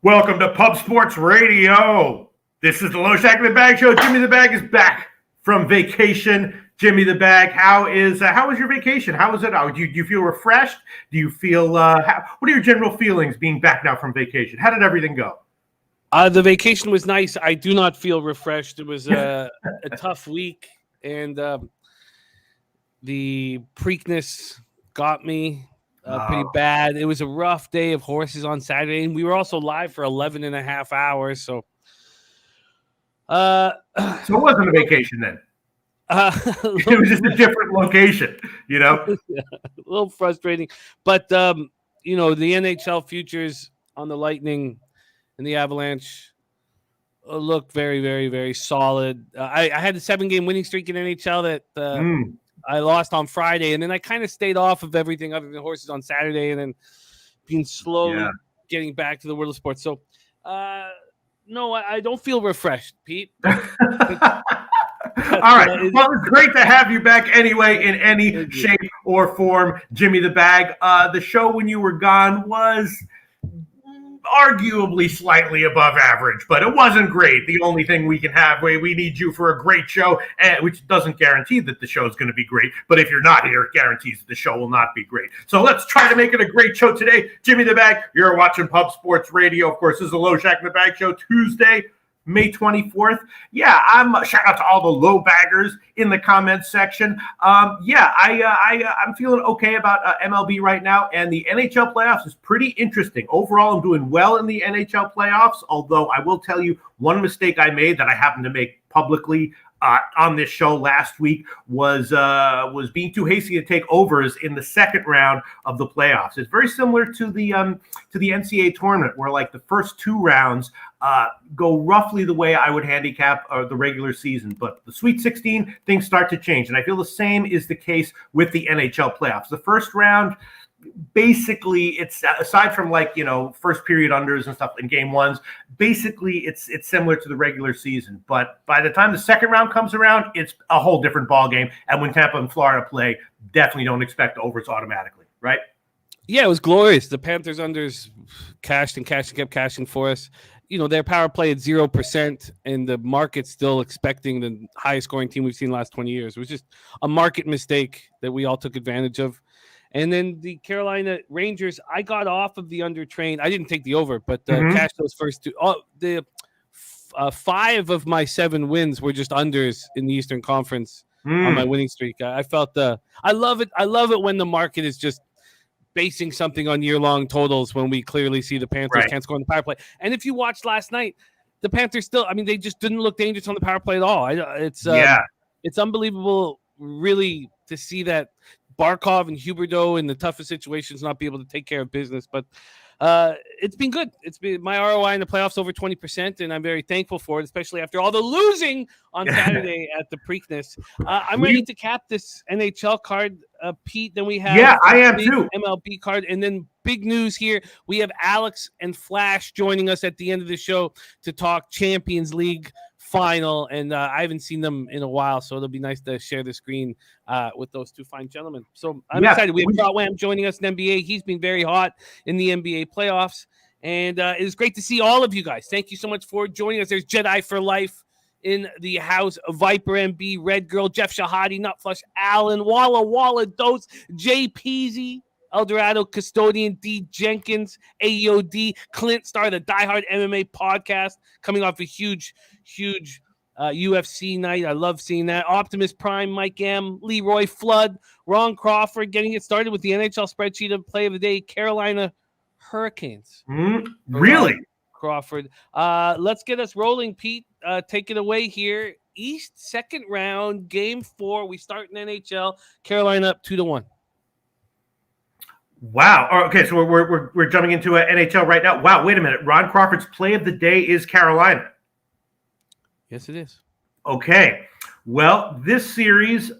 Welcome to Pub Sports Radio. This is the Loshak and the Bag Show. Jimmy the Bag is back from vacation. Jimmy the Bag, how was your vacation? How was it? Do you feel refreshed? Do you feel what are your general feelings being back now from vacation? How did everything go? The vacation was nice. I do not feel refreshed. It was a tough week, and the Preakness got me pretty bad. It was a rough day of horses on Saturday, and we were also live for 11 and a half hours. So it wasn't a vacation then. It was just a different location, Yeah, a little frustrating. But, the NHL futures on the Lightning and the Avalanche look very, very, very solid. I had a 7-game winning streak in NHL that I lost on Friday, and then I kind of stayed off of everything other than horses on Saturday, and then being slowly getting back to the world of sports. So, no, I don't feel refreshed, Pete. All right. Well, it's great to have you back anyway in any shape or form, Jimmy the Bag. The show when you were gone was arguably slightly above average, but it wasn't great. The only thing we can have, we need you for a great show, which doesn't guarantee that the show is going to be great. But if you're not here, it guarantees that the show will not be great. So let's try to make it a great show today. Jimmy the Bag, you're watching Pub Sports Radio. Of course, this is the Loshak and the Bag Show, Tuesday, May 24th. Yeah, shout out to all the low baggers in the comments section. I'm feeling okay about MLB right now, and the NHL playoffs is pretty interesting. Overall, I'm doing well in the NHL playoffs, although I will tell you one mistake I made that I happened to make publicly on this show last week was being too hasty to take overs in the second round of the playoffs. It's very similar to the NCAA tournament, where like the first two rounds go roughly the way I would handicap the regular season, but the Sweet 16 things start to change, and I feel the same is the case with the NHL playoffs. The first round, basically, it's aside from first period unders and stuff in game ones, basically it's similar to the regular season. But by the time the second round comes around, it's a whole different ball game. And when Tampa and Florida play, definitely don't expect overs automatically, right? Yeah, it was glorious. The Panthers unders cashed and kept cashing for us. Their power play at 0%, and the market's still expecting the highest scoring team we've seen in the last 20 years. It was just a market mistake that we all took advantage of. And then the Carolina Rangers, I got off of the under train. I didn't take the over, but cashed those first two. The 5 of my 7 wins were just unders in the Eastern Conference on my winning streak. I felt I love it. I love it when the market is just basing something on year-long totals when we clearly see the Panthers can't score on the power play. And if you watched last night, the Panthers still, they just didn't look dangerous on the power play at all. It's unbelievable, really, to see that Barkov and Huberdeau in the toughest situations not be able to take care of business. But it's been good. It's been my ROI in the playoffs over 20%, and I'm very thankful for it, especially after all the losing on Saturday at the Preakness. I'm ready to cap this NHL card, Pete. Then we have I am too. MLB card, and then big news here. We have Alex and Flash joining us at the end of the show to talk Champions League final, and I haven't seen them in a while, so it'll be nice to share the screen with those two fine gentlemen. So I'm excited. We have Trot Wam joining us in NBA. He's been very hot in the NBA playoffs, and it is great to see all of you guys. Thank you so much for joining us. There's Jedi for Life in the house, Viper MB, Red Girl, Jeff Shahadi, Nutflush, Allen, Walla Dose, Jay Peasy, Eldorado Custodian, D Jenkins, AOD, Clint Star, the diehard MMA podcast, coming off a huge UFC night. I love seeing that. Optimus Prime, Mike M, Leroy Flood, Ron Crawford, getting it started with the NHL spreadsheet of play of the day, Carolina Hurricanes. Really? Crawford. Let's get us rolling, Pete. Take it away here. East second round, game 4. We start in NHL. Carolina up 2-1. Wow. Okay, so we're jumping into NHL right now. Wow, wait a minute. Ron Crawford's play of the day is Carolina. Yes, it is. Okay. Well, this series, in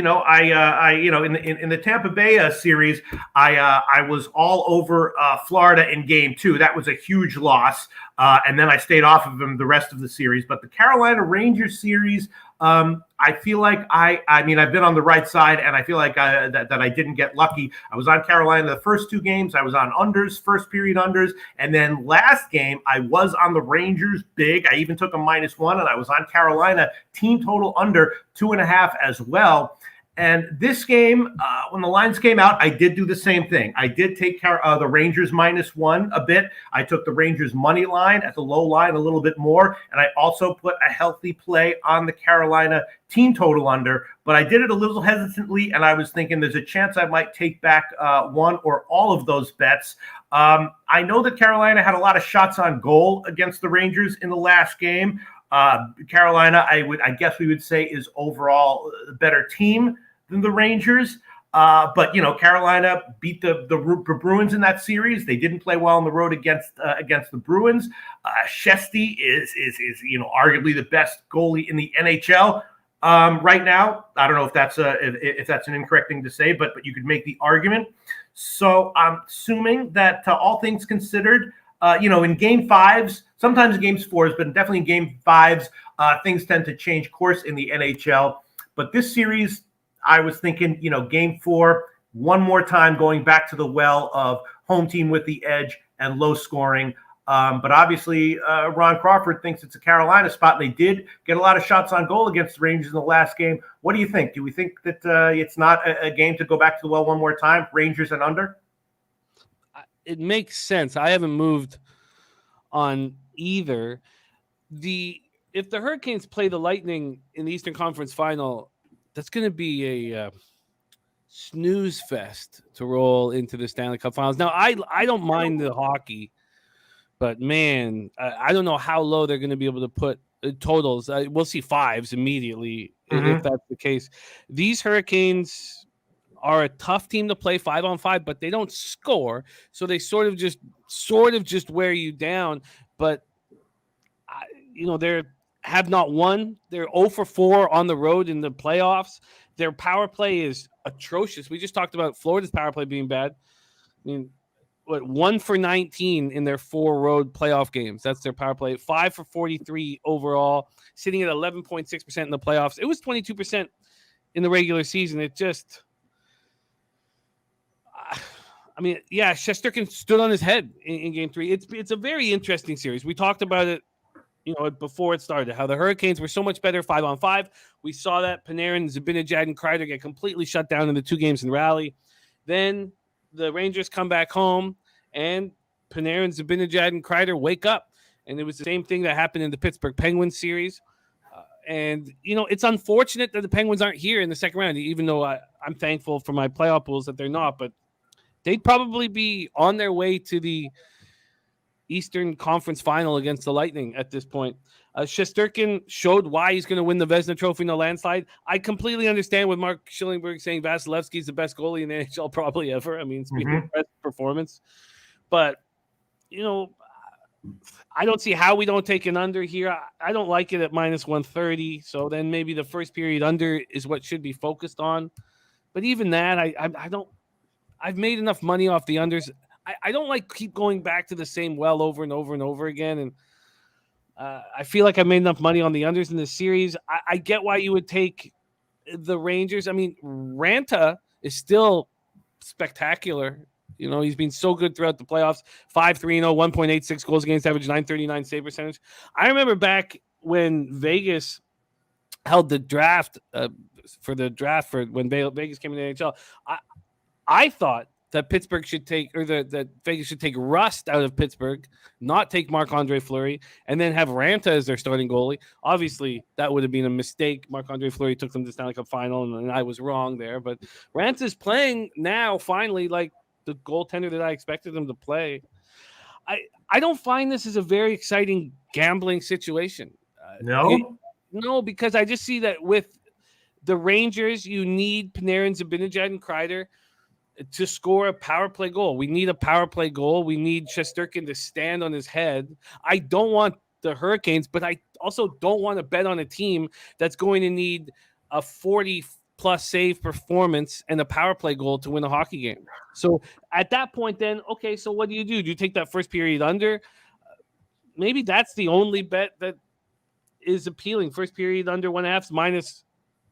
the Tampa Bay series, I was all over Florida in game 2. That was a huge loss, and then I stayed off of them the rest of the series. But the Carolina Rangers series, I feel like I mean, I've been on the right side, and I feel like that I didn't get lucky. I was on Carolina the first two games. I was on unders, first period unders. And then last game, I was on the Rangers big. I even took a -1, and I was on Carolina team total under 2.5 as well. And this game, when the lines came out, I did do the same thing. I did take the Rangers -1 a bit. I took the Rangers money line at the low line a little bit more. And I also put a healthy play on the Carolina team total under. But I did it a little hesitantly, and I was thinking there's a chance I might take back one or all of those bets. I know that Carolina had a lot of shots on goal against the Rangers in the last game. Carolina, I guess we would say, is overall a better team than the Rangers. But Carolina beat the Bruins in that series. They didn't play well on the road against the Bruins. Shesty is arguably the best goalie in the NHL right now. I don't know if that's an incorrect thing to say, but you could make the argument. So I'm assuming that all things considered, in game fives, sometimes in games fours, but definitely in game fives, things tend to change course in the NHL. But this series, I was thinking, game four, one more time going back to the well of home team with the edge and low scoring. But obviously, Ron Crawford thinks it's a Carolina spot. And they did get a lot of shots on goal against the Rangers in the last game. What do you think? Do we think that it's not a game to go back to the well one more time, Rangers and under? It makes sense. I haven't moved on either. If the Hurricanes play the Lightning in the Eastern Conference Final, that's going to be a snooze fest to roll into the Stanley Cup Finals. Now, I don't mind the hockey, but man, I don't know how low they're going to be able to put totals. We'll see fives immediately if that's the case. These Hurricanes are a tough team to play 5-on-5, but they don't score, so they sort of just wear you down. But they're have not won. They're 0 for 4 on the road in the playoffs. Their power play is atrocious. We just talked about Florida's power play being bad. I mean, 1 for 19 in their 4 road playoff games. That's their power play. 5 for 43 overall, sitting at 11.6% in the playoffs. It was 22% in the regular season. It just, Shesterkin stood on his head in game 3. It's a very interesting series. We talked about it, before it started, how the Hurricanes were so much better 5-on-5. We saw that Panarin, Zibanejad, and Kreider get completely shut down in the 2 games in Raleigh. Then the Rangers come back home, and Panarin, Zibanejad, and Kreider wake up. And it was the same thing that happened in the Pittsburgh Penguins series. And it's unfortunate that the Penguins aren't here in the second round, even though I'm thankful for my playoff pools that they're not. But they'd probably be on their way to the Eastern Conference Final against the Lightning at this point. Shesterkin showed why he's going to win the Vezina Trophy in a landslide. I completely understand with Mark Schillingberg saying Vasilevsky's the best goalie in the NHL probably ever. I mean, it's been an impressive performance. But, I don't see how we don't take an under here. I don't like it at -130. So then maybe the first period under is what should be focused on. But even that, I don't. I've made enough money off the unders. I don't like keep going back to the same well over and over and over again. And I feel like I made enough money on the unders in this series. I get why you would take the Rangers. I mean, Ranta is still spectacular. He's been so good throughout the playoffs. 5-3-0, 1.86 goals against average, 939 save percentage. I remember back when Vegas held the draft for when Vegas came in the NHL. I thought that Pittsburgh should take, or that Vegas should take Rust out of Pittsburgh, not take Marc-Andre Fleury, and then have Ranta as their starting goalie. Obviously, that would have been a mistake. Marc-Andre Fleury took them to the Stanley Cup final, and I was wrong there. But Ranta's playing now, finally, like the goaltender that I expected him to play. I don't find this as a very exciting gambling situation. No, because I just see that with the Rangers, you need Panarin, Zibanejad, and Kreider to score a power play goal. We need a power play goal. We need Shesterkin to stand on his head. I don't want the Hurricanes, but I also don't want to bet on a team that's going to need a 40-plus save performance and a power play goal to win a hockey game. So at that point, then, okay, so what do? Do you take that first period under? Maybe that's the only bet that is appealing. First period under 1.5 minus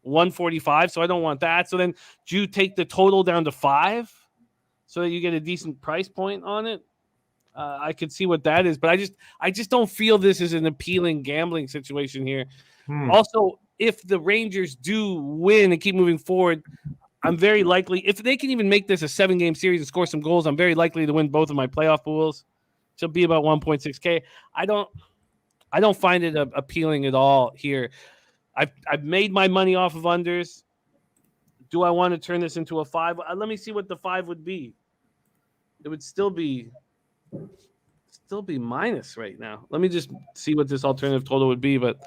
145, so I don't want that. So then do you take the total down to 5 so that you get a decent price point on it? I could see what that is, but I just don't feel this is an appealing gambling situation here. Also, if the Rangers do win and keep moving forward, I'm very likely, if they can even make this a 7-game series and score some goals, I'm very likely to win both of my playoff pools. So be about 1.6K. I don't find it appealing at all here. I've made my money off of unders. Do I want to turn this into a 5? Let me see what the 5 would be. It would still be minus right now. Let me just see what this alternative total would be, but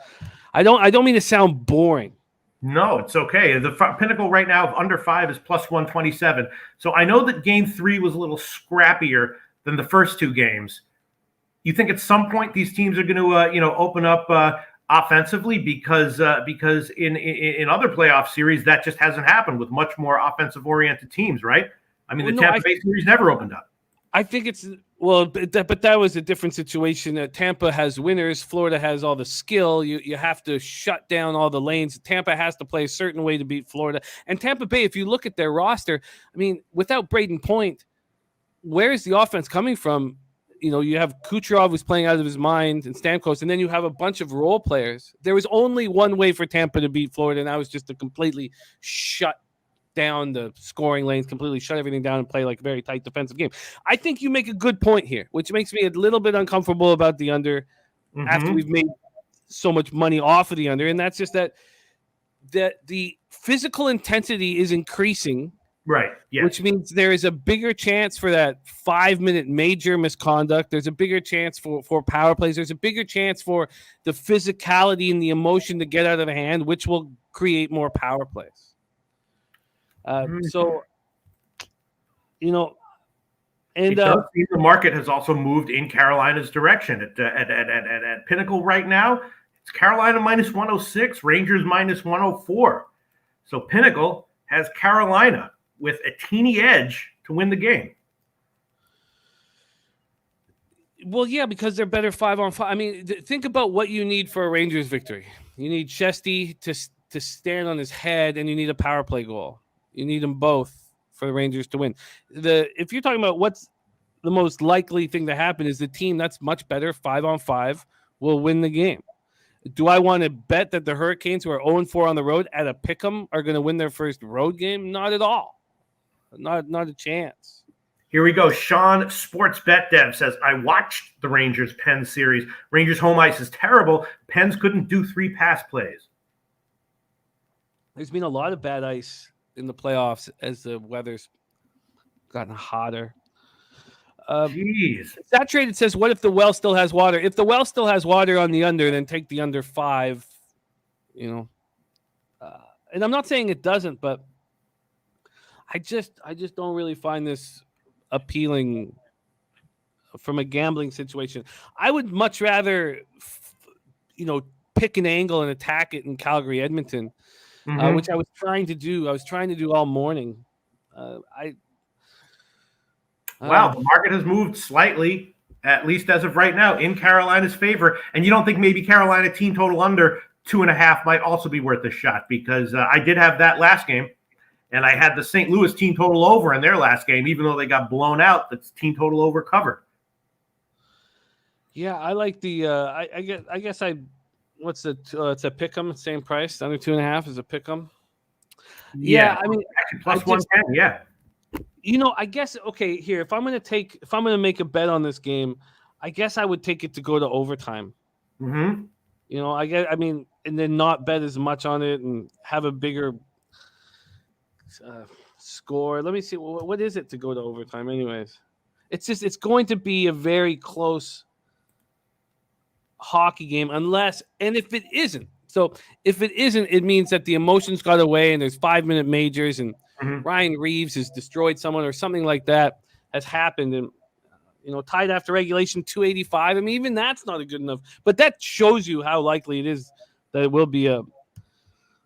I don't mean to sound boring. No, it's okay. The pinnacle right now of under 5 is plus 127. So I know that game 3 was a little scrappier than the first 2 games. You think at some point these teams are going to open up offensively because in other playoff series that just hasn't happened with much more offensive oriented teams, right? I mean, the Tampa Bay series never opened up. I think it's but that was a different situation. Tampa has winners. Florida has all the skill. You have to shut down all the lanes. Tampa has to play a certain way to beat Florida. And Tampa Bay, if you look at their roster, I mean, without Braden Point, where is the offense coming from? You have Kucherov who's playing out of his mind and Stamkos, and then you have a bunch of role players. There was only one way for Tampa to beat Florida, and that was just to completely shut down the scoring lanes, completely shut everything down and play like a very tight defensive game. I think you make a good point here, which makes me a little bit uncomfortable about the under after we've made so much money off of the under. And that's just that the physical intensity is increasing. Right. Yeah. Which means there is a bigger chance for that 5-minute major misconduct. There's a bigger chance for power plays. There's a bigger chance for the physicality and the emotion to get out of hand, which will create more power plays. So, and the market has also moved in Carolina's direction. At Pinnacle right now, it's Carolina minus 106, Rangers minus 104. So Pinnacle has Carolina with a teeny edge to win the game. Well, yeah, because they're better 5-on-5. I mean, think about what you need for a Rangers victory. You need Chesty to stand on his head, and you need a power play goal. You need them both for the Rangers to win. If you're talking about what's the most likely thing to happen is the team that's much better 5-on-5 will win the game. Do I want to bet that the Hurricanes, who are 0-4 on the road at a pick'em, are going to win their first road game? Not at all. Not a chance. Here we go. Sean Sports Bet Dev says, I watched the Rangers Pens series. Rangers home ice is terrible. Pens couldn't do 3 pass plays. There's been a lot of bad ice in the playoffs as the weather's gotten hotter. Jeez. Saturated says, what if the well still has water? If the well still has water on the under, then take the under 5. And I'm not saying it doesn't, but I just don't really find this appealing from a gambling situation. I would much rather, pick an angle and attack it in Calgary, Edmonton. Which I was trying to do. I was trying to do all morning. Wow, the market has moved slightly, at least as of right now, in Carolina's favor. And you don't think maybe Carolina team total under 2.5 might also be worth a shot? Because I did have that last game, and I had the St. Louis team total over in their last game, even though they got blown out. That's team total over covered. Yeah, I like the. I guess I. What's the? It's a pick'em, same price. Under 2.5 is a pick'em. Yeah, I mean, actually plus 110. Yeah. I guess okay. Here, if I'm gonna make a bet on this game, I guess I would take it to go to overtime. And then not bet as much on it and have a bigger score. Let me see. What is it to go to overtime? Anyways, it's going to be a very close hockey game if it isn't. So if it isn't, it means that the emotions got away and there's 5-minute majors and Ryan Reeves has destroyed someone or something like that has happened and tied after regulation 285. I mean, even that's not a good enough, but that shows you how likely it is that it will be a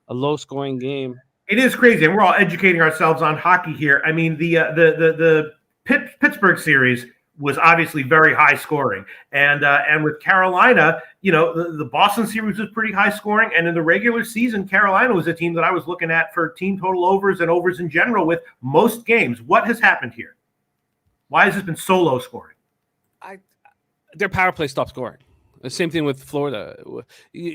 low scoring game. It is crazy, and we're all educating ourselves on hockey here. I mean, the Pittsburgh series was obviously very high scoring. And with Carolina, the Boston series was pretty high scoring. And in the regular season, Carolina was a team that I was looking at for team total overs and overs in general with most games. What has happened here? Why has it been so low scoring? Their power play stopped scoring. The same thing with Florida.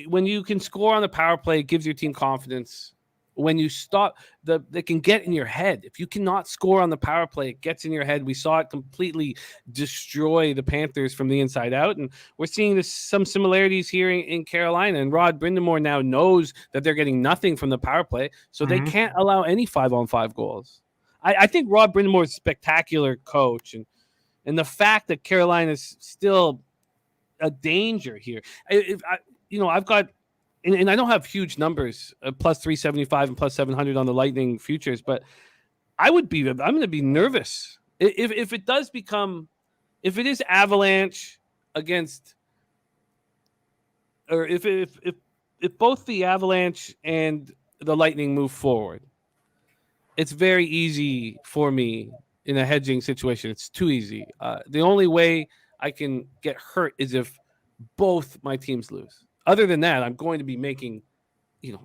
When you can score on the power play, it gives your team confidence. When you stop, they can get in your head. If you cannot score on the power play, it gets in your head. We saw it completely destroy the Panthers from the inside out, and we're seeing some similarities here in Carolina. And Rod Brindamore now knows that they're getting nothing from the power play, so they can't allow any 5-on-5 goals. I think Rod Brindamore is a spectacular coach, and the fact that Carolina is still a danger here. I've got. And I don't have huge numbers, plus 375 and plus 700 on the Lightning futures, but I'm going to be nervous if it does become, if it is Avalanche against, or if both the Avalanche and the Lightning move forward. It's very easy for me in a hedging situation. It's too easy. The only way I can get hurt is if both my teams lose. Other than that, I'm going to be making,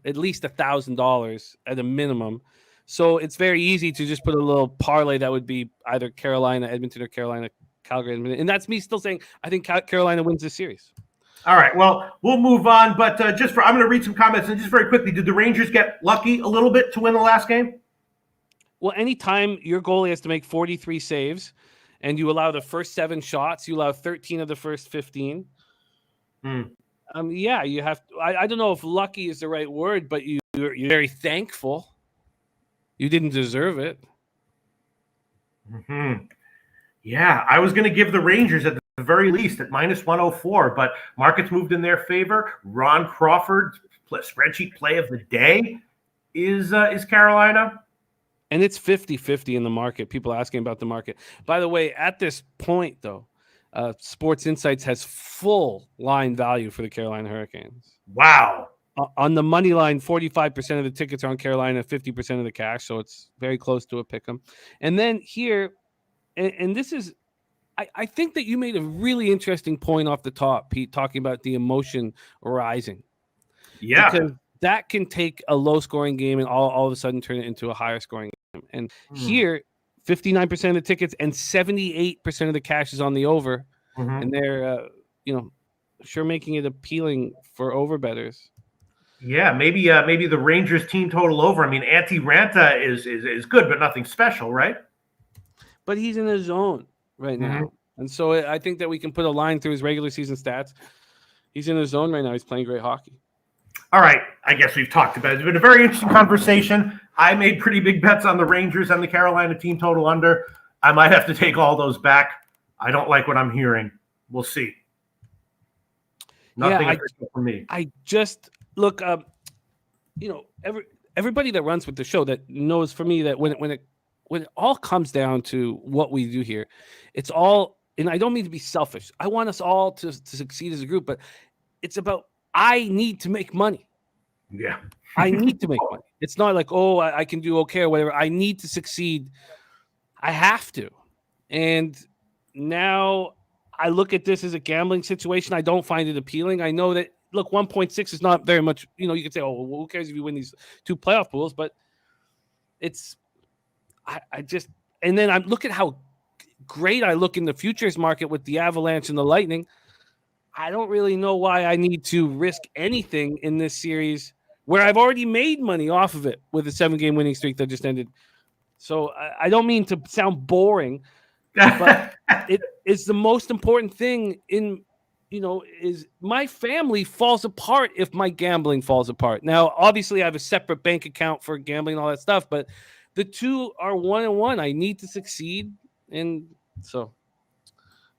at least $1,000 at a minimum. So it's very easy to just put a little parlay that would be either Carolina, Edmonton, or Carolina, Calgary, Edmonton. And that's me still saying I think Carolina wins this series. All right. Well, we'll move on. But I'm going to read some comments. And just very quickly, did the Rangers get lucky a little bit to win the last game? Well, anytime your goalie has to make 43 saves and you allow the first 7 shots, you allow 13 of the first 15. Yeah, you have to. I don't know if lucky is the right word, but you're very thankful. You didn't deserve it. Yeah, I was going to give the Rangers at the very least at minus 104, but markets moved in their favor. Ron Crawford, spreadsheet play of the day is Carolina. And it's 50-50 in the market. People asking about the market. By the way, at this point, though, Sports Insights has full line value for the Carolina Hurricanes. Wow. On the money line, 45% of the tickets are on Carolina, 50% of the cash. So it's very close to a pick 'em. And then here, and this is, I think that you made a really interesting point off the top, Pete, talking about the emotion rising. Yeah. Because that can take a low scoring game and all of a sudden turn it into a higher scoring game. And here, 59% of the tickets and 78% of the cash is on the over, and they're sure making it appealing for over bettors. Yeah, maybe the Rangers team total over. I mean, Antti Ranta is good, but nothing special, right? But he's in his zone right now, and so I think that we can put a line through his regular season stats. He's in his zone right now. He's playing great hockey. All right, I guess we've talked about it. It's been a very interesting conversation. I made pretty big bets on the Rangers and the Carolina team total under. I might have to take all those back. I don't like what I'm hearing. We'll see. Nothing official for me. I just look, everybody that runs with the show that knows for me that when it all comes down to what we do here, it's all, and I don't mean to be selfish. I want us all to succeed as a group, but it's about I need to make money. Yeah. I need to make money. It's not like, I can do okay or whatever. I need to succeed. I have to. And now I look at this as a gambling situation. I don't find it appealing. I know that, look, 1.6 is not very much. You can say, who cares if you win these 2 playoff pools? But it's, and then I look at how great I look in the futures market with the Avalanche and the Lightning. I don't really know why I need to risk anything in this series where I've already made money off of it with a 7-game winning streak that just ended. So I don't mean to sound boring, but it is the most important thing is my family falls apart if my gambling falls apart. Now, obviously I have a separate bank account for gambling and all that stuff, but the two are 1-1. I need to succeed. And so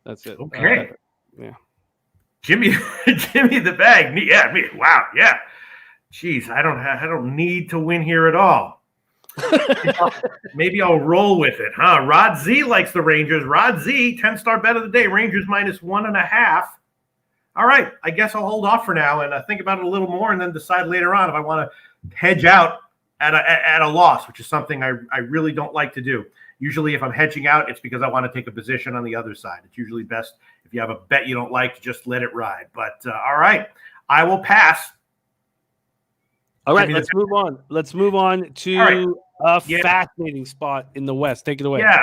that's it. Okay. Yeah. Give me the bag. Yeah, me. Wow. Yeah. Jeez, I don't need to win here at all. Maybe I'll roll with it, huh? Rod Z likes the Rangers. Rod Z, 10-star bet of the day. Rangers minus 1.5. All right, I guess I'll hold off for now and think about it a little more, and then decide later on if I want to hedge out at a loss, which is something I really don't like to do. Usually if I'm hedging out, it's because I want to take a position on the other side. It's usually best if you have a bet you don't like, just let it ride. But all right, I will pass. All right, let's move on. Let's move on to a fascinating spot in the West. Take it away. Yeah,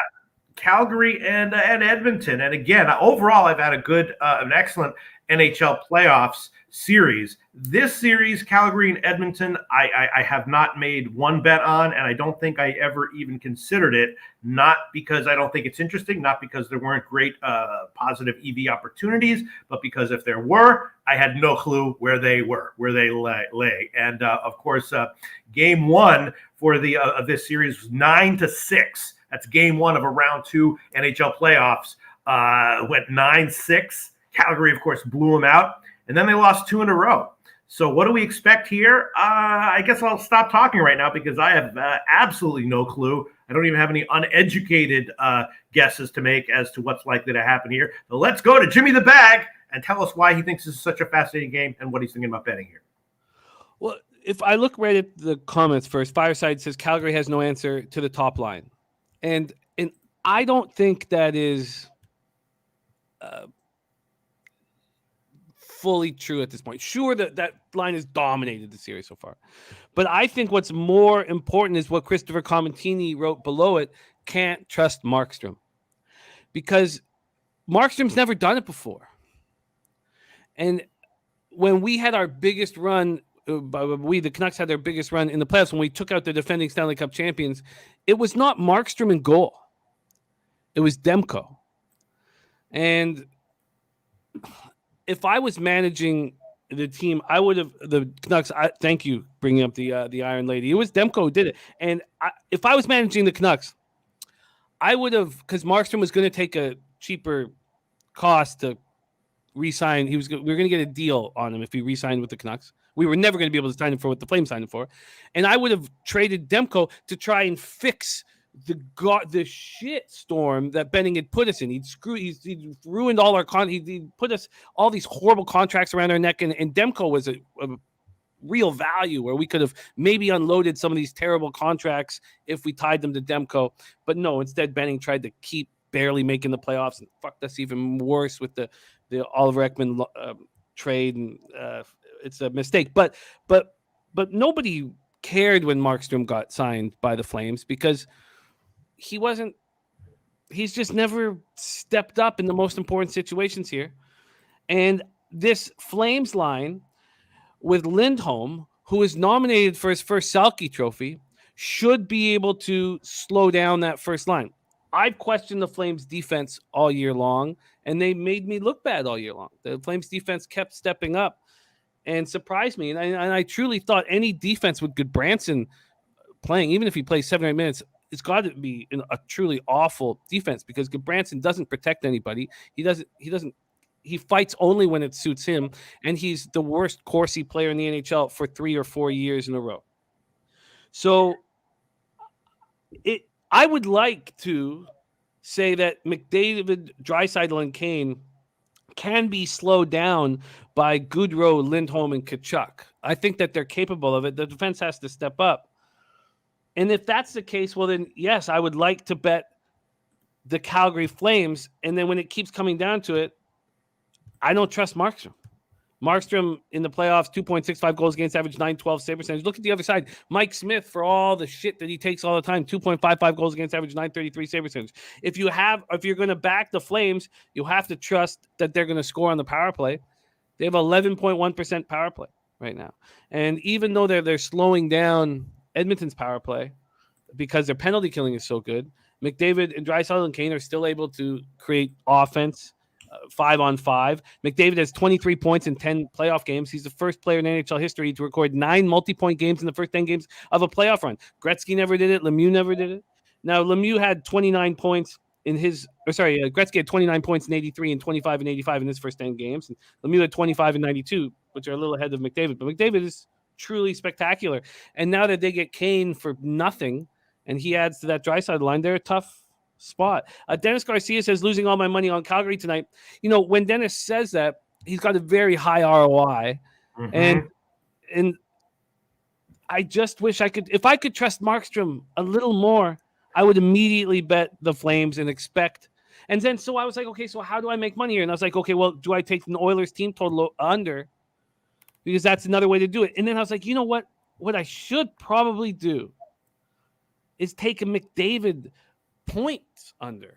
Calgary and Edmonton. And again, overall, I've had an excellent NHL playoffs series. This series, Calgary and Edmonton, I have not made one bet on, and I don't think I ever even considered it, not because I don't think it's interesting, not because there weren't great positive EV opportunities, but because if there were, I had no clue where they lay. And of course, game one for of this series was 9-6. That's game one of a round two NHL playoffs. Went 9-6. Calgary, of course, blew them out. And then they lost 2 in a row. So what do we expect here? I guess I'll stop talking right now because I have absolutely no clue. I don't even have any uneducated guesses to make as to what's likely to happen here. So let's go to Jimmy the Bag and tell us why he thinks this is such a fascinating game and what he's thinking about betting here. Well, if I look right at the comments first, Fireside says Calgary has no answer to the top line. And I don't think that is fully true at this point. Sure, that line has dominated the series so far. But I think what's more important is what Christopher Commentini wrote below it, can't trust Markstrom. Because Markstrom's never done it before. And when we had our biggest run, the Canucks had their biggest run in the playoffs when we took out the defending Stanley Cup champions, it was not Markstrom in goal. It was Demko. And if I was managing the team, I would have the Canucks. Thank you bringing up the Iron Lady. It was Demko who did it. And if I was managing the Canucks, I would have, because Markstrom was going to take a cheaper cost to re-sign. We were going to get a deal on him if he re-signed with the Canucks. We were never going to be able to sign him for what the Flames signed him for. And I would have traded Demko to try and fix the shit storm that Benning had put us in. He'd ruined all our he'd put us all these horrible contracts around our neck, and Demko was a real value where we could have maybe unloaded some of these terrible contracts if we tied them to Demko. But no, instead Benning tried to keep barely making the playoffs and fucked us even worse with the Oliver Ekman trade, and it's a mistake. But nobody cared when Markstrom got signed by the Flames because he's just never stepped up in the most important situations here. And this Flames line with Lindholm, who is nominated for his first Selke trophy, should be able to slow down that first line. I've questioned the Flames defense all year long, and they made me look bad all year long. The Flames defense kept stepping up and surprised me. And I truly thought any defense with Goodbranson playing, even if he plays 7 or 8 minutes, it's got to be a truly awful defense because Goodbranson doesn't protect anybody. He fights only when it suits him, and he's the worst Corsi player in the NHL for 3 or 4 years in a row. So I would like to say that McDavid, Draisaitl, and Kane can be slowed down by Goodrow, Lindholm, and Tkachuk. I think that they're capable of it. The defense has to step up. And if that's the case, well, then, yes, I would like to bet the Calgary Flames. And then when it keeps coming down to it, I don't trust Markstrom. Markstrom in the playoffs, 2.65 goals against average, 912 save percentage. Look at the other side. Mike Smith, for all the shit that he takes all the time, 2.55 goals against average, 933 save percentage. If you're going to back the Flames, you have to trust that they're going to score on the power play. They have 11.1% power play right now. And even though they're slowing down Edmonton's power play because their penalty killing is so good, McDavid and Draisaitl and Kane are still able to create offense 5-on-5. McDavid has 23 points in 10 playoff games. He's the first player in NHL history to record 9 multi-point games in the first 10 games of a playoff run. Gretzky never did it. Lemieux never did it. Now, Lemieux had 29 points Gretzky had 29 points in 83 and 25 and 85 in his first 10 games. And Lemieux had 25 and 92, which are a little ahead of McDavid. But McDavid is truly spectacular. And now that they get Kane for nothing, and he adds to that Draisaitl line, they're a tough spot. Dennis Garcia says, losing all my money on Calgary tonight. You know, when Dennis says that, he's got a very high ROI. Mm-hmm. And I just wish if I could trust Markstrom a little more, I would immediately bet the Flames and expect. And then so I was like, okay, so how do I make money here? And I was like, okay, well, do I take an Oilers team total under? Because that's another way to do it. And then I was like, you know what? What I should probably do is take a McDavid points under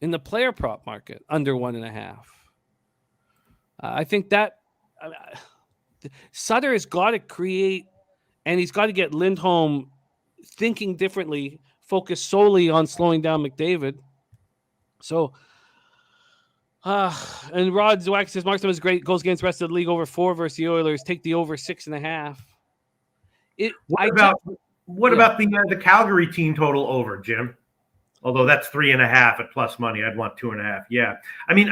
in the player prop market under 1.5. I think that Sutter has got to create, and he's got to get Lindholm thinking differently, focus solely on slowing down McDavid. So, and Rod Zwack says Markstrom is great, goes against the rest of the league over 4 versus the Oilers. Take the over 6.5. What about the Calgary team total over, Jim? Although that's 3.5 at plus money, I'd want 2.5. Yeah, I mean,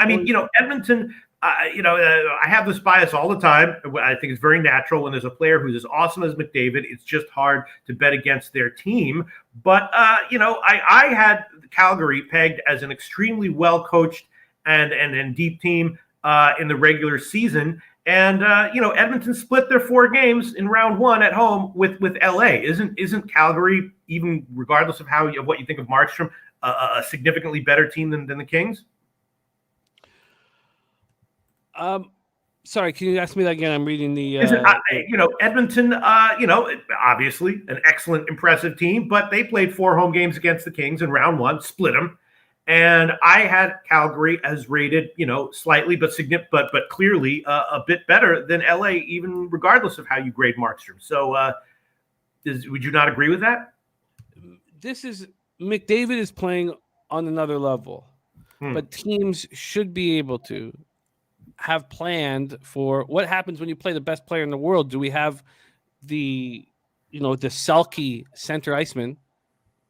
Edmonton. I have this bias all the time. I think it's very natural when there's a player who's as awesome as McDavid. It's just hard to bet against their team. But I had Calgary pegged as an extremely well coached and deep team in the regular season. And Edmonton split their 4 games in round 1 at home with LA. Isn't Calgary, even regardless of what you think of Markstrom, a significantly better team than the Kings? Sorry, can you ask me that again? I'm reading the. Edmonton. Obviously an excellent, impressive team, but they played 4 home games against the Kings in round 1, split them. And I had Calgary as rated, slightly, but clearly a bit better than LA, even regardless of how you grade Markstrom. So, would you not agree with that? McDavid is playing on another level, but teams should be able to have planned for what happens when you play the best player in the world. Do we have the Selke center iceman,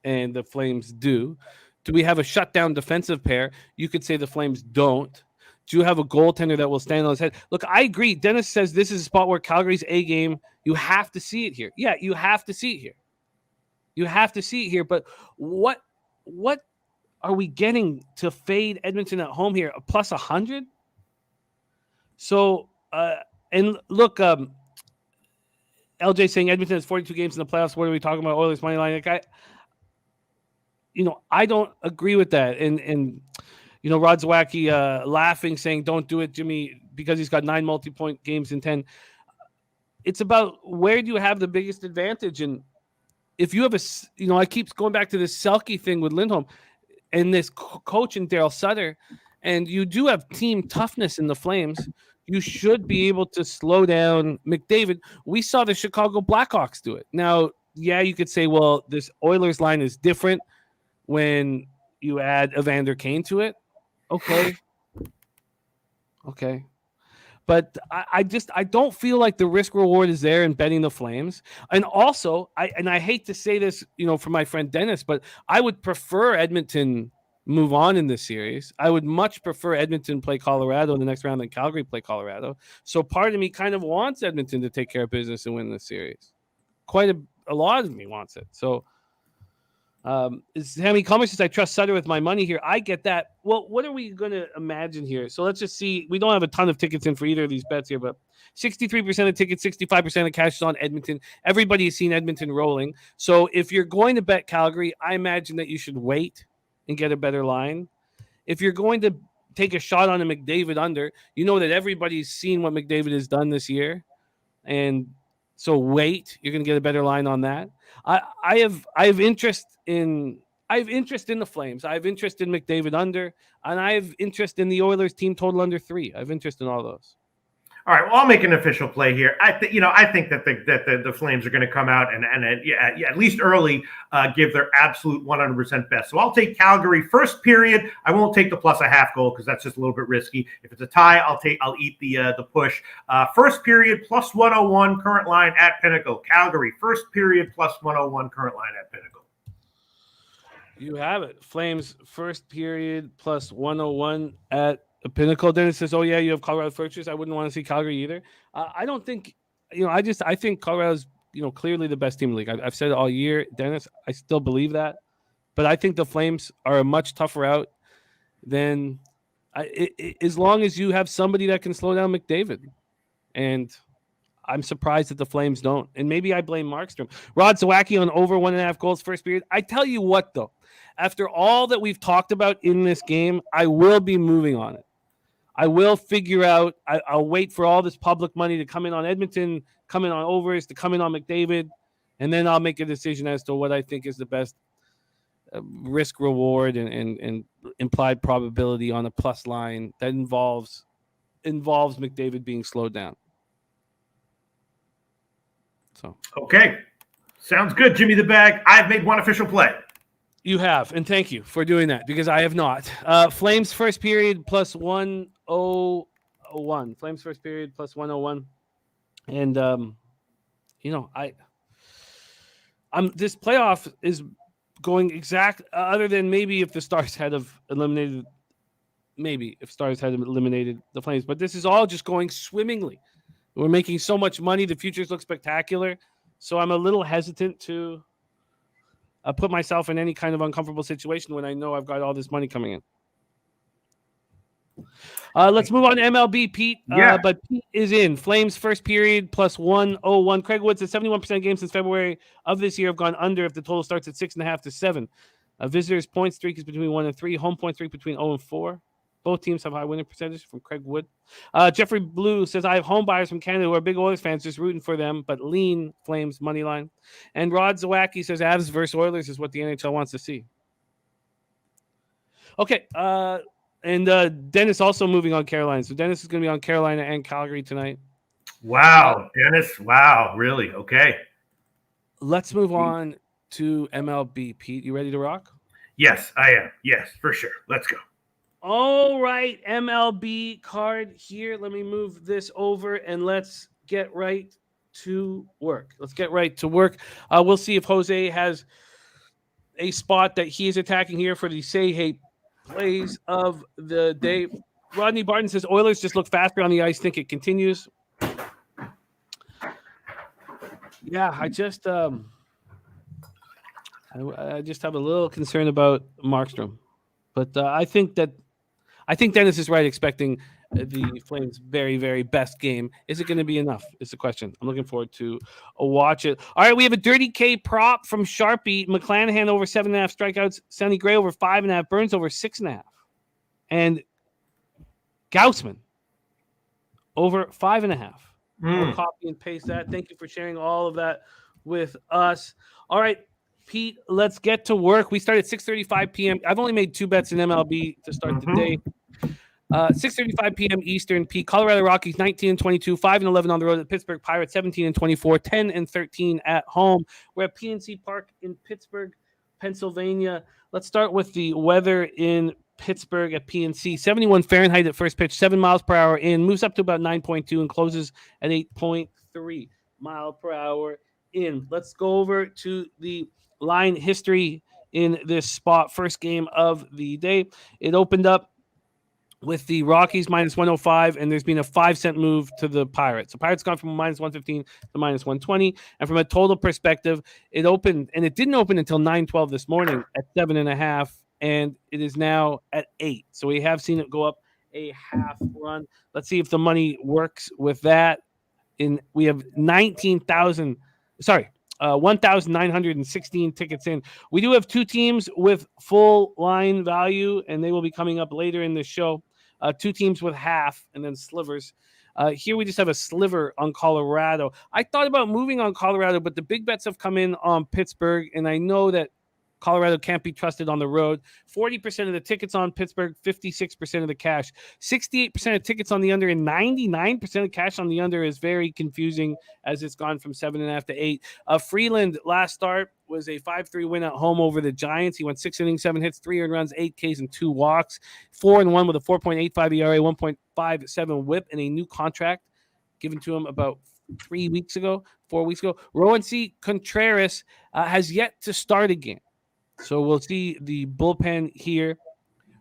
and the Flames do? Do we have a shutdown defensive pair? You could say the Flames don't. Do you have a goaltender that will stand on his head? Look, I agree. Dennis says this is a spot where Calgary's A game, you have to see it here. Yeah, you have to see it here. You have to see it here. But what are we getting to fade Edmonton at home here? A plus 100? So, and look, LJ saying Edmonton has 42 games in the playoffs. What are we talking about? Oilers money line. I don't agree with that. And Rod Zwacky laughing, saying, don't do it, Jimmy, because he's got 9 multi-point games in 10. It's about where do you have the biggest advantage? And if you have I keep going back to this Selke thing with Lindholm and this coach and Daryl Sutter, and you do have team toughness in the Flames, you should be able to slow down McDavid. We saw the Chicago Blackhawks do it. Now, yeah, you could say, well, this Oilers line is different when you add Evander Kane to it. Okay. But I don't feel like the risk reward is there in betting the Flames. And also, I hate to say this, for my friend Dennis, but I would prefer Edmonton move on in this series. I would much prefer Edmonton play Colorado in the next round than Calgary play Colorado. So part of me kind of wants Edmonton to take care of business and win this series. Quite a lot of me wants it. So Sammy Cummings says, I trust Sutter with my money here. I get that. Well, what are we going to imagine here? So let's just see. We don't have a ton of tickets in for either of these bets here, but 63% of tickets, 65% of cash is on Edmonton. Everybody has seen Edmonton rolling. So if you're going to bet Calgary, I imagine that you should wait and get a better line. If you're going to take a shot on a McDavid under, you know that everybody's seen what McDavid has done this year. And so wait, you're going to get a better line on that. I have interest in the Flames. I have interest in McDavid under, and I have interest in the Oilers team total under 3. I have interest in all those. All right, well, I'll make an official play here. I think that the Flames are going to come out and at least early give their absolute 100% best. So I'll take Calgary first period. I won't take the plus a half goal because that's just a little bit risky. If it's a tie, I'll eat the push. First period plus 101 current line at Pinnacle. Calgary first period plus 101 current line at Pinnacle. You have it. Flames first period plus 101 at Pinnacle. Then it says, oh yeah, you have Colorado first. I wouldn't want to see Calgary either. I don't think, I think Colorado's, clearly the best team in the league. I've said it all year, Dennis. I still believe that, but I think the Flames are a much tougher out than as long as you have somebody that can slow down McDavid. And I'm surprised that the Flames don't. And maybe I blame Markstrom. Rod Zawacki on over 1.5 goals first period. I tell you what, though, after all that we've talked about in this game, I will be moving on it. I will figure out. I'll wait for all this public money to come in on Edmonton, come in on overs, to come in on McDavid, and then I'll make a decision as to what I think is the best risk reward and implied probability on a plus line that involves McDavid being slowed down. So okay, sounds good, Jimmy the Bag. I've made one official play. You have, and thank you for doing that because I have not. Flames first period plus 101. Flames first period plus 101, and this playoff is going exact. Other than maybe if the Stars had eliminated the Flames, but this is all just going swimmingly. We're making so much money. The futures look spectacular. So I'm a little hesitant to put myself in any kind of uncomfortable situation when I know I've got all this money coming in. Let's move on to MLB, Pete. Yeah. But Pete is in. Flames first period plus 101. Craig Wood says 71% of games since February of this year have gone under if the total starts at 6.5 to 7. Visitors' point streak is between 1 and 3. Home point streak between 0 and 4. Both teams have high winning percentage from Craig Wood. Jeffrey Blue says, I have home buyers from Canada who are big Oilers fans, just rooting for them, but lean Flames money line. And Rod Zawacki says, Avs versus Oilers is what the NHL wants to see. Okay. And Dennis also moving on Carolina. So Dennis is going to be on Carolina and Calgary tonight. Wow, Dennis. Wow, really? Okay. Let's move on to MLB. Pete, you ready to rock? Yes, I am. Yes, for sure. Let's go. All right, MLB card here. Let me move this over and let's get right to work. We'll see if Jose has a spot that he is attacking here for the say hey plays of the day. Rodney Barton says Oilers just look faster on the ice. Think it continues. Yeah, I just have a little concern about Markstrom, but I think Dennis is right, expecting the Flames' very, very best game. Is it going to be enough? Is the question. I'm looking forward to watch it. All right, we have a Dirty K prop from Sharpie. McClanahan over 7.5 strikeouts. Sonny Gray over 5.5. Burns over 6.5. And Gaussman over 5.5. We'll copy and paste that. Thank you for sharing all of that with us. All right, Pete, let's get to work. We start at 6:35 p.m. I've only made 2 bets in MLB to start the day. 6:35 p.m. Eastern. Pete, Colorado Rockies 19-22, 5-11 on the road at Pittsburgh Pirates 17-24, 10-13 at home. We're at PNC Park in Pittsburgh, Pennsylvania. Let's start with the weather in Pittsburgh at PNC. 71 Fahrenheit at first pitch, 7 miles per hour in, moves up to about 9.2 and closes at 8.3 mile per hour in. Let's go over to the line history in this spot. First game of the day. It opened up with the Rockies minus 105, and there's been a 5-cent move to the Pirates. The Pirates gone from minus 115 to minus 120. And from a total perspective, it opened, and it didn't open until 9:12 this morning at 7.5, and it is now at 8. So we have seen it go up a half run. Let's see if the money works with that. We have 1,916 tickets in. We do have 2 teams with full line value, and they will be coming up later in the show. 2 teams with half and then slivers. Here we just have a sliver on Colorado. I thought about moving on Colorado, but the big bets have come in on Pittsburgh, and I know that Colorado can't be trusted on the road. 40% of the tickets on Pittsburgh, 56% of the cash. 68% of tickets on the under, and 99% of cash on the under is very confusing as it's gone from 7.5 to 8. Freeland last start was a 5-3 win at home over the Giants. He went 6 innings, 7 hits, 3 earned runs, 8 Ks, and 2 walks. 4-1 with a 4.85 ERA, 1.57 WHIP, and a new contract given to him about 4 weeks ago. Rowan C. Contreras has yet to start a game. So we'll see the bullpen here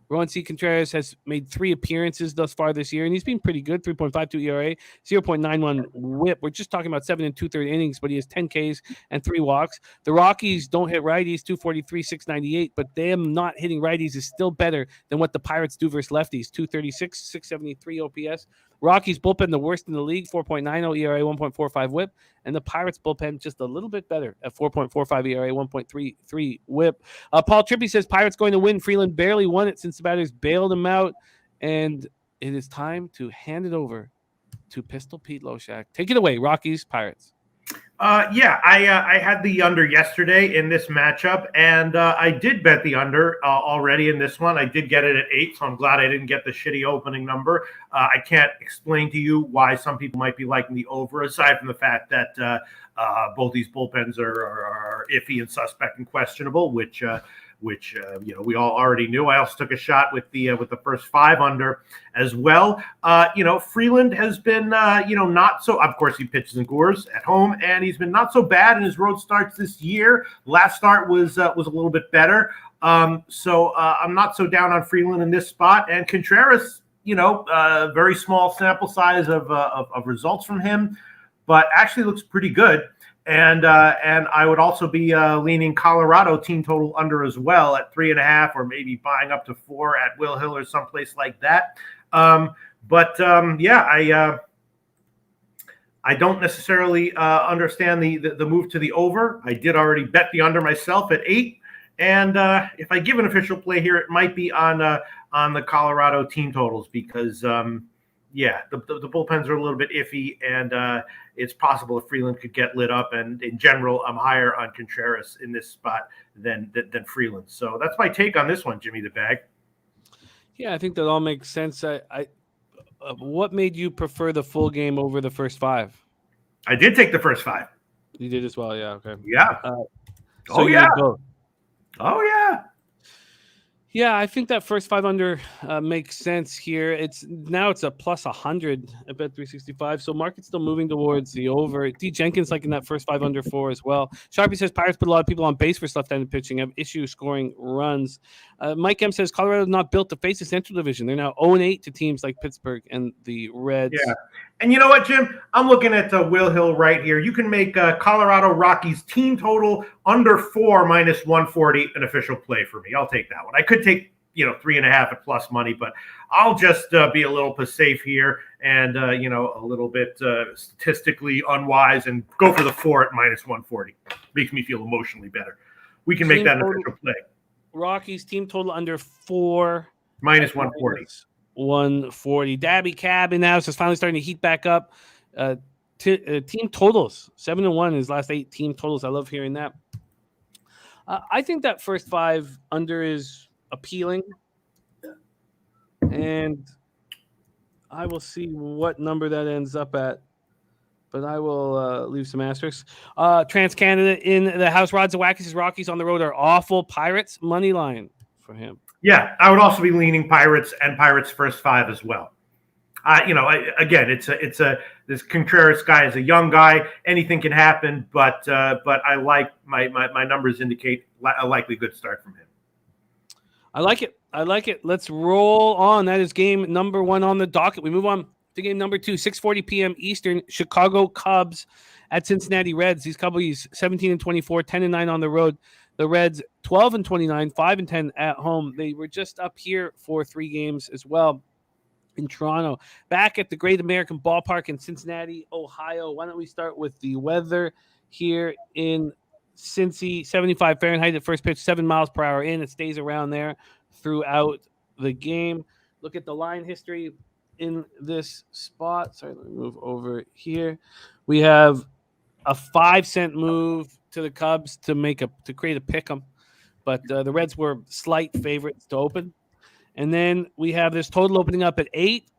Roansy Contreras has made 3 appearances thus far this year, and he's been pretty good. 3.52 ERA, 0.91 WHIP. We're just talking about 7 2/3 innings, but he has 10 Ks and 3 walks. The Rockies don't hit righties, 243, 698, but them not hitting righties is still better than what the Pirates do versus lefties, 236, 673 OPS. Rockies bullpen the worst in the league, 4.90 ERA, 1.45 WHIP, and the Pirates bullpen just a little bit better at 4.45 ERA, 1.33 WHIP. Paul Trippy says Pirates going to win. Freeland barely won it since the batters bailed him out, and it is time to hand it over to Pistol Pete Loshak. Take it away, Rockies, Pirates. I had the under yesterday in this matchup, and I did bet the under already in this one. I did get it at 8, so I'm glad I didn't get the shitty opening number. I can't explain to you why some people might be liking the over, aside from the fact that both these bullpens are iffy and suspect and questionable, which we all already knew. I also took a shot with the first 5 under as well. Freeland has been not so. Of course, he pitches in Coors at home, and he's been not so bad in his road starts this year. Last start was a little bit better. So I'm not so down on Freeland in this spot. And Contreras, very small sample size of results from him, but actually looks pretty good. And I would also be leaning Colorado team total under as well at 3.5, or maybe buying up to 4 at Will Hill or someplace like that. I don't necessarily understand the move to the over. I did already bet the under myself at 8, and if I give an official play here, it might be on the Colorado team totals because. The bullpens are a little bit iffy, and it's possible if Freeland could get lit up. And in general, I'm higher on Contreras in this spot than Freeland. So that's my take on this one, Jimmy the Bag. Yeah, I think that all makes sense. What made you prefer the full game over the first 5? I did take the first 5. You did as well, yeah. Okay. Yeah. Oh yeah. Yeah, I think that first 5 under makes sense here. It's a plus 100 at bet 365. So market's still moving towards the over. D. Jenkins liking that first 5 under 4 as well. Sharpie says Pirates put a lot of people on base for left-handed pitching, have issues scoring runs. Mike M says Colorado's not built to face the Central Division. They're now 0-8 to teams like Pittsburgh and the Reds. Yeah. And you know what, Jim? I'm looking at Will Hill right here. You can make Colorado Rockies team total under 4 minus 140 an official play for me. I'll take that one. I could take 3.5 at plus money, but I'll just be a little safe here and a little bit statistically unwise and go for the 4 at minus 140. Makes me feel emotionally better. We can make that an official play. Rockies team total under 4 minus 140. 140. Dabby Cab in the house is finally starting to heat back up. Team totals 7-1 in his last 8 team totals. I love hearing that. I think that first 5 under is appealing, and I will see what number that ends up at, but I will leave some asterisks. Trans Canada in the house. Rod Zawakis says Rockies on the road are awful. Pirates money line for him. Yeah, I would also be leaning Pirates and Pirates first 5 as well. This Contreras guy is a young guy. Anything can happen, but I like my numbers indicate a likely good start from him. I like it. Let's roll on. That is game number 1 on the docket. We move on to game number 2, 6:40 p.m. Eastern. Chicago Cubs at Cincinnati Reds. These Cubbies 17-24, 10-9 on the road. The Reds 12-29, 5-10 at home. They were just up here for 3 games as well in Toronto. Back at the Great American Ballpark in Cincinnati, Ohio. Why don't we start with the weather here in Cincy? 75 Fahrenheit at first pitch, 7 miles per hour in. It stays around there throughout the game. Look at the line history in this spot. Sorry, let me move over here. We have a 5-cent move to the Cubs to create a pick 'em, but the Reds were slight favorites to open. And then we have this total opening up at 8,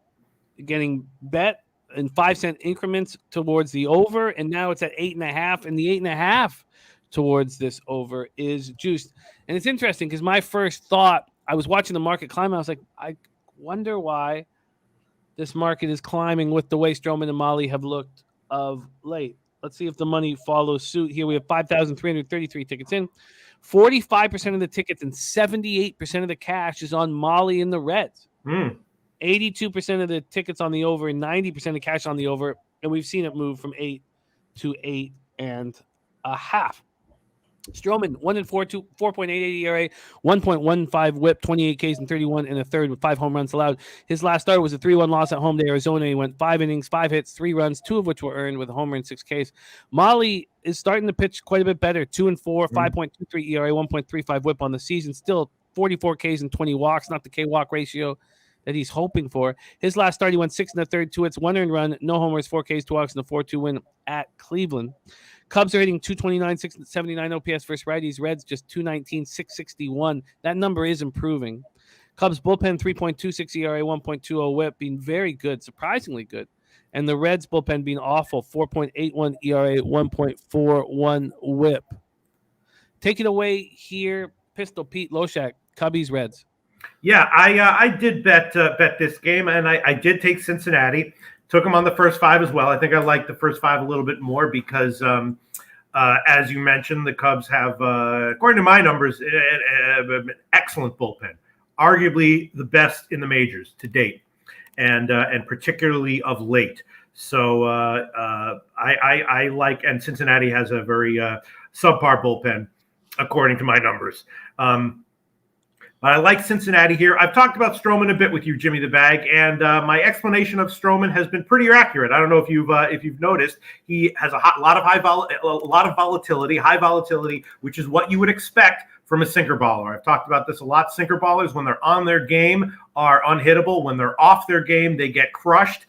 getting bet in 5-cent increments towards the over, and now it's at 8.5, and the 8.5 towards this over is juiced. And it's interesting because my first thought, I was watching the market climb, I was like, I wonder why this market is climbing with the way Stroman and Molly have looked of late. Let's see if the money follows suit here. We have 5,333 tickets in. 45% of the tickets and 78% of the cash is on Molly and the Reds. 82% of the tickets on the over and 90% of cash on the over. And we've seen it move from 8 to 8.5. Stroman, 1-4, 4.88 ERA, 1.15 whip, 28 Ks and 31 and a third with 5 home runs allowed. His last start was a 3-1 loss at home to Arizona. He went 5 innings, 5 hits, 3 runs, 2 of which were earned with a homer and 6 Ks. Molly is starting to pitch quite a bit better, 2-4, 5.23 ERA, 1.35 whip on the season. Still 44 Ks and 20 walks, not the K-walk ratio that he's hoping for. His last start, he went 6 1/3, 2 hits, 1 earned run, no homers, 4 Ks, 2 walks, and a 4-2 win at Cleveland. Cubs are hitting 229, 679 OPS versus righties. Reds just 219, 661. That number is improving. Cubs bullpen 3.26 ERA, 1.20 whip, being very good, surprisingly good. And the Reds bullpen being awful, 4.81 ERA, 1.41 whip. Take it away here, Pistol Pete Loshak, Cubbies, Reds. Yeah, I did bet this game, and I did take Cincinnati. Took them on the first 5 as well. I think I like the first 5 a little bit more because, as you mentioned, the Cubs have, according to my numbers, an excellent bullpen, arguably the best in the majors to date, and particularly of late. So I like, and Cincinnati has a very subpar bullpen, according to my numbers. I like Cincinnati here. I've talked about Stroman a bit with you, Jimmy the Bag, and my explanation of Stroman has been pretty accurate. I don't know if you've noticed. He has a lot of volatility, high volatility, which is what you would expect from a sinker baller. I've talked about this a lot. Sinker ballers, when they're on their game, are unhittable. When they're off their game, they get crushed.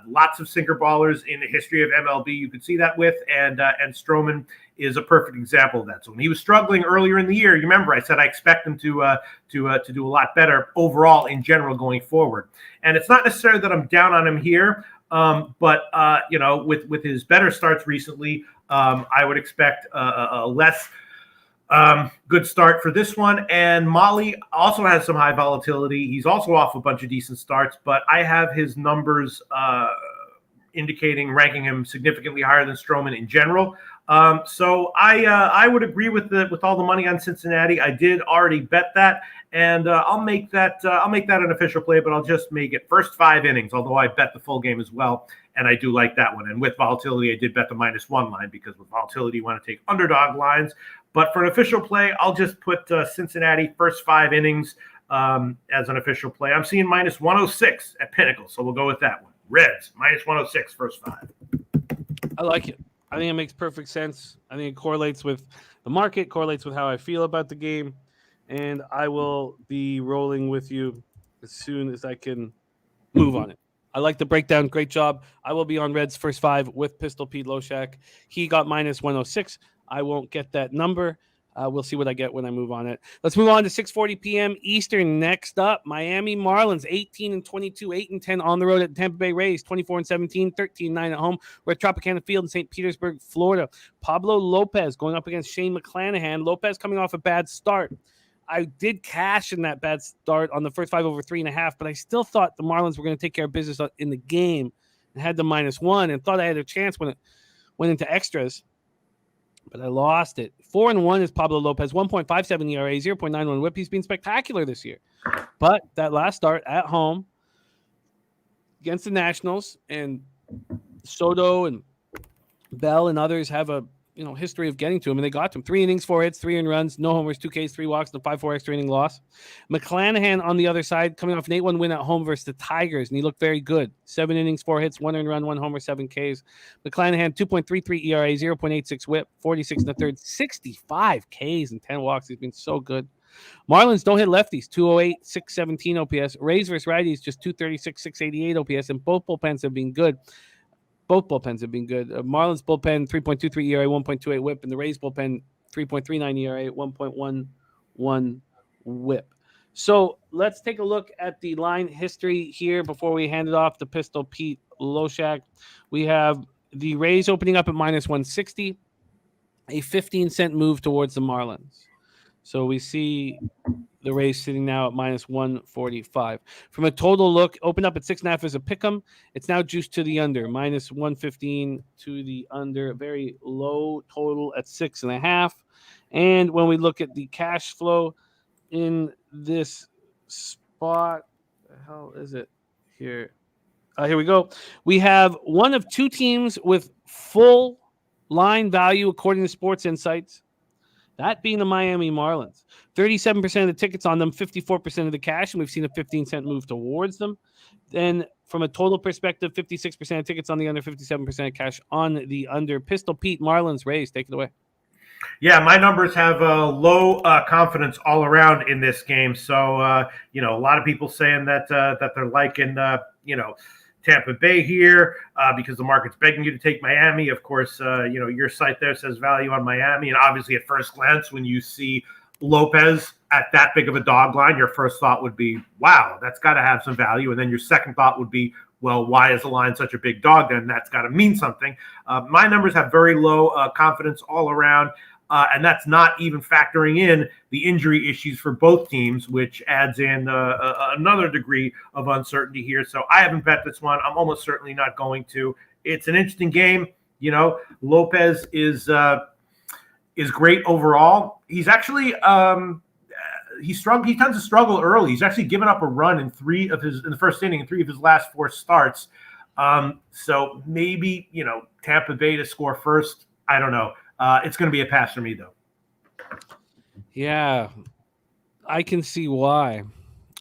Lots of sinker ballers in the history of MLB you could see that with, and Stroman is a perfect example of that. So when he was struggling earlier in the year, you remember I said I expect him to do a lot better overall in general going forward. And it's not necessarily that I'm down on him here, but with his better starts recently, I would expect a less good start for this one. And Molly also has some high volatility. He's also off a bunch of decent starts, but I have his numbers ranking him significantly higher than Stroman in general. So I would agree with all the money on Cincinnati. I did already bet that, and I'll make that an official play, but I'll just make it first 5 innings. Although I bet the full game as well, and I do like that one. And with volatility, I did bet the -1 line because with volatility, you want to take underdog lines. But for an official play, I'll just put Cincinnati first 5 innings as an official play. I'm seeing -106 at Pinnacle, so we'll go with that one. Reds -106 first 5. I like it. I think it makes perfect sense. I think it correlates with the market, correlates with how I feel about the game, and I will be rolling with you as soon as I can move on it. I like the breakdown. Great job. I will be on Reds first 5 with Pistol Pete Loshak. He got -106. I won't get that number. We'll see what I get when I move on it. Let's move on to 6:40 p.m. Eastern. Next up, Miami Marlins, 18-22, 8-10 on the road at Tampa Bay Rays, 24-17, 13-9 at home. We're at Tropicana Field in St. Petersburg, Florida. Pablo Lopez going up against Shane McClanahan. Lopez coming off a bad start. I did cash in that bad start on the first 5 over 3.5, but I still thought the Marlins were going to take care of business in the game and had the -1 and thought I had a chance when it went into extras. But I lost it. 4-1 is Pablo Lopez, 1.57 ERA, 0.91 whip. He's been spectacular this year. But that last start at home against the Nationals, and Soto and Bell and others have a history of getting to him, and they got to him. 3 innings, 4 hits, 3 earned runs, no homers, 2 Ks, 3 walks, and a 5-4 extra inning loss. McClanahan on the other side, coming off an 8-1 win at home versus the Tigers, and he looked very good. 7 innings, 4 hits, 1 earned run, 1 homer, 7 Ks. McClanahan, 2.33 ERA, 0.86 whip, 46 1/3, 65 Ks and 10 walks. He's been so good. Marlins don't hit lefties, 208, 617 OPS. Rays versus righties, just 236, 688 OPS, and both bullpens have been good. Marlins bullpen, 3.23 ERA, 1.28 whip, and the Rays bullpen, 3.39 ERA, 1.11 whip. So let's take a look at the line history here before we hand it off to Pistol Pete Loshak. We have the Rays opening up at -160, a 15-cent move towards the Marlins. So we see the Rays sitting now at -145. From a total look, opened up at 6.5 as a pick'em. It's now juiced to the under, -115 to the under. Very low total at 6.5. And when we look at the cash flow in this spot, the hell is it here? Here we go. We have one of two teams with full line value according to Sports Insights. That being the Miami Marlins. 37% of the tickets on them, 54% of the cash, and we've seen a 15-cent move towards them. Then from a total perspective, 56% of tickets on the under, 57% of cash on the under. Pistol Pete, Marlins, Rays, take it away. Yeah, my numbers have low confidence all around in this game. So, a lot of people saying that they're liking, Tampa Bay here because the market's begging you to take Miami. Of course, your site there says value on Miami. And obviously at first glance, when you see Lopez at that big of a dog line, your first thought would be, wow, that's got to have some value. And then your second thought would be, well, why is the line such a big dog? Then that's got to mean something. My numbers have very low confidence all around. And that's not even factoring in the injury issues for both teams, which adds in another degree of uncertainty here. So I haven't bet this one. I'm almost certainly not going to. It's an interesting game. Lopez is great overall. He's actually he tends to struggle early. He's actually given up a run in the first inning in 3 of his last 4 starts. So maybe Tampa Bay to score first. I don't know. It's going to be a pass for me, though. Yeah, I can see why.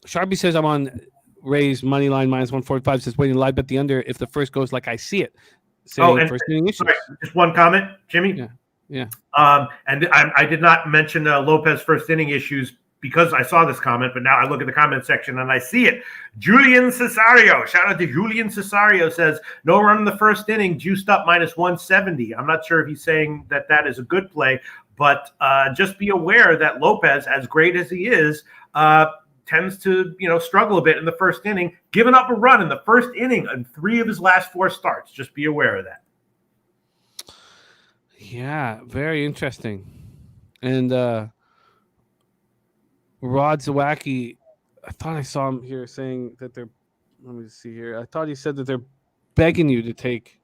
Sharpie says I'm on Rays money line -145. Says waiting live bet the under if the first goes like I see it. And first inning issues. Sorry, just one comment, Jimmy. Yeah. And I did not mention Lopez first inning issues because I saw this comment, but now I look at the comment section and I see it. Julian Cesario, shout out to Julian Cesario, says, no run in the first inning, juiced up -170. I'm not sure if he's saying that is a good play, but just be aware that Lopez, as great as he is, tends to struggle a bit in the first inning, giving up a run in the first inning in 3 of his last 4 starts. Just be aware of that. Yeah, very interesting. And Rod Zawacki, I thought I saw him here saying that they're. Let me see here. I thought he said that they're begging you to take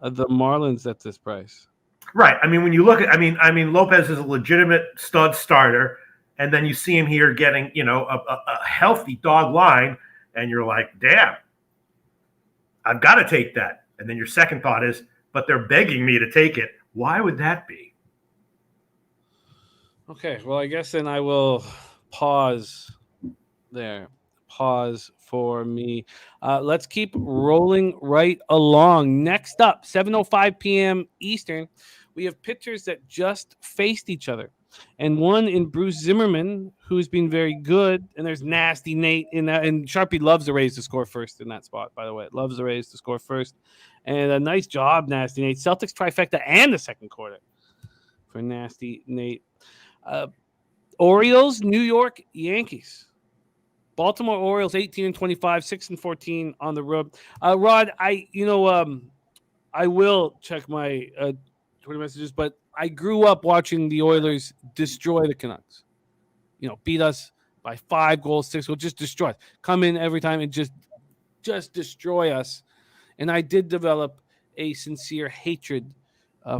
the Marlins at this price. Right. I mean, when you look at, I mean, Lopez is a legitimate stud starter, and then you see him here getting, a healthy dog line, and you're like, damn, I've got to take that. And then your second thought is, but they're begging me to take it. Why would that be? Okay. Well, I guess then I will pause there. Pause for me. Let's keep rolling right along. Next up, 7:05 p.m. Eastern, we have pitchers that just faced each other. And one in Bruce Zimmerman, who's been very good. And there's Nasty Nate in that. And Sharpie loves the Rays to score first in that spot, by the way. Loves the Rays to score first. And a nice job, Nasty Nate. Celtics trifecta and the second quarter for Nasty Nate. Orioles, New York Yankees. Baltimore Orioles 18-25, 6-14 on the road. Rod, I will check my Twitter messages, but I grew up watching the Oilers destroy the Canucks. Beat us by 5 goals, 6 goals, just destroy us. Come in every time and just destroy us. And I did develop a sincere hatred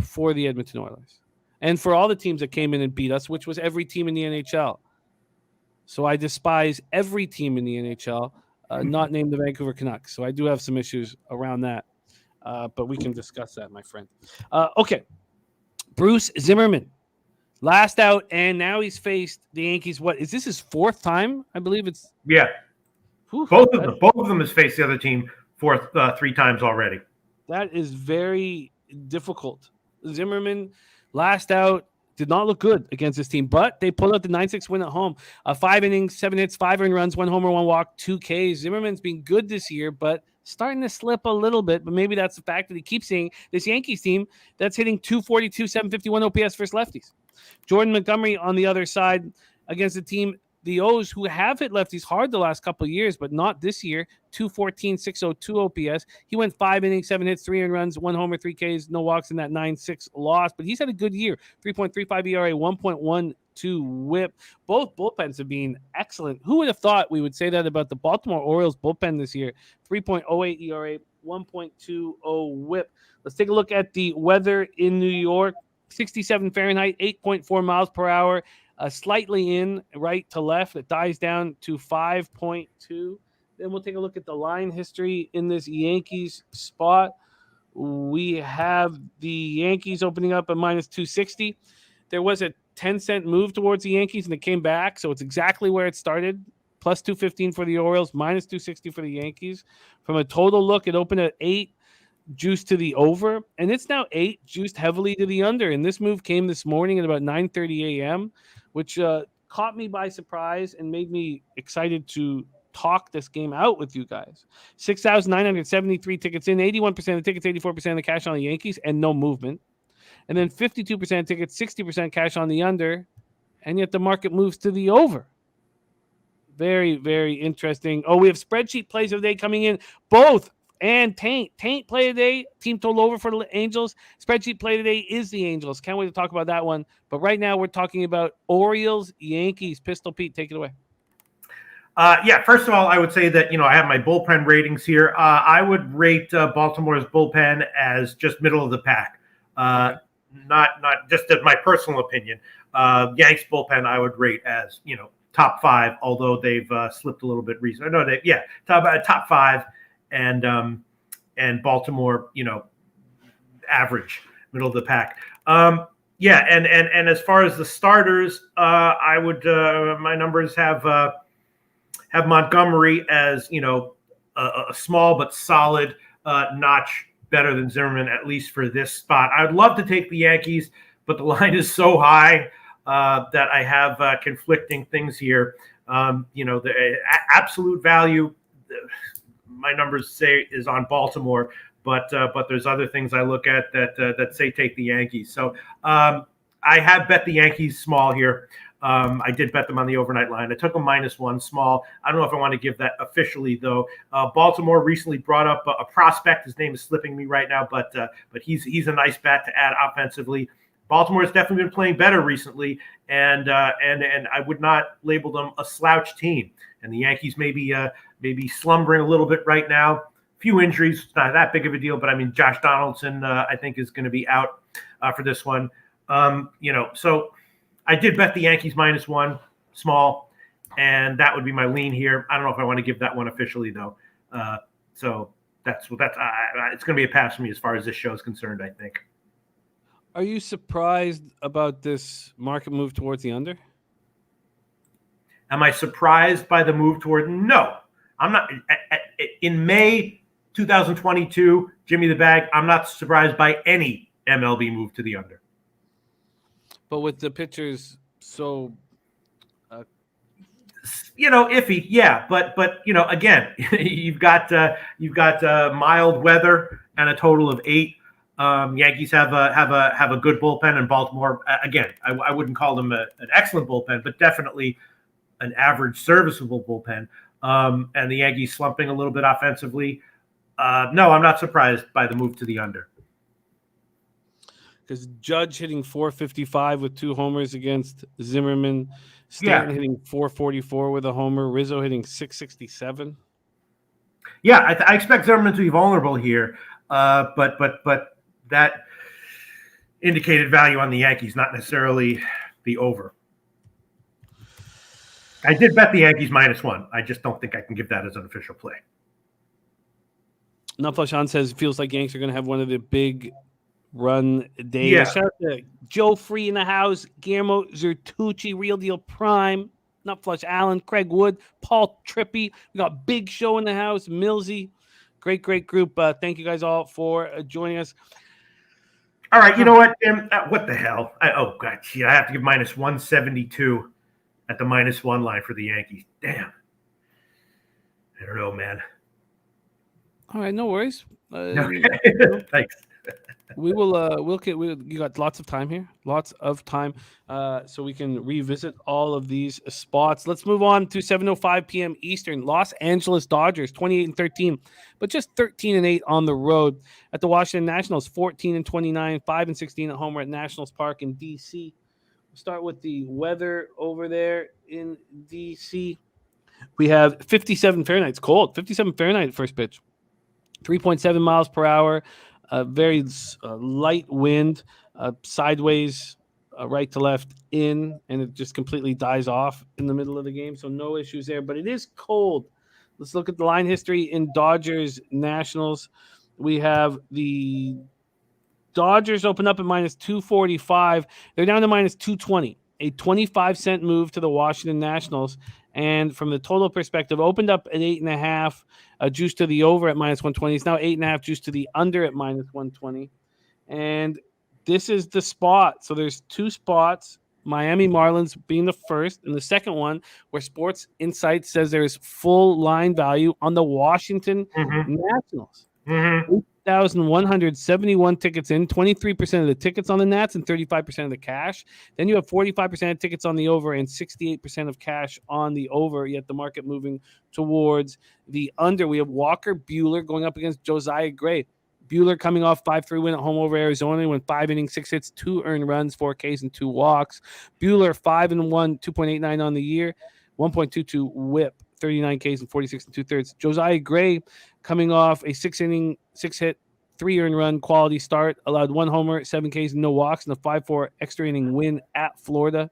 for the Edmonton Oilers. And for all the teams that came in and beat us, which was every team in the NHL. So I despise every team in the NHL, not named the Vancouver Canucks. So I do have some issues around that. But we can discuss that, my friend. Okay. Bruce Zimmerman. Last out, and now he's faced the Yankees. What is this his 4th time? I believe it's. Yeah. Whew, both of them has faced the other team 3 times already. That is very difficult. Zimmerman, last out, did not look good against this team, but they pulled out the 9-6 win at home. 5 innings, 7 hits, 5 earned runs, 1 homer, 1 walk, 2 Ks. Zimmerman's been good this year, but starting to slip a little bit. But maybe that's the fact that he keeps seeing this Yankees team that's hitting 242, 751 OPS versus lefties. Jordan Montgomery on the other side against the team, the O's, who have hit lefties hard the last couple of years, but not this year. 214, 602 OPS. He went 5 innings, 7 hits, 3 earned runs, 1 homer, 3 Ks, no walks in that 9-6 loss. But he's had a good year. 3.35 ERA, 1.12 WHIP. Both bullpens have been excellent. Who would have thought we would say that about the Baltimore Orioles bullpen this year? 3.08 ERA, 1.20 WHIP. Let's take a look at the weather in New York. 67 Fahrenheit, 8.4 miles per hour, slightly in right to left. It dies down to 5.2. Then we'll take a look at the line history in this Yankees spot. We have the Yankees opening up at minus 260. There was a 10-cent move towards the Yankees, and it came back, so it's exactly where it started. Plus 215 for the Orioles, minus 260 for the Yankees. From a total look, it opened at 8, juiced to the over, and it's now 8, juiced heavily to the under. And this move came this morning at about 9:30 a.m., which caught me by surprise and made me excited to talk this game out with you guys. 6,973 tickets in, 81% of the tickets, 84% of the cash on the Yankees, and no movement. And then 52% tickets, 60% cash on the under, and yet the market moves to the over. Very, very interesting. Oh, we have spreadsheet plays of the day coming in. Both and Taint. Taint play of the day, team total over for the Angels. Spreadsheet play of the day is the Angels. Can't wait to talk about that one. But right now we're talking about Orioles, Yankees. Pistol Pete, take it away. First of all, I would say that, I have my bullpen ratings here. I would rate Baltimore's bullpen as just middle of the pack. Not just in my personal opinion. Yanks bullpen I would rate as, top 5, although they've slipped a little bit recently. No, top 5, and Baltimore, average, middle of the pack. And as far as the starters, I would my numbers have Montgomery as a small but solid notch better than Zimmerman, at least for this spot. I would love to take the Yankees, but the line is so high that I have conflicting things here. The absolute value, my numbers say, is on Baltimore, but there's other things I look at that say take the Yankees. So I have bet the Yankees small here. I did bet them on the overnight line. I took them -1 small. I don't know if I want to give that officially, though. Baltimore recently brought up a prospect. His name is slipping me right now, but he's a nice bat to add offensively. Baltimore has definitely been playing better recently, and I would not label them a slouch team. And the Yankees maybe slumbering a little bit right now. Few injuries, it's not that big of a deal, but I mean Josh Donaldson I think is going to be out for this one. So I did bet the Yankees -1 small, and that would be my lean here. I don't know if I want to give that one officially though. So that's it's going to be a pass for me as far as this show is concerned, I think. Are you surprised about this market move towards the under? Am I surprised by the move toward? No, I'm not. In May 2022, Jimmy the Bag, I'm not surprised by any MLB move to the under. But with the pitchers so iffy, yeah, but again, you've got mild weather and a total of 8. Yankees have a good bullpen, and Baltimore again, I wouldn't call them an excellent bullpen, but definitely an average serviceable bullpen. And the Yankees slumping a little bit offensively. No, I'm not surprised by the move to the under. Because Judge hitting 455 with 2 homers against Zimmerman, Stanton hitting 444 with a homer, Rizzo hitting 667. Yeah, I expect Zimmerman to be vulnerable here, but that indicated value on the Yankees, not necessarily the over. I did bet the Yankees -1. I just don't think I can give that as an official play. Naflashan says feels like Yanks are going to have one of the big run days. Yeah. Shout out to Joe Free in the house, Guillermo Zertucci, Real Deal Prime, Nutflush Allen, Craig Wood, Paul Trippy. We got Big Show in the house, Millsy. Great group. Thank you guys all for joining us. All right, you know what, Tim? What the hell? I have to give -172 at the -1 line for the Yankees. Damn. I don't know, man. All right, no worries. Thanks. You got lots of time here, so we can revisit all of these spots. Let's move on to 7:05 p.m. Eastern. Los Angeles Dodgers 28-13, but just 13-8 on the road at the Washington Nationals. 14-29, 5-16 at home at Nationals Park in DC. We'll start with the weather over there in DC. We have 57 Fahrenheit. It's cold. 57 Fahrenheit first pitch. 3.7 miles per hour. Very light wind. sideways, right to left in, and it just completely dies off in the middle of the game. So no issues there, but it is cold. Let's look at the line history in Dodgers Nationals. We have the Dodgers open up at minus 245. They're down to minus 220, a 25-cent move to the Washington Nationals. And from the total perspective, opened up at 8.5, juice to the over at minus 120. It's now 8.5, juice to the under at minus 120. And this is the spot. So there's two spots. Miami Marlins being the first, and the second one where Sports Insight says there is full line value on the Washington Nationals. 8,171 tickets in, 23% of the tickets on the Nats and 35% of the cash. Then you have 45% of tickets on the over and 68% of cash on the over, yet the market moving towards the under. We have Walker Buehler going up against Josiah Gray. Buehler coming off 5-3 win at home over Arizona. He went 5 innings, 6 hits, 2 earned runs, 4 Ks, and 2 walks. Buehler 5-1, 2.89 on the year, 1.22 whip, 39 Ks and 46 and 2/3. Josiah Gray coming off a 6-inning, 6-hit, 3 earned run quality start, allowed 1 homer, 7 Ks, and no walks, and a 5-4 extra inning win at Florida.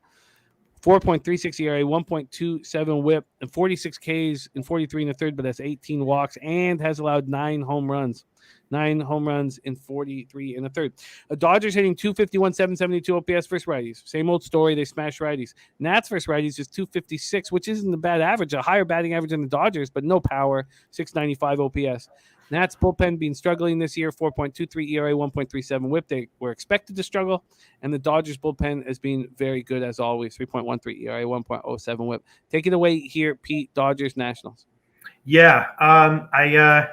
4.36 ERA, 1.27 whip, and 46 Ks and 43 and a third, but that's 18 walks, and has allowed 9 home runs. 9 home runs in 43 and a third. The Dodgers hitting 251, 772 OPS versus righties. Same old story. They smash righties. Nats versus righties is 256, which isn't a bad average. A higher batting average than the Dodgers, but no power. 695 OPS. Nats bullpen been struggling this year. 4.23 ERA, 1.37 whip. They were expected to struggle. And the Dodgers bullpen has been very good as always. 3.13 ERA, 1.07 whip. Take it away here, Pete. Dodgers Nationals. Yeah. I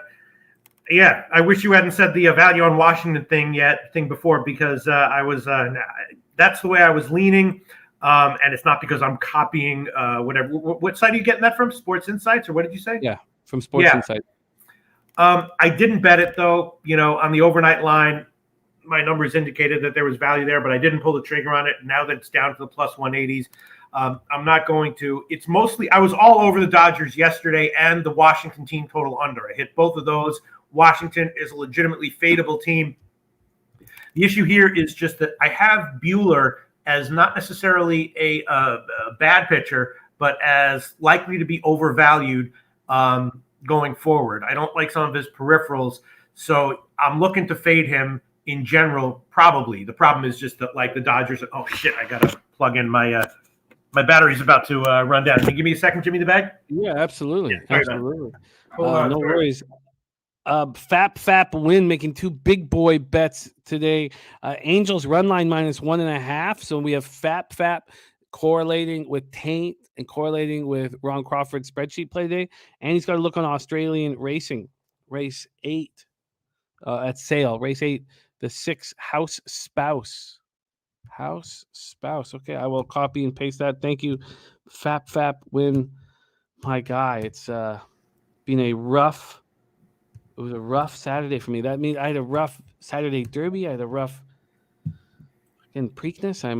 wish you hadn't said the value on Washington thing before, because I was that's the way I was leaning, and it's not because I'm copying whatever. What site are you getting that from? Sports Insights, or what did you say? Yeah, from Sports Insight. I didn't bet it though. On the overnight line, my numbers indicated that there was value there, but I didn't pull the trigger on it. Now that it's down to the plus 180s, I'm not going to. It's mostly I was all over the Dodgers yesterday and the Washington team total under. I hit both of those. Washington is a legitimately fadeable team. The issue here is just that I have Buehler as not necessarily a bad pitcher, but as likely to be overvalued going forward. I don't like some of his peripherals, so I'm looking to fade him in general, probably. The problem is just that, like, the Dodgers, oh, shit, I got to plug in my battery's about to run down. Can you give me a second, Jimmy the Bag? Yeah, absolutely. Yeah, absolutely. No worries. Fap win making 2 big boy bets today. Angels run line minus 1.5. So we have Fap correlating with Taint and correlating with Ron Crawford's spreadsheet play day. And he's got to look on Australian racing, race 8 at Sale, race 8, the 6 House Spouse. Okay, I will copy and paste that. Thank you, Fap win. My guy, it's been a rough. It was a rough Saturday for me. That means I had a rough Saturday Derby. I had a rough fucking Preakness. I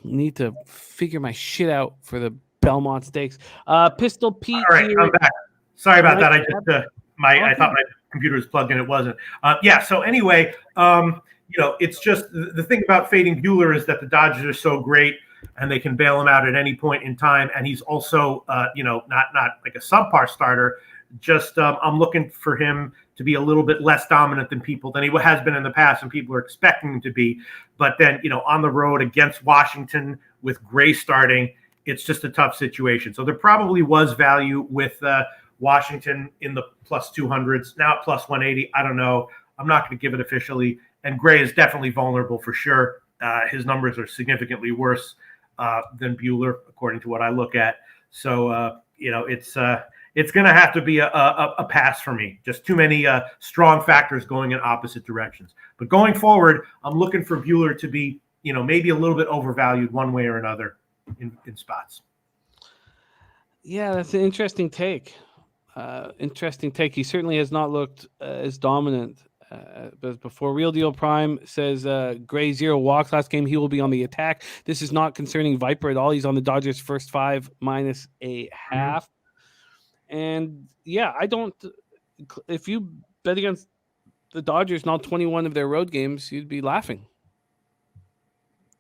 need to figure my shit out for the Belmont Stakes. Pistol Pete. All right, here. I'm back. Sorry about that. I just I thought my computer was plugged in. It wasn't. So anyway, it's just the thing about fading Buehler is that the Dodgers are so great and they can bail him out at any point in time. And he's also, not like a subpar starter. Just I'm looking for him to be a little bit less dominant than he has been in the past, and people are expecting him to be. But then, on the road against Washington with Gray starting, it's just a tough situation. So there probably was value with Washington in the plus 200s. Now at plus 180, I don't know. I'm not going to give it officially. And Gray is definitely vulnerable for sure. His numbers are significantly worse than Buehler, according to what I look at. So, it's going to have to be a pass for me. Just too many strong factors going in opposite directions. But going forward, I'm looking for Buehler to be, maybe a little bit overvalued one way or another in spots. Yeah, that's an interesting take. He certainly has not looked as dominant as before. Real Deal Prime says Gray 0 walks last game. He will be on the attack. This is not concerning Viper at all. He's on the Dodgers' first 5 minus a half. Mm-hmm. And yeah, I don't. If you bet against the Dodgers in all 21 of their road games, you'd be laughing.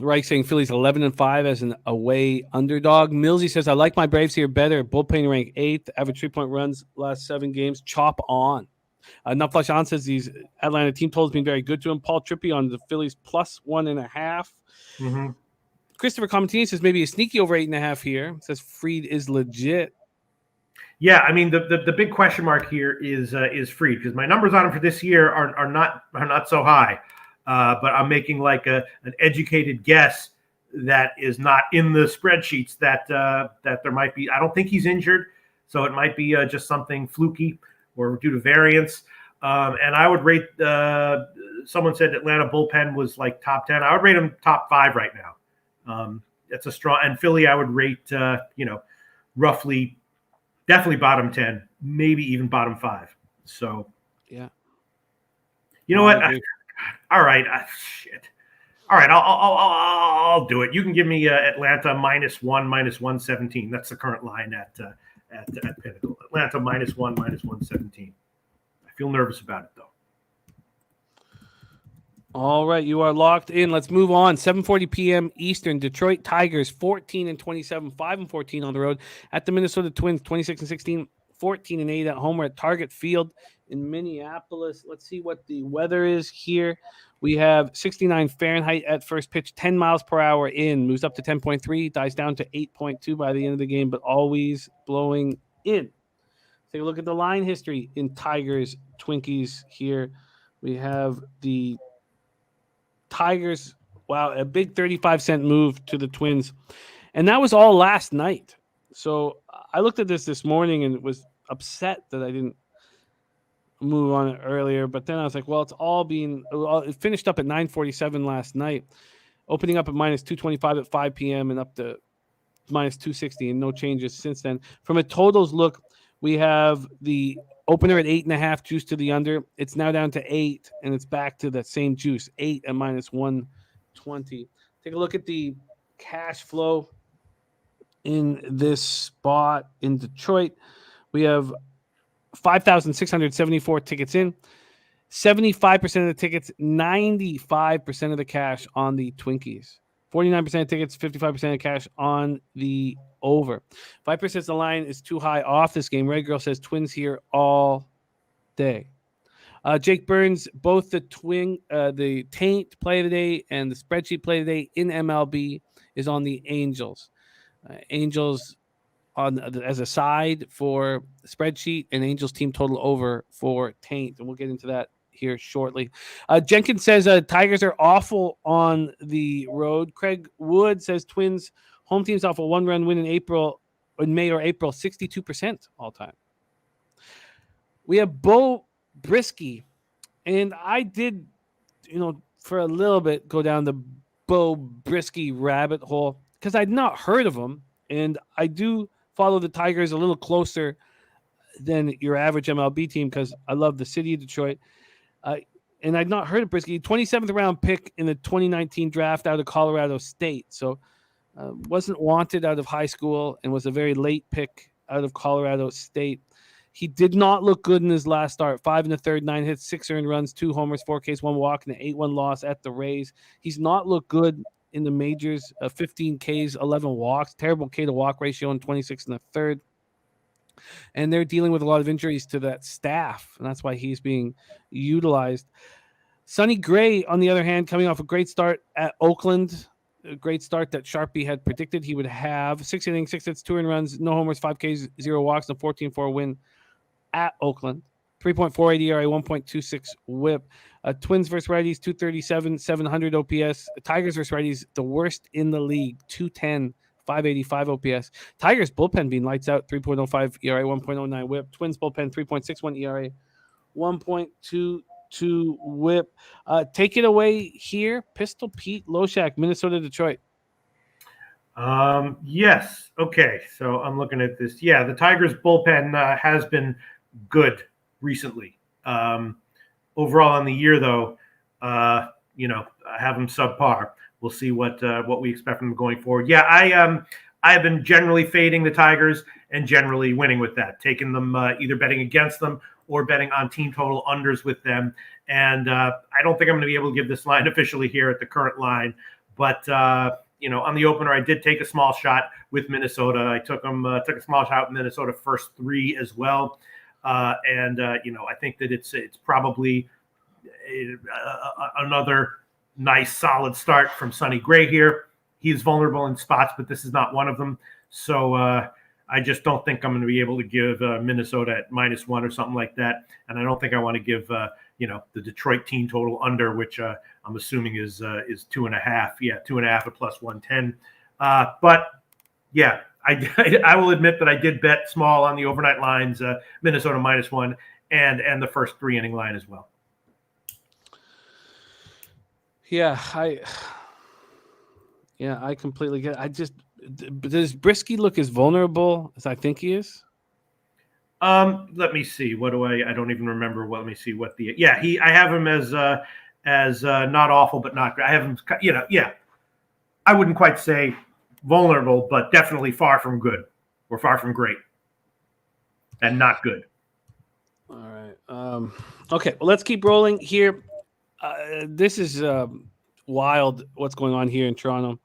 Reich saying Philly's 11-5 as an away underdog. Millsy says, I like my Braves here better. Bullpen rank 8th. Average 3-point runs last 7 games. Chop on. Nutflush on says these Atlanta team totals been very good to him. Paul Trippy on the Phillies plus 1.5. Mm-hmm. Christopher Comentini says maybe a sneaky over 8.5 here. Says Fried is legit. Yeah, I mean the big question mark here is Fried, because my numbers on him for this year are not so high, but I'm making like an educated guess that is not in the spreadsheets that there might be. I don't think he's injured, so it might be just something fluky or due to variance. And I would rate. Someone said Atlanta bullpen was like top 10. I would rate him top 5 right now. That's a strong. And Philly, I would rate roughly. Definitely bottom 10, maybe even bottom 5. So, yeah. You know what? All right. Shit. All right. I'll do it. You can give me Atlanta -1, -117. That's the current line at Pinnacle. Atlanta -1, -117. I feel nervous about it, though. All right, you are locked in. Let's move on. 7:40 p.m. Eastern. Detroit Tigers 14-27, 5-14 on the road at the Minnesota Twins 26-16, 14-8 at home. We're at Target Field in Minneapolis. Let's see what the weather is here. We have 69 Fahrenheit at first pitch, 10 miles per hour in, moves up to 10.3, dies down to 8.2 by the end of the game, but always blowing in. Take a look at the line history in Tigers Twinkies here. We have the Tigers, wow, a big 35-cent move to the Twins. And that was all last night. So I looked at this morning and was upset that I didn't move on it earlier. But then I was like, well, it finished up at 9:47 last night, opening up at -225 at 5 p.m. and up to -260 and no changes since then. From a totals look, we have the opener at 8.5, juice to the under. It's now down to 8, and it's back to that same juice, 8 at -120. Take a look at the cash flow in this spot in Detroit. We have 5,674 tickets in, 75% of the tickets, 95% of the cash on the Twinkies. 49% of tickets, 55% of cash on the over. 5% the line is too high off this game. Red Girl says Twins here all day. Jake Burns, both the Taint play today and the spreadsheet play today in MLB is on the Angels. Angels as a side for spreadsheet, and Angels team total over for Taint. And we'll get into that here shortly. Jenkins says Tigers are awful on the road. Craig Wood says Twins home team's off a 1-run win in May or April, 62% all time. We have Bo Brisky, and I did, for a little bit go down the Bo Brisky rabbit hole because I'd not heard of him, and I do follow the Tigers a little closer than your average MLB team because I love the city of Detroit. And I'd not heard of Brisky. 27th round pick in the 2019 draft out of Colorado State. So wasn't wanted out of high school and was a very late pick out of Colorado State. He did not look good in his last start. 5 1/3, 9 hits, 6 earned runs, 2 homers, 4 Ks, 1 walk, and an 8-1 loss at the Rays. He's not looked good in the majors. 15 Ks, 11 walks, terrible K to walk ratio in 26 1/3. And they're dealing with a lot of injuries to that staff, and that's why he's being utilized. Sonny Gray, on the other hand, coming off a great start at Oakland, a great start that Sharpie had predicted he would have. 6 innings, 6 hits, 2 earned runs, no homers, 5 Ks, 0 walks, and 14-4 win at Oakland. 3.48 ERA, 1.26 whip. Twins versus righties, 237, 700 OPS. Tigers versus righties, the worst in the league, 210. 585 OPS. Tigers bullpen being lights out, 3.05 ERA, 1.09 whip. Twins bullpen, 3.61 ERA, 1.22 whip. Take it away here, Pistol Pete Loshak, Minnesota, Detroit. Yes. Okay. So I'm looking at this. Yeah, the Tigers bullpen has been good recently. Overall on the year, though, I have them subpar. We'll see what we expect from them going forward. Yeah, I have been generally fading the Tigers and generally winning with that, taking them either betting against them or betting on team total unders with them. And I don't think I'm going to be able to give this line officially here at the current line. But, on the opener, I did take a small shot with Minnesota. I took a small shot with Minnesota first 3 as well. I think that it's probably another nice solid start from Sonny Gray here. He's vulnerable in spots, but this is not one of them. So I just don't think I'm going to be able to give Minnesota at -1 or something like that. And I don't think I want to give the Detroit team total under, which I'm assuming is 2.5. Yeah, 2.5 at +110. But yeah, I will admit that I did bet small on the overnight lines, Minnesota -1, and the first 3 inning line as well. Yeah, I completely get it. Does Brisky look as vulnerable as I think he is? Let me see. I don't even remember. Let me see what I have him as not awful, but not great. I have him, I wouldn't quite say vulnerable, but definitely far from good or far from great and not good. All right. Okay. Well, let's keep rolling here. This is wild what's going on here in Toronto.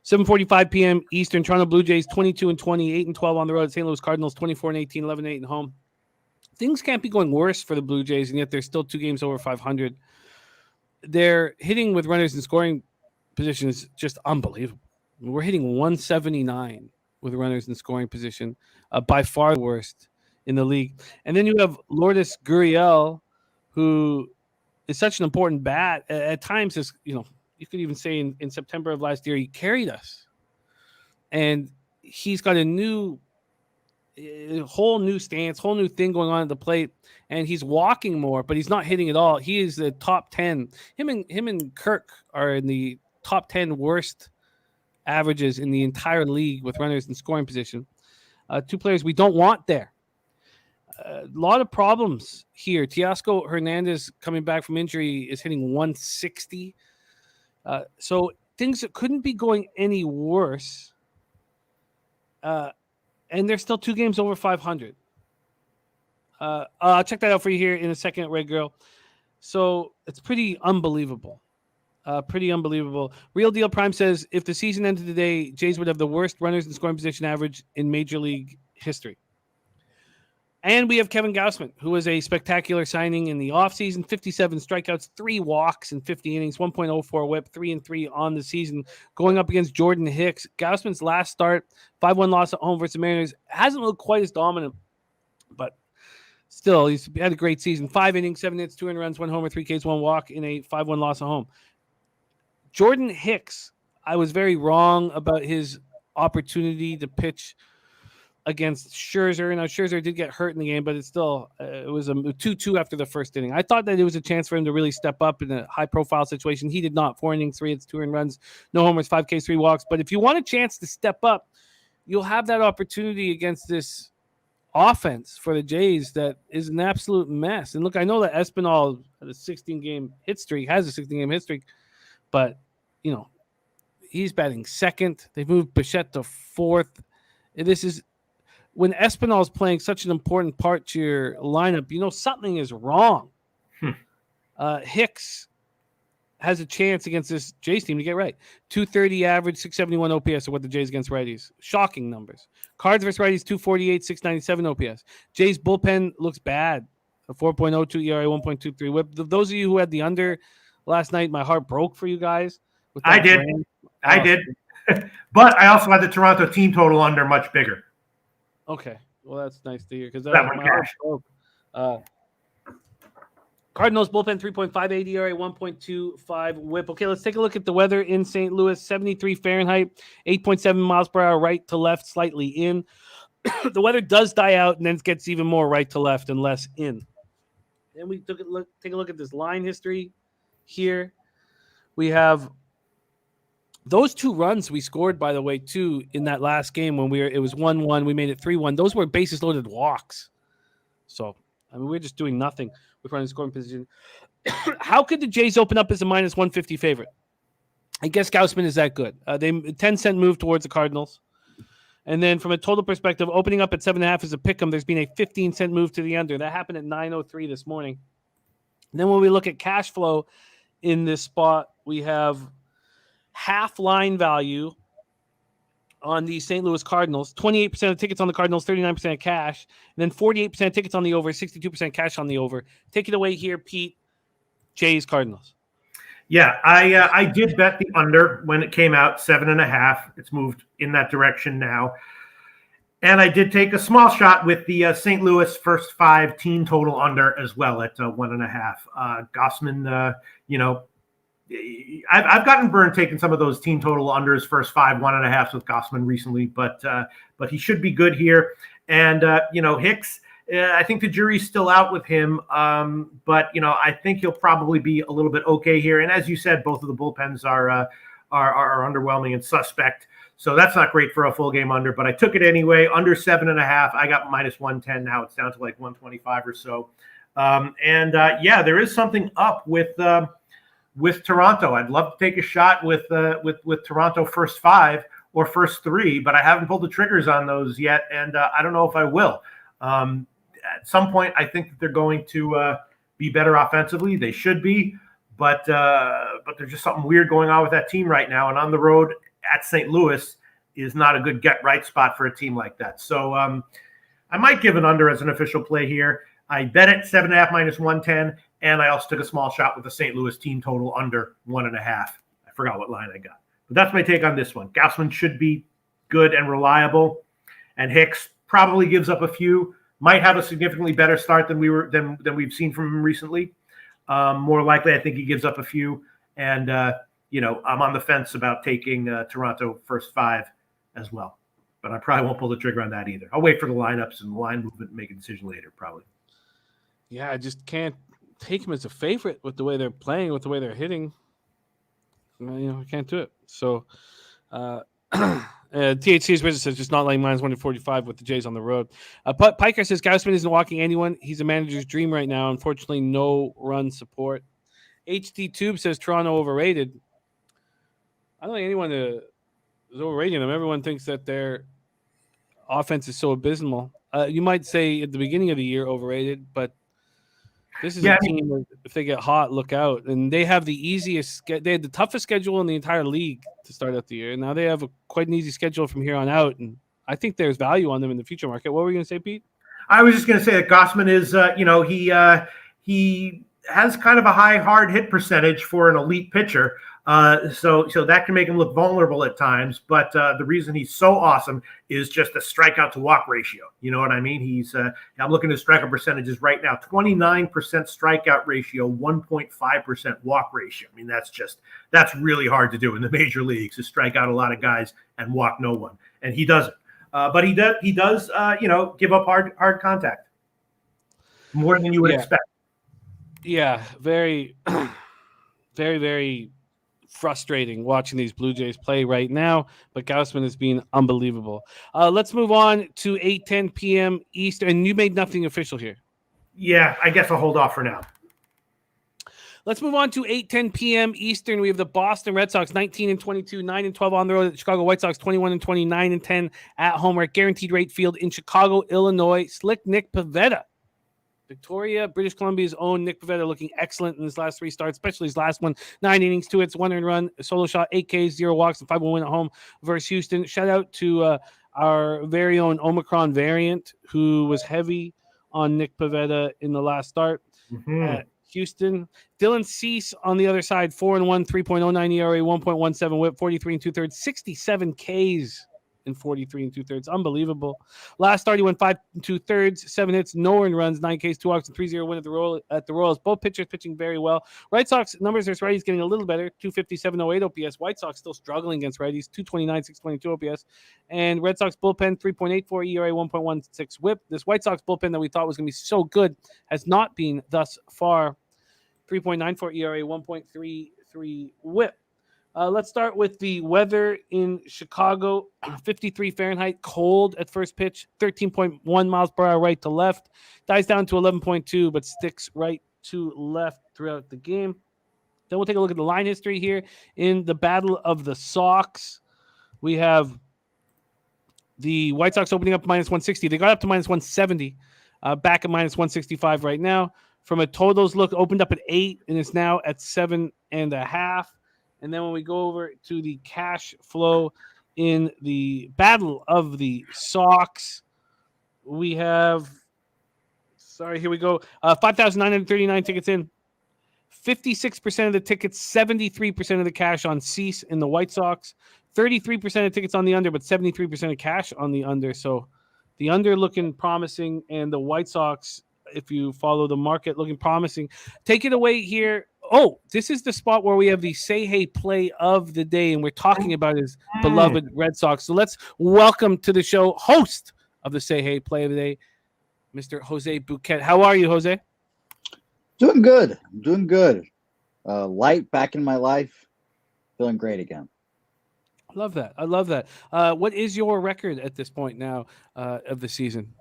7:45 p.m. Eastern. Toronto Blue Jays 22-20, 8-12 on the road. St. Louis Cardinals 24-18, 11-8 at home. Things can't be going worse for the Blue Jays, and yet they're still 2 games over 500. Their hitting with runners in scoring position is just unbelievable. We're hitting 179 with runners in scoring position, by far the worst in the league. And then you have Lourdes Gurriel, who is such an important bat. At times, you could even say in September of last year, he carried us. And he's got a whole new stance, whole new thing going on at the plate. And he's walking more, but he's not hitting at all. He is the top 10. Him and Kirk are in the top 10 worst averages in the entire league with runners in scoring position. 2 players we don't want there. A lot of problems here. Teoscar Hernandez, coming back from injury, is hitting 160. So things that couldn't be going any worse. And they're still 2 games over 500. I'll check that out for you here in a second, Red Girl. So it's pretty unbelievable. Real Deal Prime says, if the season ended today, Jays would have the worst runners in scoring position average in Major League history. And we have Kevin Gausman, who was a spectacular signing in the offseason. 57 strikeouts, 3 walks in 50 innings, 1.04 whip, 3-3 on the season, going up against Jordan Hicks. Gausman's last start, 5-1 loss at home versus the Mariners, hasn't looked quite as dominant, but still, he's had a great season. 5 innings, 7 hits, 2 earned runs, 1 homer, 3 Ks, 1 walk in a 5-1 loss at home. Jordan Hicks, I was very wrong about his opportunity to pitch against Scherzer. Now, Scherzer did get hurt in the game, but it's still it was a 2-2 after the first inning. I thought that it was a chance for him to really step up in a high-profile situation. He did not. 4 innings, 3 hits, 2 earned runs, no homers, 5 Ks, 3 walks. But if you want a chance to step up, you'll have that opportunity against this offense for the Jays that is an absolute mess. And look, I know that Espinal has a 16-game hit streak, but, he's batting second. They've moved Bichette to fourth. This is when Espinal is playing such an important part to your lineup, something is wrong. Hicks has a chance against this Jays team to get right. 230 average, 671 OPS are what the Jays against righties. Shocking numbers. Cards versus righties, 248, 697 OPS. Jays bullpen looks bad. A 4.02 ERA, 1.23 whip. Those of you who had the under last night, my heart broke for you guys. I did. But I also had the Toronto team total under much bigger. Okay. Well, that's nice to hear because that one cash. Cardinals bullpen 3.58 ERA, 1.25 whip. Okay, let's take a look at the weather in St. Louis. 73 Fahrenheit, 8.7 miles per hour, right to left, slightly in. The weather does die out and then gets even more right to left and less in. Then we take a look at this line history here. We have those 2 runs we scored, by the way, too, in that last game when it was 1-1. We made it 3-1. Those were bases loaded walks. So, we're just doing nothing with running scoring position. How could the Jays open up as a -150 favorite? I guess Gausman is that good. They 10-cent move towards the Cardinals. And then from a total perspective, opening up at 7.5 is a pick 'em. There's been a 15-cent move to the under. That happened at 9:03 this morning. And then when we look at cash flow in this spot, we have half line value on the St. Louis Cardinals, 28% of tickets on the Cardinals, 39% cash, and then 48% tickets on the over, 62% cash on the over. Take it away here, Pete. Jays Cardinals. Yeah, I did bet the under when it came out, 7.5. It's moved in that direction now. And I did take a small shot with the St. Louis first 5 team total under as well at 1.5. Gossman, I've gotten burned taking some of those team total unders first 5 1.5s with Gossman recently, but he should be good here. And Hicks, I think the jury's still out with him, but I think he'll probably be a little bit okay here. And as you said, both of the bullpens are underwhelming and suspect. So that's not great for a full game under, but I took it anyway. Under 7.5, I got -110. Now it's down to like 125 or so. There is something up with Toronto. I'd love to take a shot with Toronto first 5 or first 3, but I haven't pulled the triggers on those yet, and I don't know if I will. At some point, I think that they're going to be better offensively. They should be, but there's just something weird going on with that team right now, and on the road at St. Louis is not a good get-right spot for a team like that. So I might give an under as an official play here. I bet it 7.5 -110, and I also took a small shot with the St. Louis team total under 1.5. I forgot what line I got. But that's my take on this one. Gausman should be good and reliable, and Hicks probably gives up a few. Might have a significantly better start than we've seen from him recently. More likely, I think he gives up a few, and I'm on the fence about taking Toronto first 5 as well. But I probably won't pull the trigger on that either. I'll wait for the lineups and the line movement and make a decision later, probably. Yeah, I just can't take him as a favorite with the way they're playing, with the way they're hitting. I can't do it. So THC's business says just not laying -145 with the Jays on the road. Piker says Gausman isn't walking anyone. He's a manager's dream right now. Unfortunately, no run support. HD Tube says Toronto overrated. I don't think anyone is overrating them. Everyone thinks that their offense is so abysmal. You might say at the beginning of the year overrated, but this is a team that if they get hot, look out. And they have they had the toughest schedule in the entire league to start out the year. Now they have quite an easy schedule from here on out, and I think there's value on them in the future market. What were you going to say, Pete? I was just going to say that Gausman is, he has kind of a high hard hit percentage for an elite pitcher. So that can make him look vulnerable at times. But the reason he's so awesome is just a strikeout to walk ratio. You know what I mean? I'm looking at strikeout percentages right now, 29% strikeout ratio, 1.5% walk ratio. I mean, that's really hard to do in the major leagues, to strike out a lot of guys and walk no one. And he doesn't. But he does give up hard contact more than you would expect. Yeah, very, very, very frustrating watching these Blue Jays play right now, but Gausman has been unbelievable. Let's move on to 8:10 p.m. Eastern, and you made nothing official here. Yeah, I guess I'll hold off for now. Let's move on to 8:10 p.m. Eastern. We have the Boston Red Sox 19-22, 9-12 on the road. The Chicago White Sox 21-20, 9-10 at home. We're at Guaranteed Rate Field in Chicago, Illinois. Slick Nick Pivetta, Victoria, British Columbia's own Nick Pivetta, looking excellent in his last 3 starts, especially his last one. 9 innings, 2 hits, 1 earned run, a solo shot, 8 Ks, 0 walks, and 5-1 win at home versus Houston. Shout out to our very own Omicron variant, who was heavy on Nick Pivetta in the last start at Houston. Dylan Cease on the other side, 4-1, 3.09 ERA, 1.17 WHIP, 43 2/3, 67 Ks in 43 2/3. Unbelievable. Last start, he went 5 2/3, 7 hits, no earned runs, 9 Ks, 2 walks, and 3-0 win at the Royals. Both pitchers pitching very well. White Sox numbers versus righties getting a little better. 257.08 OPS. White Sox still struggling against righties. 229, 622 OPS. And Red Sox bullpen, 3.84 ERA, 1.16 WHIP. This White Sox bullpen that we thought was going to be so good has not been thus far. 3.94 ERA, 1.33 WHIP. Let's start with the weather in Chicago. 53 Fahrenheit, cold at first pitch, 13.1 miles per hour right to left. Dies down to 11.2, but sticks right to left throughout the game. Then we'll take a look at the line history here. In the Battle of the Sox, we have The White Sox opening up minus 160. They got up to minus 170, back at minus 165 right now. From a totals look, opened up at 8 and is now at 7.5. And then when we go over to the cash flow in the Battle of the Sox, we have, here we go, 5,939 tickets in. 56% of the tickets, 73% of the cash on Cease in the White Sox, 33% of tickets on the under, but 73% of cash on the under. So the under looking promising, and the White Sox, if you follow the market, looking promising. Take it away here. Oh, this is the spot where we have the Say Hey play of the day, and we're talking about his beloved Red Sox. So let's welcome to the show host of the Say Hey play of the day, Mr. Jose Bouquet. How are you, Jose? Doing good. Light back in my life. Feeling great again. I love that. What is your record at this point now of the season?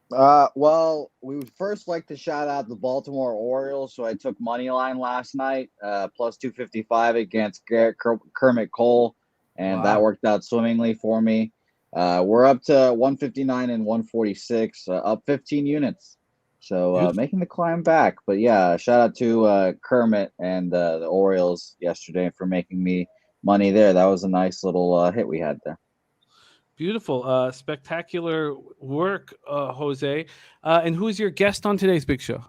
Well, we would first like to shout out the Baltimore Orioles. So I took money line last night, plus 255 against Kermit Cole, and that worked out swimmingly for me. We're up to 159 and 146, up 15 units. So making the climb back. But yeah, shout out to Kermit and the Orioles yesterday for making me money there. That was a nice little hit we had there. Beautiful. Spectacular work, Jose. And who's your guest on today's big show?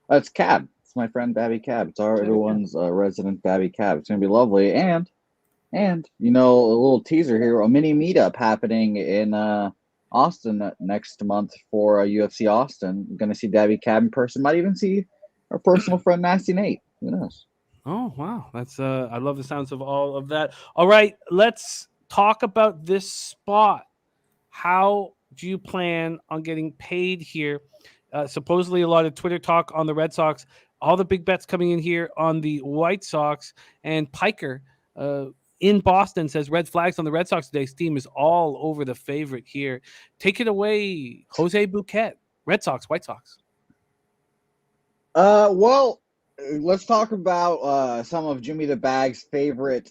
It's Cab. It's my friend Babby Cab. It's everyone's resident Babby Cab. It's going to be lovely. And, you know, a little teaser here, a mini meetup happening in Austin next month for UFC Austin. I'm going to see Babby Cab in person. Might even see our personal friend Nasty Nate. Who knows? Oh, wow. That's I love the sounds of all of that. All right, let's talk about this spot. How do you plan on getting paid here? Supposedly a lot of Twitter talk on the Red Sox. All the big bets coming in here on the White Sox. And Piker in Boston says red flags on the Red Sox today. Steam is all over the favorite here. Take it away, Jose Bouquet. Red Sox, White Sox. Well, let's talk about some of Jimmy the Bag's favorite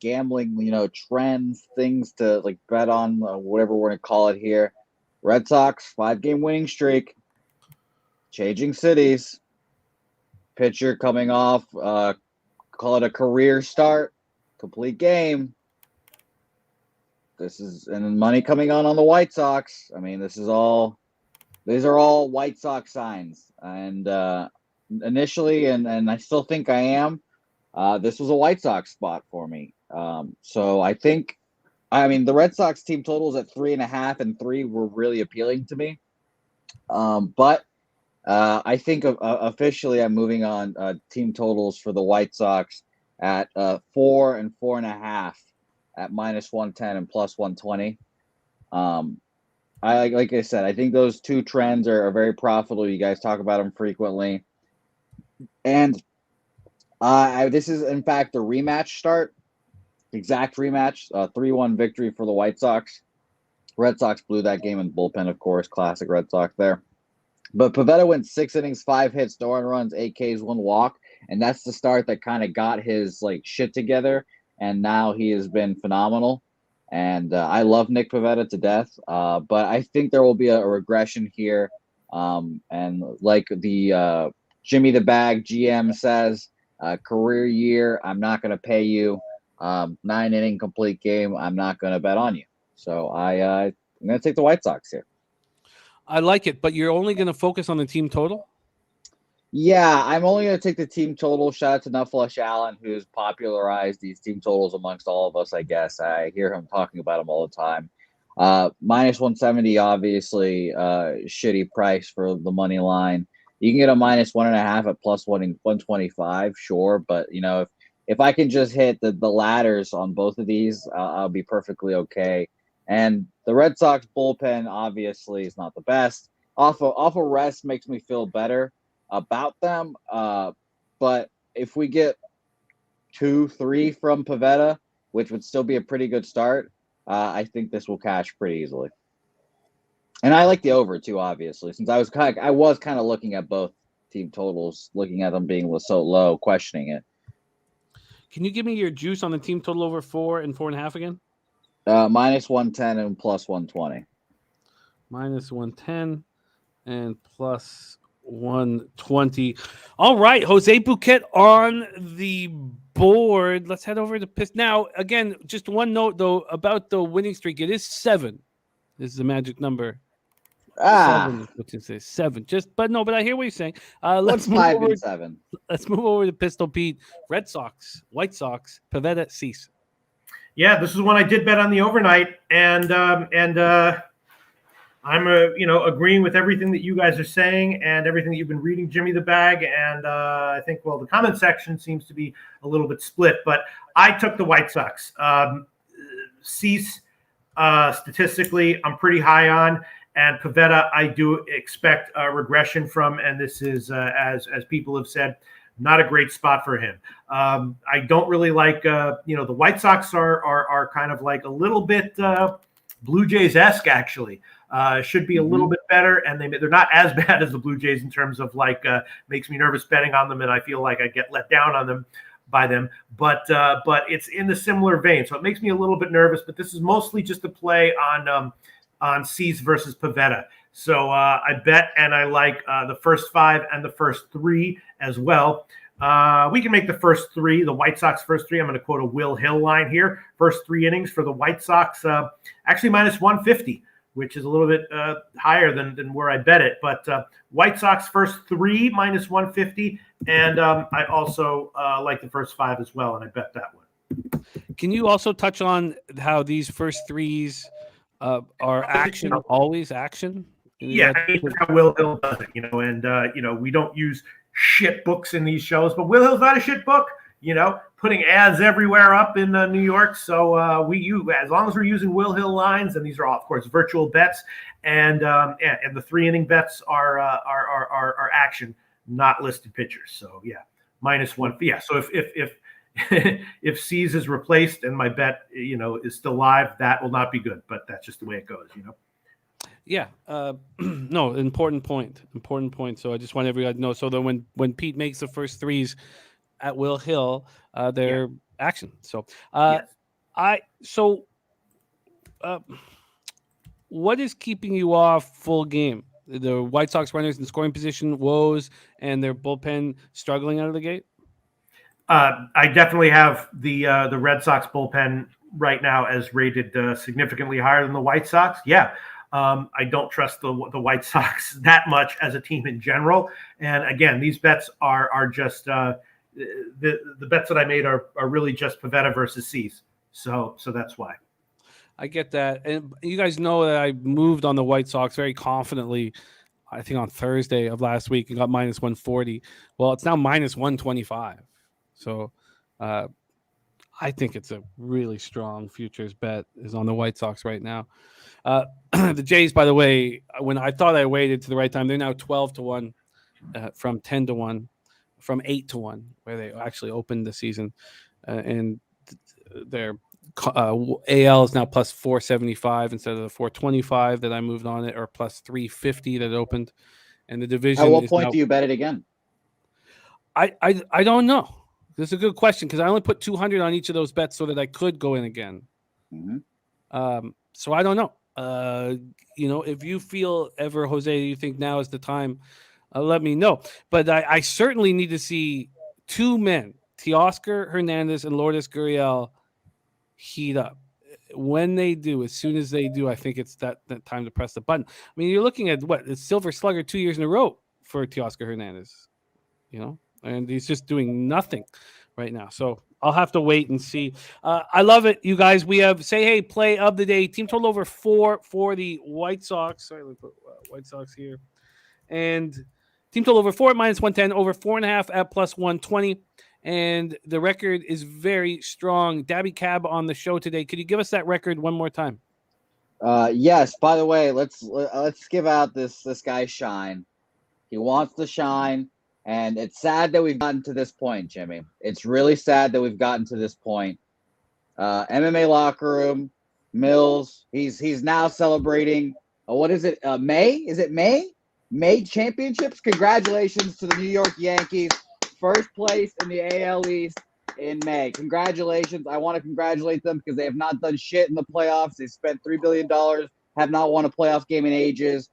gambling, trends, things to like bet on, whatever we're going to call it here. Red Sox 5-game winning streak, changing cities, pitcher coming off, call it a career start, complete game. And then money coming on the White Sox. I mean, these are all White Sox signs. And initially, and I still think I am, this was a White Sox spot for me. So the Red Sox team totals at 3.5 and 3 were really appealing to me. But I think officially I'm moving on team totals for the White Sox at 4 and 4.5 at minus 110 and plus 120. Like I said, I think those two trends are very profitable. You guys talk about them frequently. And this is, in fact, the rematch start. Exact rematch. 3-1 victory for the White Sox. Red Sox blew that game in bullpen, of course. Classic Red Sox there. But Pivetta went 6 innings, 5 hits, no earned runs, 8 Ks, 1 walk. And that's the start that kind of got his shit together. And now he has been phenomenal. And I love Nick Pivetta to death. But I think there will be a regression here. And like the Jimmy the Bag GM says, career year, I'm not going to pay you. 9-inning complete game, I'm not going to bet on you. So I'm going to take the White Sox here. I like it, but you're only going to focus on the team total? Yeah, I'm only going to take the team total. Shout out to Nufflush Allen, who's popularized these team totals amongst all of us, I guess. I hear him talking about them all the time. Minus 170, obviously, shitty price for the money line. You can get a minus 1.5 at plus 125, sure. But, if I can just hit the ladders on both of these, I'll be perfectly okay. And the Red Sox bullpen, obviously, is not the best. Off a rest makes me feel better about them. But if we get 2-3 from Pivetta, which would still be a pretty good start, I think this will cash pretty easily. And I like the over too, obviously, since I was kind of looking at both team totals, looking at them being so low, questioning it. Can you give me your juice on the team total over 4 and 4.5 again? Minus 110 and plus 120. Minus 110 and plus 120. All right, Jose Bouquet on the board. Let's head over to Pistons. Now, again, just one note, though, about the winning streak. It is 7. This is the magic number. 7. What you say? 7. But I hear what you're saying. What's 5 and 7? Let's move over to Pistol Pete. Red Sox, White Sox, Pivetta, Cease. Yeah, this is one I did bet on the overnight, and I'm agreeing with everything that you guys are saying and everything that you've been reading, Jimmy the Bag, and I think the comment section seems to be a little bit split, but I took the White Sox. Cease, statistically, I'm pretty high on, and Pivetta, I do expect a regression from, and this is as people have said, not a great spot for him. I don't really like, the White Sox are kind of like a little bit Blue Jays-esque, actually. Should be a little bit better, and they're not as bad as the Blue Jays in terms of makes me nervous betting on them, and I feel like I get let down on them by them. But it's in the similar vein, so it makes me a little bit nervous. But this is mostly just a play on Cease versus Pivetta. So I bet, and I like the first 5 and the first 3 as well. We can make the first 3, the White Sox first 3. I'm going to quote a Will Hill line here. First 3 innings for the White Sox, actually minus 150, which is a little bit higher than where I bet it. But White Sox first 3 minus 150, and I also like the first 5 as well, and I bet that one. Can you also touch on how these first 3s are action, always action? Yeah, I mean, that's how Will Hill does it, and we don't use shit books in these shows, but Will Hill's not a shit book, putting ads everywhere up in New York. So as long as we're using Will Hill lines, and these are all, of course, virtual bets, and the 3-inning bets are action, not listed pitchers. So yeah, minus 1. Yeah. So if Cease is replaced and my bet, is still live, that will not be good, but that's just the way it goes, Yeah. No, important point. So I just want everybody to know. So that when Pete makes the first 3s at Will Hill, they're action. So what is keeping you off full game? The White Sox runners in scoring position woes and their bullpen struggling out of the gate? I definitely have the Red Sox bullpen right now as rated significantly higher than the White Sox. Yeah. I don't trust the White Sox that much as a team in general. And again, these bets are just the bets that I made are really just Pivetta versus Cease. So that's why. I get that. And you guys know that I moved on the White Sox very confidently, I think on Thursday of last week, and got minus 140. Well, it's now minus 125. So I think it's a really strong futures bet is on the White Sox right now. The Jays, by the way, when I thought I waited to the right time, they're now 12-1 from 10-1, from 8-1, where they actually opened the season. And their AL is now plus 475 instead of the 425 that I moved on it, or plus 350 that opened. And the division. At what point do you bet it again? I don't know. This is a good question because I only put 200 on each of those bets so that I could go in again. Mm-hmm. So I don't know. If you feel ever, Jose, you think now is the time, let me know. But I certainly need to see 2 men, Teoscar Hernandez and Lourdes Gurriel, heat up. When they do, as soon as they do, I think it's that time to press the button. I mean, you're looking at it's Silver Slugger 2 years in a row for Teoscar Hernandez, and he's just doing nothing right now. So I'll have to wait and see. I love it, you guys. We have play of the day. Team total over 4 for the White Sox. Sorry, let me put White Sox here. And team total over 4 minus 110, over 4.5 at plus 120. And the record is very strong. Dabby Cab on the show today. Could you give us that record one more time? Yes. By the way, let's give out this guy shine. He wants to shine. And it's sad that we've gotten to this point, Jimmy. It's really sad that we've gotten to this point. MMA locker room, Mills. He's now celebrating. What is it? May? Is it May? May championships. Congratulations to the New York Yankees, first place in the AL East. in May. Congratulations. I want to congratulate them because they have not done shit in the playoffs. They spent $3 billion, have not won a playoff game in ages.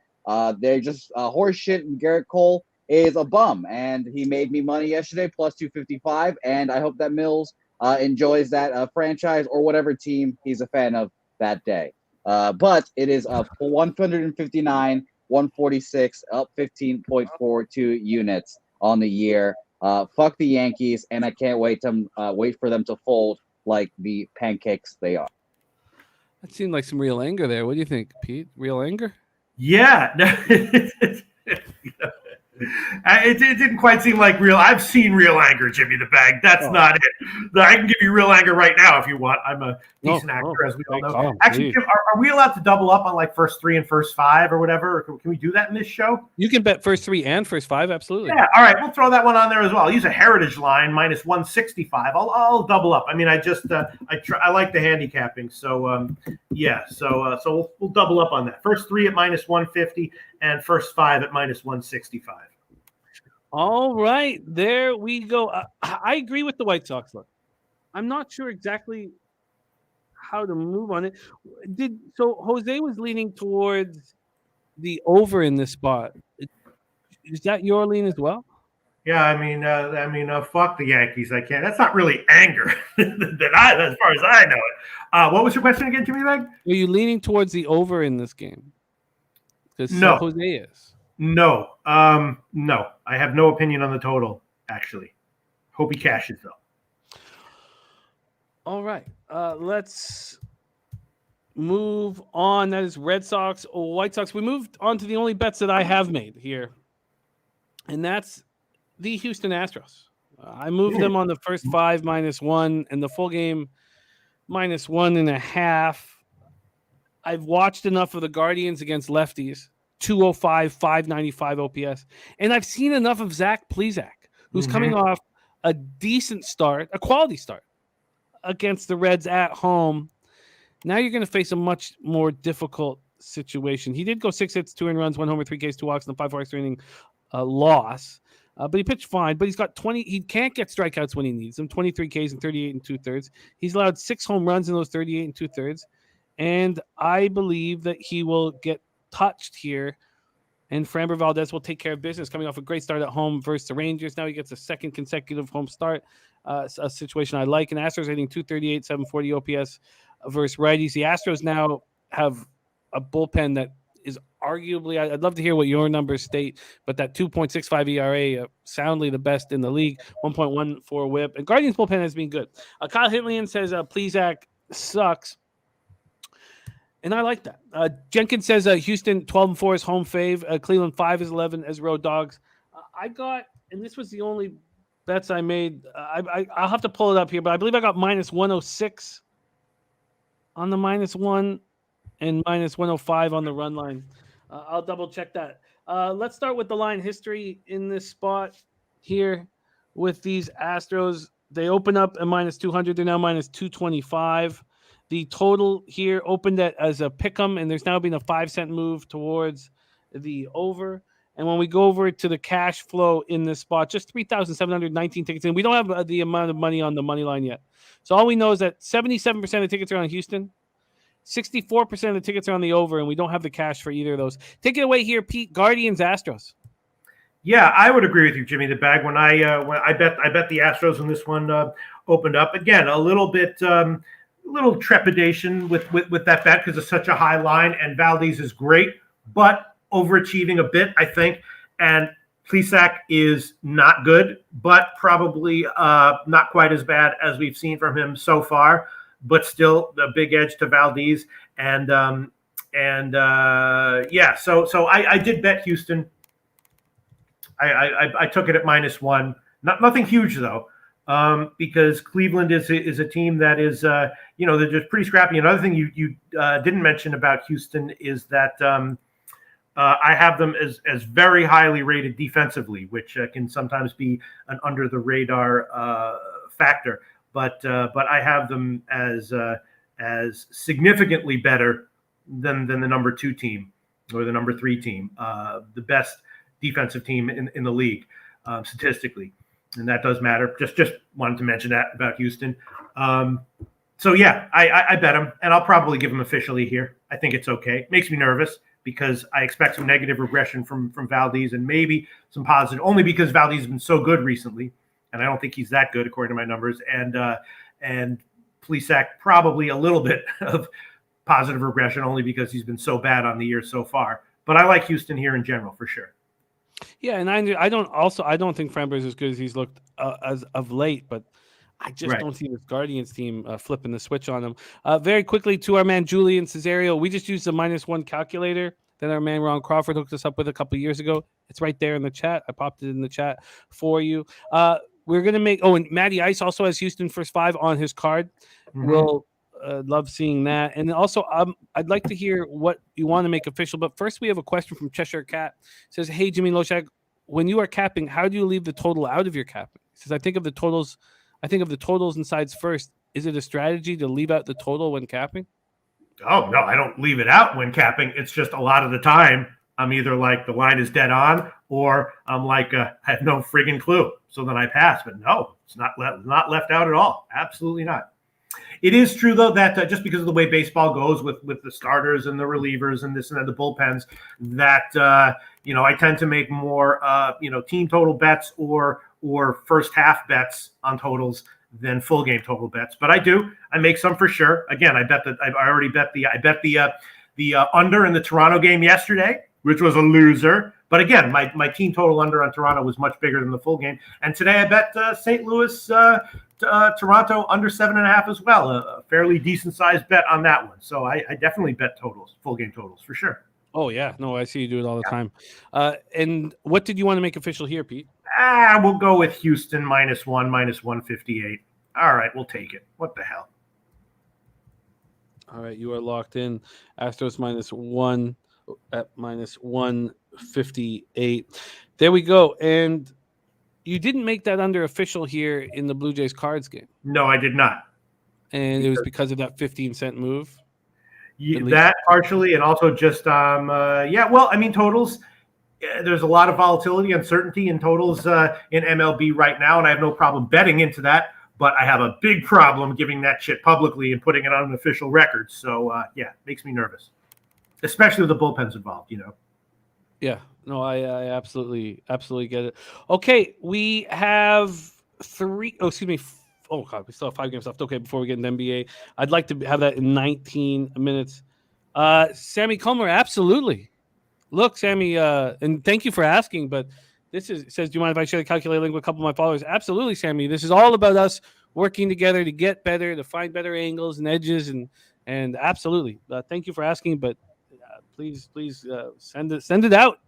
They're just horse shit, and Garrett Cole is a bum. And he made me money yesterday, plus 255. And I hope that Mills enjoys that franchise or whatever team he's a fan of that day. But it is 159, 146, up 15.42 units on the year. Fuck the Yankees, and I can't wait for them to fold like the pancakes they are. That seemed like some real anger there. What do you think, Pete? Real anger? Yeah. It didn't quite seem like real. I've seen real anger, Jimmy the Bag. That's not it. I can give you real anger right now if you want. I'm a decent actor, as we all know. Actually, Jim, are we allowed to double up on like first 3 and first 5 or whatever? Or can we do that in this show? You can bet first 3 and first 5, absolutely. Yeah, all right. We'll throw that one on there as well. I'll use a heritage line, minus 165. I'll double up. I mean, I like the handicapping. So, so we'll double up on that. First 3 at minus 150 and first 5 at minus 165. All right, there we go. I agree with the White Sox. Look, I'm not sure exactly how to move on it. So Jose was leaning towards the over in this spot. Is that your lean as well? Yeah, I mean, fuck the Yankees. I can't. That's not really anger, as far as I know it. What was your question again, Jimmy Bag? Are you leaning towards the over in this game? Because no, Jose is. No, no. I have no opinion on the total, actually. Hope he cashes, though. All right. Let's move on. That is Red Sox or White Sox. We moved on to the only bets that I have made here, and that's the Houston Astros. I moved them on the first 5 minus 1 and the full game minus 1.5. I've watched enough of the Guardians against lefties. 205, 595 OPS. And I've seen enough of Zach Plesac, who's coming off a decent start, a quality start against the Reds at home. Now you're going to face a much more difficult situation. He did go 6 hits, 2 earned runs, 1 homer, 3 Ks, 2 walks, and a 5-4 extra inning loss. But he pitched fine, but he's got 20. He can't get strikeouts when he needs them. 23 Ks and 38 and 2/3. He's allowed 6 home runs in those 38 and 2/3. And I believe that he will get touched here, and Framber Valdez will take care of business, coming off a great start at home versus the Rangers. Now he gets a second consecutive home start, a situation I like. And Astros hitting 238, 740 OPS versus righties. The Astros now have a bullpen that is arguably, I'd love to hear what your numbers state, but that 2.65 ERA, soundly the best in the league, 1.14 whip. And Guardians bullpen has been good. Kyle Hitlian says Plesac sucks. And I like that. Jenkins says Houston 12-4 is home fave. Cleveland 5-11 as road dogs. I got, and this was the only bets I made. I'll have to pull it up here, but I believe I got minus 106 on the minus 1 and minus 105 on the run line. I'll double check that. Let's start with the line history in this spot here with these Astros. They open up at minus 200. They're now minus 225. The total here opened as a pick'em, and there's now been a 5-cent move towards the over. And when we go over to the cash flow in this spot, just 3,719 tickets in. We don't have the amount of money on the money line yet. So all we know is that 77% of the tickets are on Houston, 64% of the tickets are on the over, and we don't have the cash for either of those. Take it away here, Pete. Guardians, Astros. Yeah, I would agree with you, Jimmy the Bag. When I bet the Astros when this one opened up, again, a little trepidation with that bet because it's such a high line, and Valdez is great, but overachieving a bit, I think. And Plesac is not good, but probably not quite as bad as we've seen from him so far, but still the big edge to Valdez. So I did bet Houston. I took it at minus 1. Nothing huge though. Because Cleveland is a team that is, they're just pretty scrappy. Another thing you didn't mention about Houston is that I have them as very highly rated defensively, which can sometimes be an under the radar factor. But I have them as significantly better than the number 2 team or the number 3 team, the best defensive team in the league statistically. and that does matter. Just wanted to mention that about Houston. So yeah, I bet him, and I'll probably give him officially here. I think it's okay. Makes me nervous because I expect some negative regression from Valdez and maybe some positive, only because Valdez has been so good recently, and I don't think he's that good according to my numbers. And Plesac probably a little bit of positive regression only because he's been so bad on the year so far. But I like Houston here in general for sure. Yeah, and I don't think Framber is as good as he's looked as of late, but I just don't see this Guardians team flipping the switch on him. Very quickly to our man Julian Cesario, we just used the -1 calculator that our man Ron Crawford hooked us up with a couple years ago. It's right there in the chat. I popped it in the chat for you. We're gonna make. Oh, and Matty Ice also has Houston first 5 on his card. Mm-hmm. We'll love seeing that. And also, I'd like to hear what you want to make official. But first, we have a question from Cheshire Cat. It says, "Hey, Jimmy Loshak, when you are capping, how do you leave the total out of your capping?" He says, I think of the totals and sides first. Is it a strategy to leave out the total when capping? Oh, no, I don't leave it out when capping. It's just a lot of the time I'm either like the line is dead on or I'm like, I have no friggin' clue. So then I pass. But no, it's not left out at all. Absolutely not. It is true, though, that just because of the way baseball goes with the starters and the relievers and this and that, the bullpens, that, I tend to make more, team total bets or first half bets on totals than full game total bets. But I make some for sure. Again, I bet the under in the Toronto game yesterday, which was a loser. But again, my team total under on Toronto was much bigger than the full game. And today I bet St. Louis, Toronto under 7.5 as well. A fairly decent sized bet on that one. So I definitely bet totals, full game totals for sure. Oh yeah, no, I see you do it all the time. And what did you want to make official here, Pete? We'll go with Houston -1, -158. All right, we'll take it. What the hell? All right, you are locked in. Astros -1 at -158. There we go. And you didn't make that under official here in the Blue Jays Cards game. No, I did not. And it was because of that 15-cent move? That partially, and also just, totals. There's a lot of volatility, uncertainty in totals in MLB right now, and I have no problem betting into that. But I have a big problem giving that shit publicly and putting it on an official record. So, makes me nervous, especially with the bullpens involved, Yeah, no, I absolutely get it. Okay, we have 3. Oh, excuse me. Oh, God, we still have 5 games left. Okay, before we get into NBA, I'd like to have that in 19 minutes. Sammy Comer, absolutely. Look, Sammy, and thank you for asking, but this says, do you mind if I share the calculator link with a couple of my followers? Absolutely, Sammy. This is all about us working together to get better, to find better angles and edges, and absolutely. Thank you for asking, but please send it out.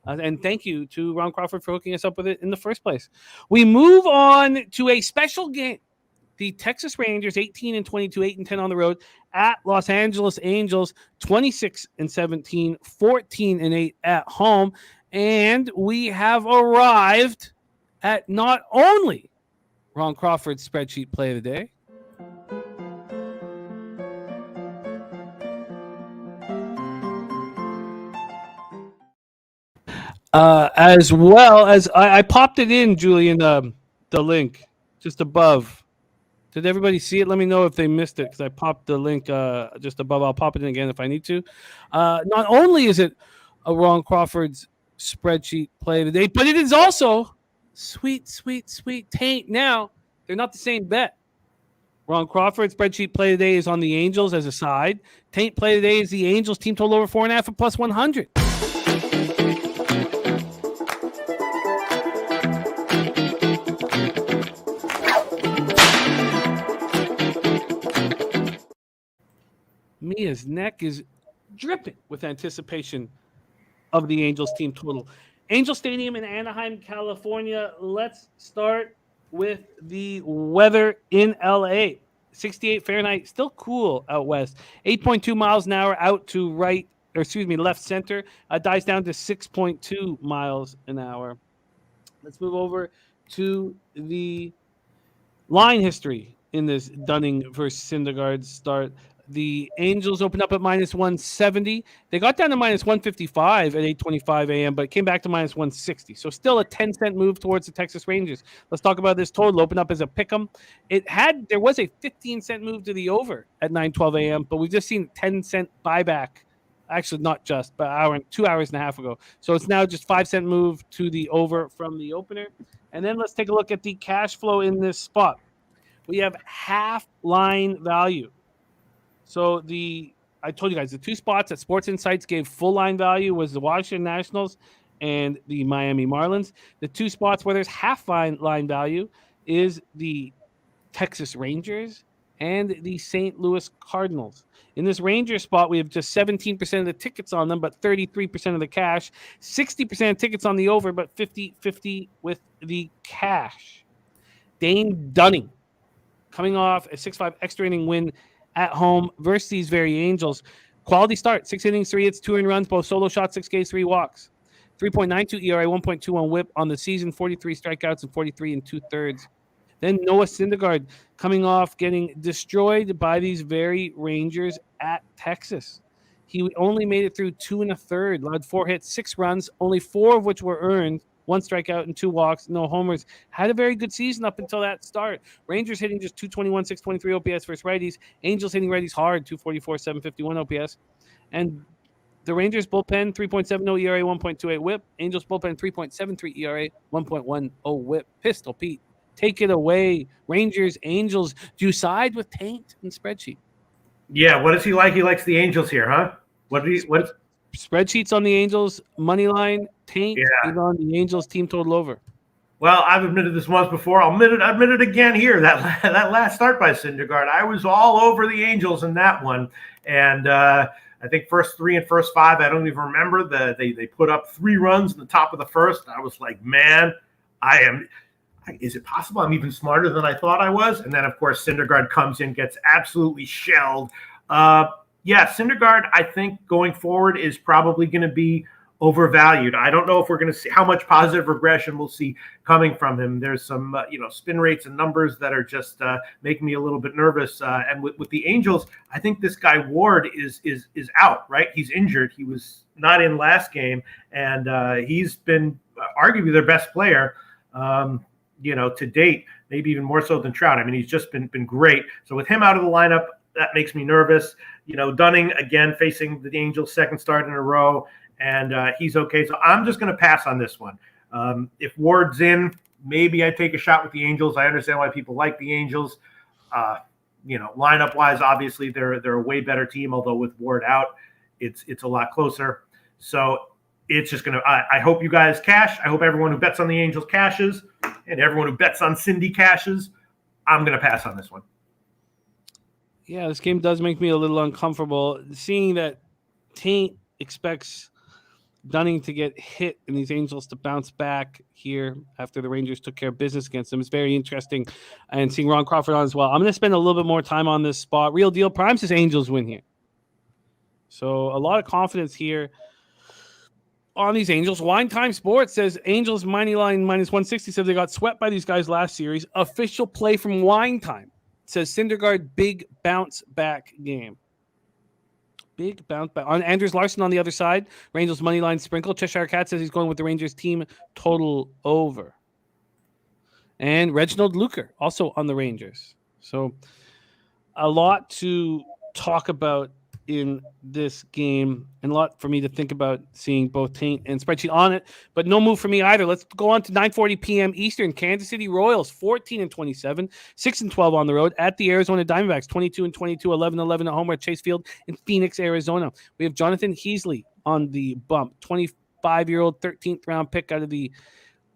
And thank you to Ron Crawford for hooking us up with it in the first place. We move on to a special game. The Texas Rangers, 18-22, 8-10 on the road at Los Angeles Angels, 26-17, 14-8 at home. And we have arrived at not only Ron Crawford's spreadsheet play of the day, as well as I popped it in, Julian, the link just above. Did everybody see it? Let me know if they missed it because I popped the link just above. I'll pop it in again if I need to. Not only is it a Ron Crawford's spreadsheet play of the day, but it is also sweet taint. Now, they're not the same bet. Ron Crawford's spreadsheet play of the day is on the Angels as a side. Taint play of the day is the Angels team total over 4.5 at +100. Mia's neck is dripping with anticipation of the Angels team total. Angel Stadium in Anaheim, California. Let's start with the weather in LA. 68 Fahrenheit, still cool out west. 8.2 miles an hour out to left center. Dies down to 6.2 miles an hour. Let's move over to the line history in this Dunning versus Syndergaard start. The Angels opened up at minus 170. They got down to minus 155 at 8:25 a.m., but came back to minus 160. So still a 10-cent move towards the Texas Rangers. Let's talk about this total. Opened up as a pick'em. There was a 15-cent move to the over at 9:12 a.m., but we've just seen 10-cent buyback. Actually, not just, but 2 hours and a half ago. So it's now just 5-cent move to the over from the opener. And then let's take a look at the cash flow in this spot. We have half line value. So I told you guys the two spots that Sports Insights gave full line value was the Washington Nationals and the Miami Marlins. The two spots where there's half line value is the Texas Rangers and the St. Louis Cardinals. In this Ranger spot, we have just 17% of the tickets on them, but 33% of the cash, 60% of tickets on the over, but 50-50 with the cash. Dane Dunning coming off a 6-5 extra inning win at home versus these very Angels. Quality start, 6 innings, 3 hits, 2 earned runs, both solo shots, 6 Ks, 3 walks. 3.92 ERA, 1.21 whip on the season, 43 strikeouts and 43 2/3. Then Noah Syndergaard coming off getting destroyed by these very Rangers at Texas. He only made it through 2 1/3, allowed 4 hits, 6 runs, only 4 of which were earned, 1 strikeout and 2 walks, no homers. Had a very good season up until that start. Rangers hitting just 221, 623 OPS versus righties. Angels hitting righties hard, 244, 751 OPS. And the Rangers bullpen, 3.70 ERA, 1.28 whip. Angels bullpen, 3.73 ERA, 1.10 whip. Pistol Pete, take it away. Rangers, Angels, do you side with Taint and Spreadsheet? Yeah, what is he like? He likes the Angels here, huh? What Spreadsheets on the Angels, money line, Taint is on the Angels team total over. Well, I've admitted this once before. I'll admit it again here. That last start by Syndergaard, I was all over the Angels in that one. And I think first 3 and first 5, I don't even remember. They put up 3 runs in the top of the first. I was like, man, is it possible I'm even smarter than I thought I was? And then, of course, Syndergaard comes in, gets absolutely shelled. Syndergaard, I think going forward is probably going to be overvalued. I don't know if we're going to see how much positive regression we'll see coming from him. There's some, spin rates and numbers that are just making me a little bit nervous. And with the Angels, I think this guy Ward is out, right? He's injured. He was not in last game, and he's been arguably their best player. To date, maybe even more so than Trout. I mean, he's just been great. So with him out of the lineup, that makes me nervous. Dunning, again, facing the Angels' second start in a row, and he's okay. So I'm just going to pass on this one. If Ward's in, maybe I take a shot with the Angels. I understand why people like the Angels. Lineup-wise, obviously, they're a way better team, although with Ward out, it's a lot closer. So it's just going to – I hope you guys cash. I hope everyone who bets on the Angels cashes, and everyone who bets on Cindy cashes. I'm going to pass on this one. Yeah, this game does make me a little uncomfortable. Seeing that Taint expects Dunning to get hit and these Angels to bounce back here after the Rangers took care of business against them is very interesting. And seeing Ron Crawford on as well. I'm going to spend a little bit more time on this spot. Real Deal Prime says Angels win here. So a lot of confidence here on these Angels. Wine Time Sports says Angels money line minus 160. Said they got swept by these guys last series. Official play from Wine Time. Says Syndergaard, big bounce back game. Big bounce back. On Anders Larson on the other side, Rangers money line sprinkle. Cheshire Cat says he's going with the Rangers team total over. And Reginald Luker also on the Rangers. So a lot to talk about in this game and a lot for me to think about seeing both Taint and Spreadsheet on it, but no move for me either. Let's go on to 9:40 p.m. Eastern. Kansas City Royals 14-27, 6-12 on the road at the Arizona Diamondbacks 22-22, 11-11 at home at Chase Field in Phoenix, Arizona. We have Jonathan Heasley on the bump, 25-year-old 13th round pick out of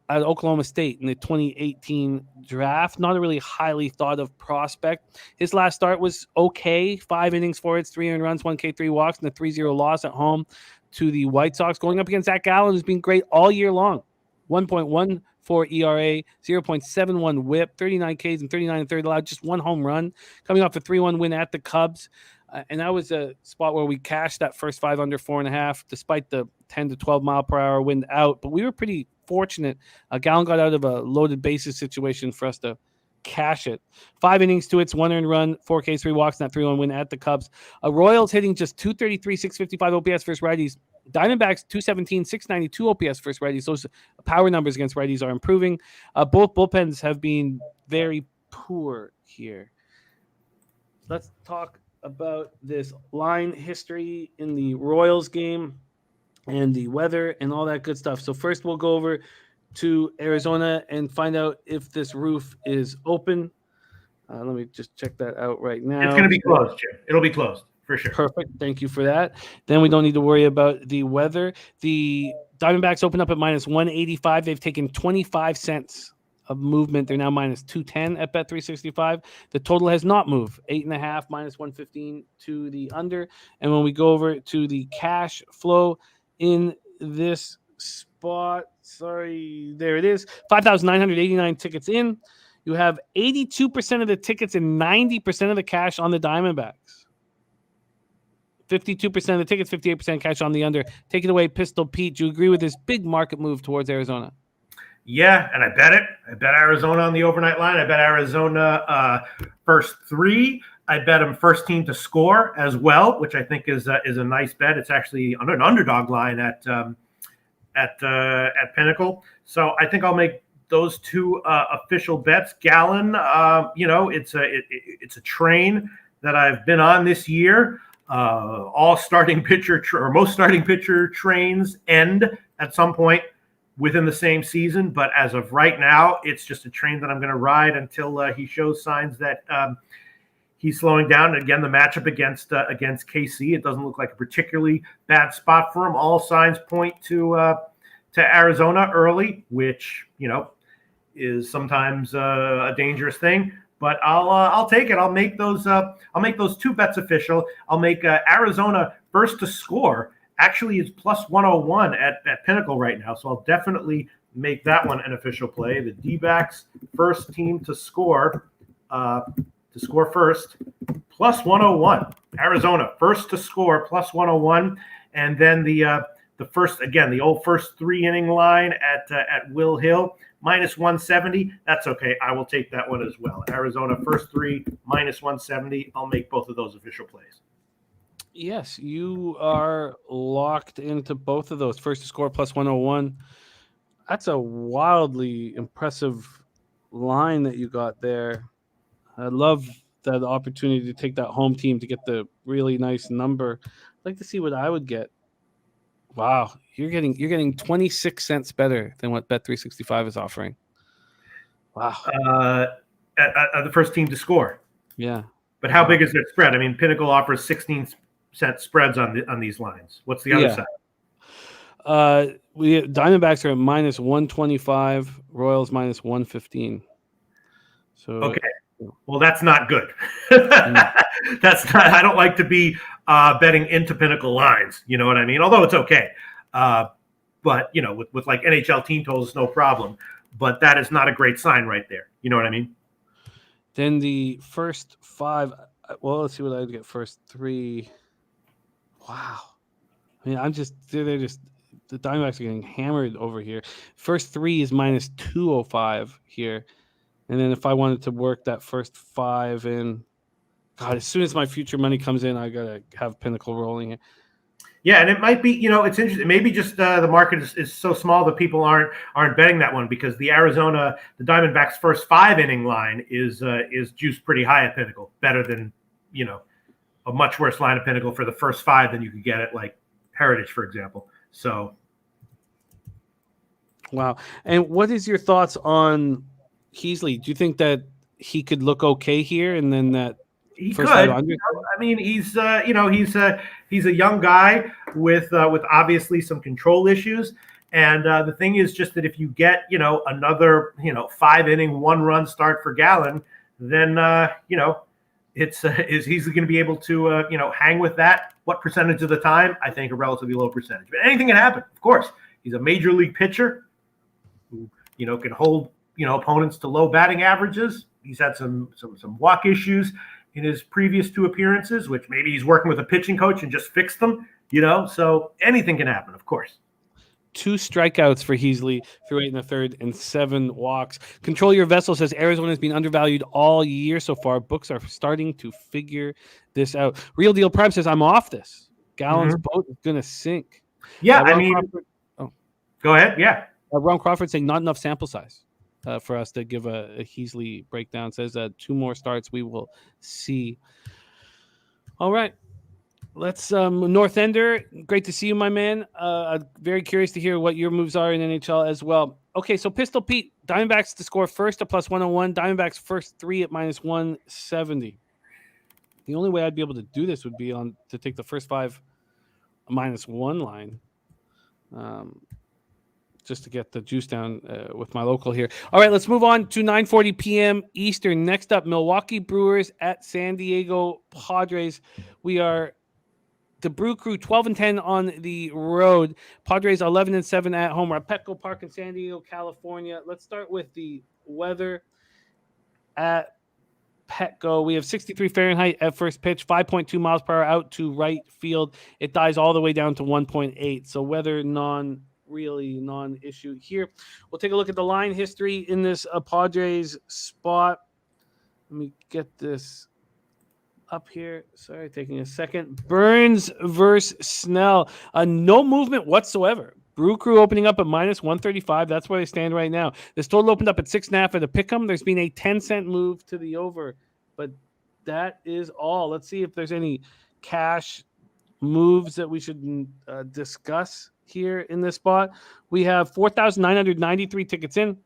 Oklahoma State in the 2018 draft. Not a really highly thought of prospect. His last start was okay. 5 innings, 4 hits, 3 earned runs, 1 K, 3 walks, and a 3-0 loss at home to the White Sox. Going up against Zach Allen, who's been great all year long. 1.14 ERA, 0.71 whip, 39 Ks and 39 1/3 allowed, just 1 home run. Coming off a 3-1 win at the Cubs. And that was a spot where we cashed that first 5 under 4.5, despite the 10 to 12 mile per hour wind out. But we were pretty fortunate. Gallen got out of a loaded bases situation for us to cash it. 5 innings, 2 hits, 1 earned run, 4 Ks, 3 walks, and that 3-1 win at the Cubs. Royals hitting just 233, 655 OPS versus righties. Diamondbacks 217, 692 OPS versus righties. Those power numbers against righties are improving. Both bullpens have been very poor here. Let's talk about this line history in the Royals game and the weather and all that good stuff. So first we'll go over to Arizona and find out if this roof is open. Let me just check that out right now. It's going to be closed, Jim. It'll be closed for sure. Perfect. Thank you for that. Then we don't need to worry about the weather. The Diamondbacks open up at minus 185. They've taken 25 cents of movement. They're now minus 210 at Bet365. The total has not moved. 8.5 minus 115 to the under. And when we go over to the cash flow in this spot, there it is. 5,989 tickets in. You have 82% of the tickets and 90% of the cash on the Diamondbacks. 52% of the tickets, 58% cash on the under. Take it away, Pistol Pete. Do you agree with this big market move towards Arizona? Yeah, and I bet it. I bet Arizona on the overnight line. I bet Arizona first 3. I bet them first team to score as well, which I think is a nice bet. It's actually under an underdog line at Pinnacle. So I think I'll make those 2 official bets. Gallon, it's a train that I've been on this year. All starting pitcher or most starting pitcher trains end at some point within the same season. But as of right now, it's just a train that I'm going to ride until he shows signs that he's slowing down. And again, the matchup against KC, it doesn't look like a particularly bad spot for him. All signs point to Arizona early, which is sometimes a dangerous thing. But I'll take it. I'll make those 2 bets official. I'll make Arizona first to score. Actually, it's plus 101 at Pinnacle right now. So I'll definitely make that one an official play. The D-backs first team to score first, plus 101. Arizona first to score, plus 101. And then the first, again, the old first 3-inning line at Will Hill, minus 170. That's okay. I will take that one as well. Arizona first 3, minus 170. I'll make both of those official plays. Yes, you are locked into both of those. First to score, plus 101. That's a wildly impressive line that you got there. I love that opportunity to take that home team to get the really nice number. I'd like to see what I would get. Wow, you're getting 26 cents better than what Bet365 is offering. Wow. At the first team to score. Yeah. But how big is that spread? I mean, Pinnacle offers 16-cent spreads on these lines. What's the other side? Diamondbacks are at minus 125, Royals minus 115. So okay. Well, that's not good. That's not. I don't like to be betting into Pinnacle lines. You know what I mean? Although it's okay, but with like NHL team totals, no problem. But that is not a great sign right there. You know what I mean? Then the first 5. Well, let's see what I would get. First 3. Wow. I mean, they're just the Diamondbacks are getting hammered over here. First 3 is minus 205 here. And then if I wanted to work that first 5 in, God, as soon as my future money comes in, I got to have Pinnacle rolling it. Yeah, and it might be, it's interesting. Maybe just the market is so small that people aren't betting that one because the Diamondbacks' first 5-inning line is juiced pretty high at Pinnacle, better than, a much worse line at Pinnacle for the first 5 than you could get at like Heritage, for example. So. Wow. And what is your thoughts on Heasley? Do you think that he could look okay here, and then that he could? I mean, he's a young guy with obviously some control issues, and the thing is just that if you get another 5-inning 1-run start for Gallon, then is Heasley going to be able to hang with that? What percentage of the time? I think a relatively low percentage, but anything can happen. Of course, he's a major league pitcher who can hold opponents to low batting averages. He's had some walk issues in his previous 2 appearances, which maybe he's working with a pitching coach and just fixed them, so anything can happen, of course. 2 strikeouts for Heasley through 8 1/3 and 7 walks. Control Your Vessel says Arizona has been undervalued all year so far. Books are starting to figure this out. Real Deal Prime says I'm off this. Gallon's boat is going to sink. Yeah, Ron Crawford, go ahead. Yeah. Ron Crawford saying not enough sample size for us to give a Heasley breakdown. Says 2 more starts we will see. All right. Let's North Ender. Great to see you, my man. Very curious to hear what your moves are in NHL as well. Okay, so Pistol Pete, Diamondbacks to score first at +101. Diamondbacks first 3 at -170. The only way I'd be able to do this would be to take the first 5 -1 line, just to get the juice down with my local here. All right, let's move on to 9:40 p.m. Eastern. Next up, Milwaukee Brewers at San Diego Padres. We are the Brew Crew 12-10 on the road. Padres 11-7 at home. We're at Petco Park in San Diego, California. Let's start with the weather at Petco. We have 63 Fahrenheit at first pitch, 5.2 miles per hour out to right field. It dies all the way down to 1.8. So weather non-issue here. We'll take a look at the line history in this Padres spot. Let me get this up here. Sorry, taking a second. Burns versus Snell. No movement whatsoever. Brew Crew opening up at -135. That's where they stand right now. This total opened up at 6.5 at the pick'em. There's been a 10-cent move to the over, but that is all. Let's see if there's any cash moves that we should discuss here in this spot. We have 4,993 tickets in.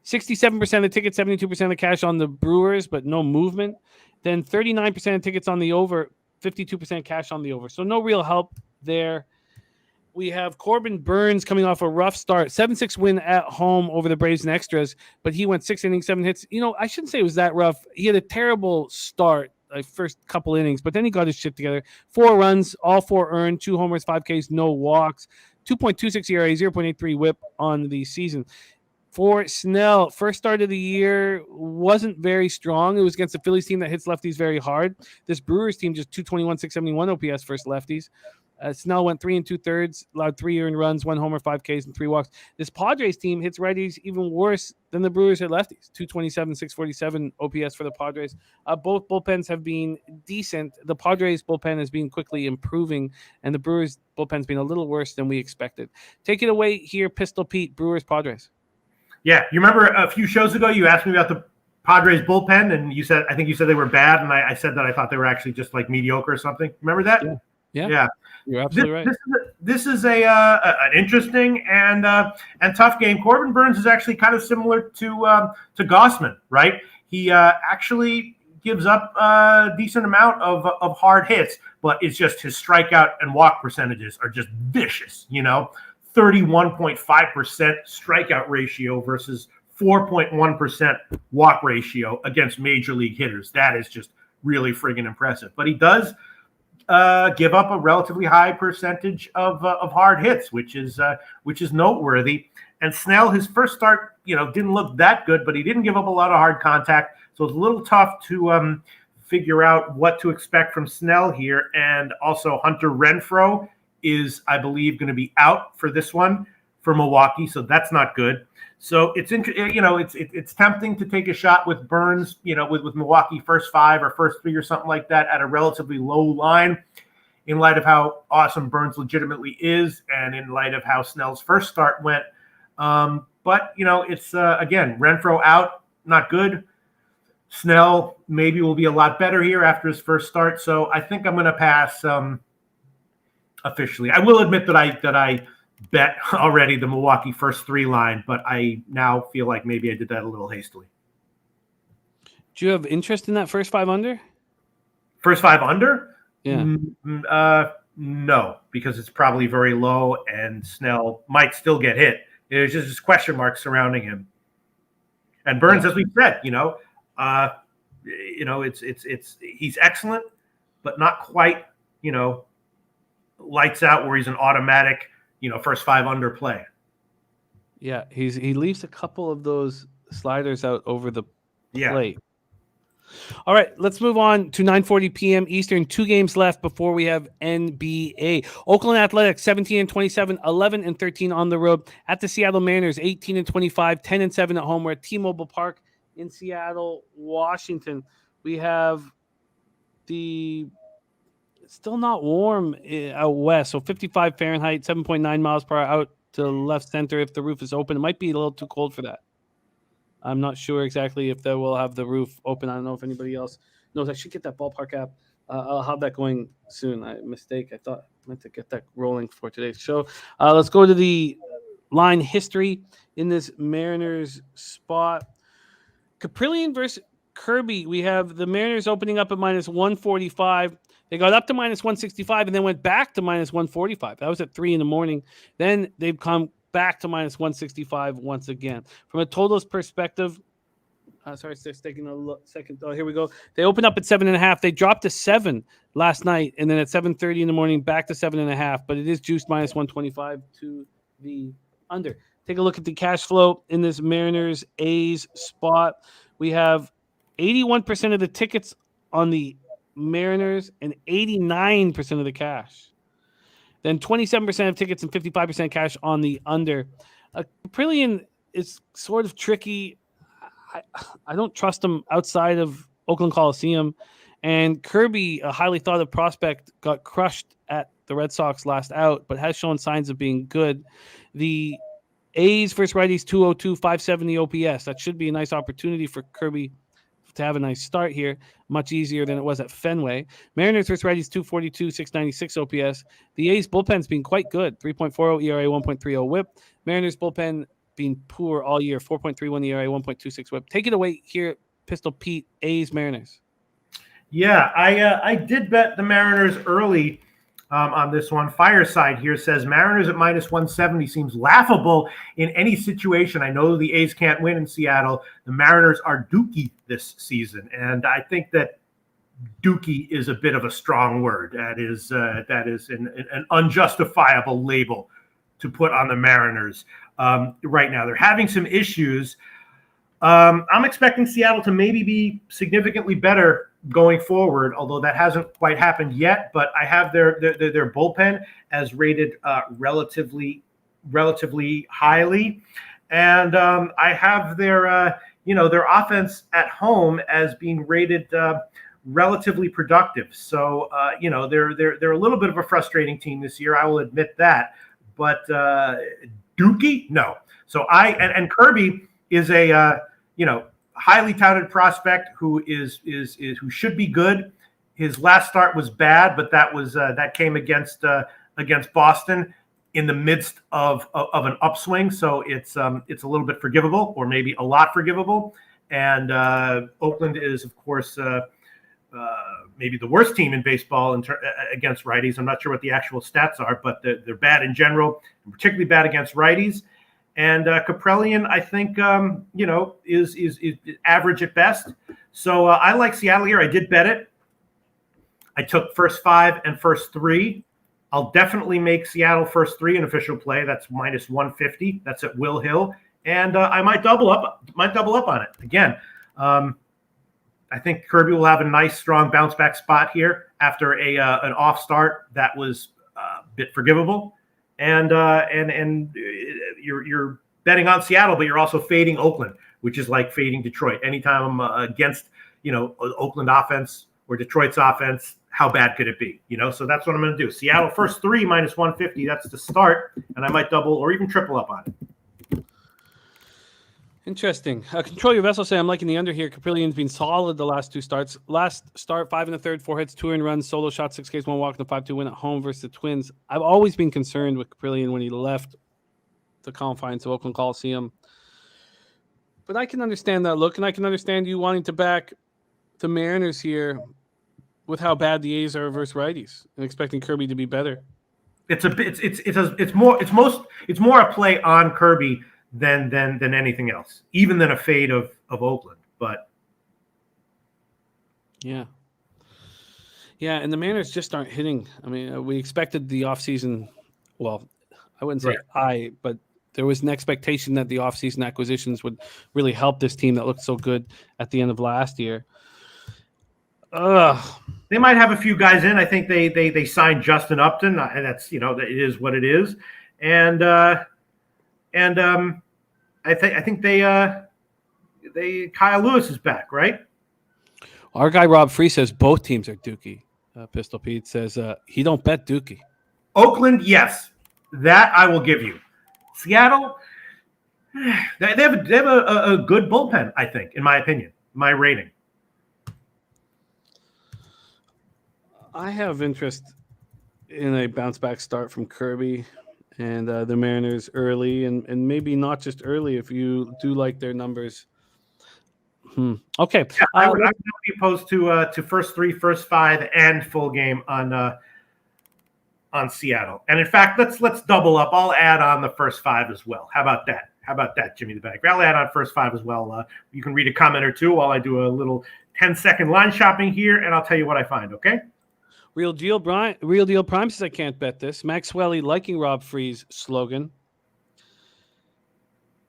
67% of the tickets, 72% of the cash on the Brewers, but no movement. Then 39% of tickets on the over, 52% cash on the over. So no real help there. We have Corbin Burns coming off a rough start, 7-6 win at home over the Braves and Extras, but he went 6 innings, 7 hits. I shouldn't say it was that rough. He had a terrible start, like first couple innings, but then he got his shit together. 4 runs, all 4 earned, 2 homers, 5 Ks, no walks, 2.26 ERA, 0.83 whip on the season. For Snell, first start of the year wasn't very strong. It was against the Phillies team that hits lefties very hard. This Brewers team just 221, 671 OPS versus lefties. Snell went 3 2/3, allowed 3 earned runs, 1 homer, 5 Ks, and 3 walks. This Padres team hits righties even worse than the Brewers hit lefties. 227, 647 OPS for the Padres. Both bullpens have been decent. The Padres bullpen has been quickly improving, and the Brewers bullpen's been a little worse than we expected. Take it away here, Pistol Pete, Brewers, Padres. Yeah, you remember a few shows ago you asked me about the Padres bullpen, and I think you said they were bad, and I said that I thought they were actually just like mediocre or something. Remember that? Yeah. You're absolutely right. This is an interesting and tough game. Corbin Burns is actually kind of similar to Gossman, right? He actually gives up a decent amount of hard hits, but it's just his strikeout and walk percentages are just vicious, 31.5% strikeout ratio versus 4.1% walk ratio against major league hitters. That is just really friggin' impressive. But he does give up a relatively high percentage of hard hits, which is noteworthy. And Snell, his first start, didn't look that good, but he didn't give up a lot of hard contact. So it's a little tough to figure out what to expect from Snell here. And also Hunter Renfroe is, I believe, going to be out for this one for Milwaukee, so that's not good. So it's tempting to take a shot with Burns, with Milwaukee first 5 or first 3 or something like that at a relatively low line, in light of how awesome Burns legitimately is, and in light of how Snell's first start went. But it's again, Renfroe out, not good. Snell maybe will be a lot better here after his first start, so I think I'm going to pass. Officially, I will admit that I bet already the Milwaukee first 3 line, but I now feel like maybe I did that a little hastily. Do you have interest in that first 5 under? First 5 under? Yeah. No, because it's probably very low, and Snell might still get hit. There's just question marks surrounding him. And Burns, as we said, it's he's excellent, but not quite, lights out where he's an automatic, first 5 under play. Yeah, he leaves a couple of those sliders out over the plate. All right, let's move on to 9:40 p.m. Eastern. 2 games left before we have NBA. Oakland Athletics 17-27, 11-13 on the road at the Seattle Mariners 18-25, 10-7 at home. We're at T-Mobile Park in Seattle, Washington. We have it's still not warm out west, so 55 Fahrenheit, 7.9 miles per hour out to left center. If the roof is open, it might be a little too cold for that. I'm not sure exactly if they will have the roof open. I don't know if anybody else knows. I should get that ballpark app. I'll have that going soon. I meant to get that rolling for today's show. Let's go to the line history in this Mariners spot. Caprillion versus Kirby. We have the Mariners opening up at minus 145. They got up to minus 165 and then went back to minus 145. That was at 3 a.m. Then they've come back to minus 165 once again. From a totals perspective, sorry, it's taking a second. Oh, here we go. They opened up at 7.5. They dropped to 7 last night, and then at 7:30 in the morning, back to 7.5. But it is juiced minus 125 to the under. Take a look at the cash flow in this Mariners A's spot. We have 81% of the tickets on the Mariners and 89% of the cash. Then 27% of tickets and 55% cash on the under. Caprillion is sort of tricky. I don't trust him outside of Oakland Coliseum. And Kirby, a highly thought of prospect, got crushed at the Red Sox last out, but has shown signs of being good. The A's versus righties 202, 570 OPS. That should be a nice opportunity for Kirby to have a nice start here. Much easier than it was at Fenway. Mariners versus righties 242, 696 OPS. The A's bullpen's been quite good. 3.40 ERA, 1.30 whip. Mariners bullpen been poor all year. 4.31 ERA, 1.26 whip. Take it away here, Pistol Pete. A's Mariners. Yeah, I did bet the Mariners early on this one. Fireside here says Mariners at minus 170 seems laughable in any situation. I know the A's can't win in Seattle. The Mariners are dookie this season, and I think that dookie is a bit of a strong word. That is an unjustifiable label to put on the Mariners right now. They're having some issues. I'm expecting Seattle to maybe be significantly better going forward, although that hasn't quite happened yet. But I have their bullpen as rated relatively highly, and I have their offense at home as being rated relatively productive. So they're a little bit of a frustrating team this year. I will admit that, but dookie, no. So and Kirby is a highly touted prospect who should be good. His last start was bad, but that came against Boston in the midst of an upswing, so it's a little bit forgivable, or maybe a lot forgivable. And Oakland is, of course, maybe the worst team in baseball against righties. I'm not sure what the actual stats are, but they're bad in general, and particularly bad against righties. And Caprillion, I think, is average at best. So I like Seattle here. I did bet it. I took first 5 and first 3. I'll definitely make Seattle first 3 an official play. That's minus 150. That's at Will Hill. And I might double up on it. Again, I think Kirby will have a nice, strong bounce back spot here after an off start that was a bit forgivable. And you're betting on Seattle, but you're also fading Oakland, which is like fading Detroit. Anytime I'm against, Oakland offense or Detroit's offense, how bad could it be? So that's what I'm going to do. Seattle first 3 minus 150. That's the start, and I might double or even triple up on it. Interesting. Control Your Vessel say I'm liking the under here. Caprillion's been solid the last 2 starts. Last start, 5 1/3, 4 hits, 2 earned runs, solo shot, 6 Ks, 1 walk, and a 5-2 win at home versus the Twins. I've always been concerned with Caprillion when he left the confines of Oakland Coliseum. But I can understand that look, and I can understand you wanting to back the Mariners here with how bad the A's are versus righties and expecting Kirby to be better. It's more a play on Kirby than anything else, even than a fade of Oakland. But yeah, and the Mariners just aren't hitting. I mean, we expected the offseason. Well, I wouldn't say but there was an expectation that the offseason acquisitions would really help this team that looked so good at the end of last year. Ugh. They might have a few guys in. I think they signed Justin Upton, and that's it is what it is. And I think they Kyle Lewis is back, right? Our guy Rob Free says both teams are Dookie. Pistol Pete says he don't bet Dookie. Oakland, yes, that I will give you. Seattle, they have a good bullpen, I think, in my opinion, my rating. I have interest in a bounce back start from Kirby and the Mariners early, and maybe not just early if you do like their numbers. Okay. Yeah, I would not be opposed to first 3, first 5, and full game on Seattle. And in fact, let's double up. I'll add on the first 5 as well. How about that, Jimmy the Bag? I'll add on first 5 as well. You can read a comment or two while I do a little 10-second line shopping here, and I'll tell you what I find. Okay. Real Deal Prime says I can't bet this. Maxwell liking Rob Free's slogan.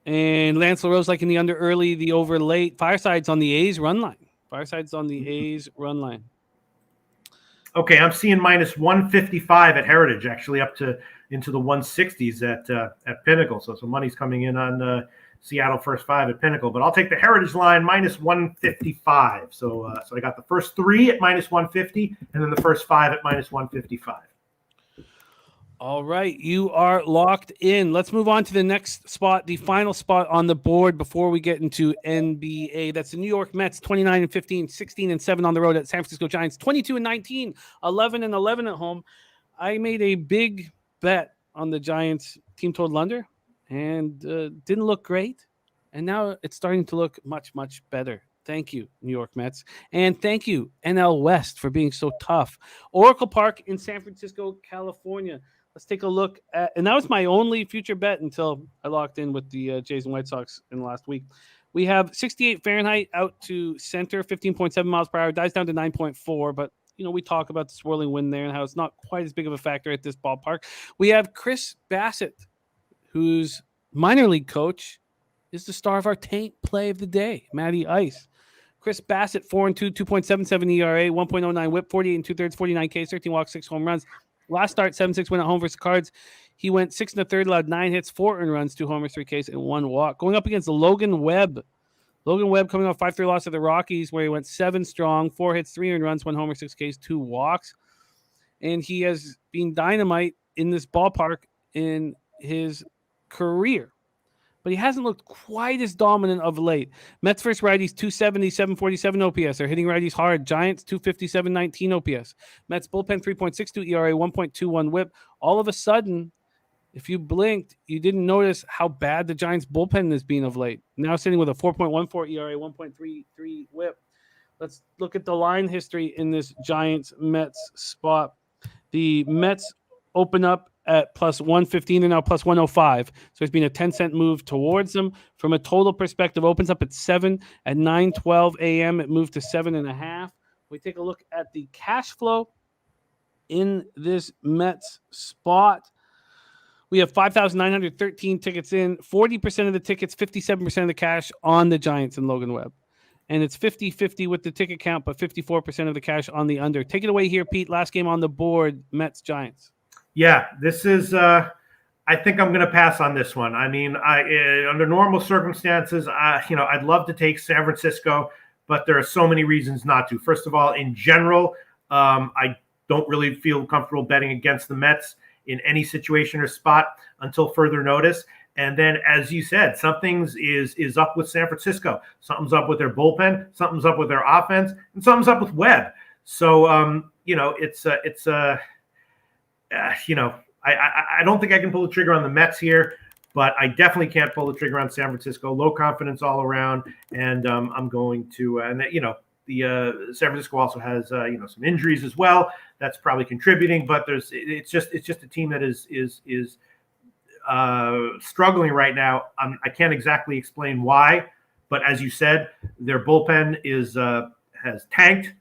And Lance LaRose liking the under early, the over late. Fireside's on the A's run line. Okay, I'm seeing minus 155 at Heritage, actually up to into the 160s at Pinnacle. So some money's coming in on Seattle first 5 at Pinnacle. But I'll take the Heritage line minus 155. So I got the first 3 at minus 150, and then the first 5 at minus 155. All right, you are locked in. Let's move on to the next spot, the final spot on the board before we get into NBA. That's the New York Mets, 29-15, 16-7 on the road at San Francisco Giants, 22-19, 11-11 at home. I made a big bet on the Giants team total under, and didn't look great. And now it's starting to look much, much better. Thank you, New York Mets. And thank you, NL West, for being so tough. Oracle Park in San Francisco, California. Let's take a look at, and that was my only future bet until I locked in with the Jays and White Sox in the last week. We have 68 Fahrenheit out to center, 15.7 miles per hour, dies down to 9.4. But, we talk about the swirling wind there and how it's not quite as big of a factor at this ballpark. We have Chris Bassett, whose minor league coach is the star of our taint play of the day, Matty Ice. Chris Bassett, 4-2, 2.77 ERA, 1.09 whip, 48 2/3, 49 Ks, 13 walks, 6 home runs. Last start, 7-6 win at home versus Cards. He went 6 1/3, allowed 9 hits, 4 earned runs, 2 homers, 3 Ks, and 1 walk. Going up against Logan Webb. Logan Webb coming off 5-3 loss at the Rockies, where he went 7 strong, 4 hits, 3 earned runs, 1 homer, 6 Ks, 2 walks. And he has been dynamite in this ballpark in his career. But he hasn't looked quite as dominant of late. Mets first righties, 270, 747 OPS. They're hitting righties hard. Giants, 257, 19 OPS. Mets bullpen, 3.62 ERA, 1.21 whip. All of a sudden, if you blinked, you didn't notice how bad the Giants bullpen has been of late. Now sitting with a 4.14 ERA, 1.33 whip. Let's look at the line history in this Giants-Mets spot. The Mets open up at plus 115 and now plus 105. So it's been a 10-cent move towards them. From a total perspective, opens up at 7 at 9:12 a.m. It moved to 7.5. We take a look at the cash flow in this Mets spot. We have 5,913 tickets in, 40% of the tickets, 57% of the cash on the Giants and Logan Webb. And it's 50-50 with the ticket count, but 54% of the cash on the under. Take it away here, Pete. Last game on the board, Mets-Giants. Yeah, this is I think I'm going to pass on this one. I mean, under normal circumstances, I'd love to take San Francisco, but there are so many reasons not to. First of all, in general, I don't really feel comfortable betting against the Mets in any situation or spot until further notice. And then, as you said, something's is up with San Francisco. Something's up with their bullpen. Something's up with their offense, and something's up with Webb. So, I don't think I can pull the trigger on the Mets here, but I definitely can't pull the trigger on San Francisco. Low confidence all around, and I'm going to, the San Francisco also has some injuries as well. That's probably contributing, but it's just a team that is struggling right now. I can't exactly explain why, but as you said, their bullpen has tanked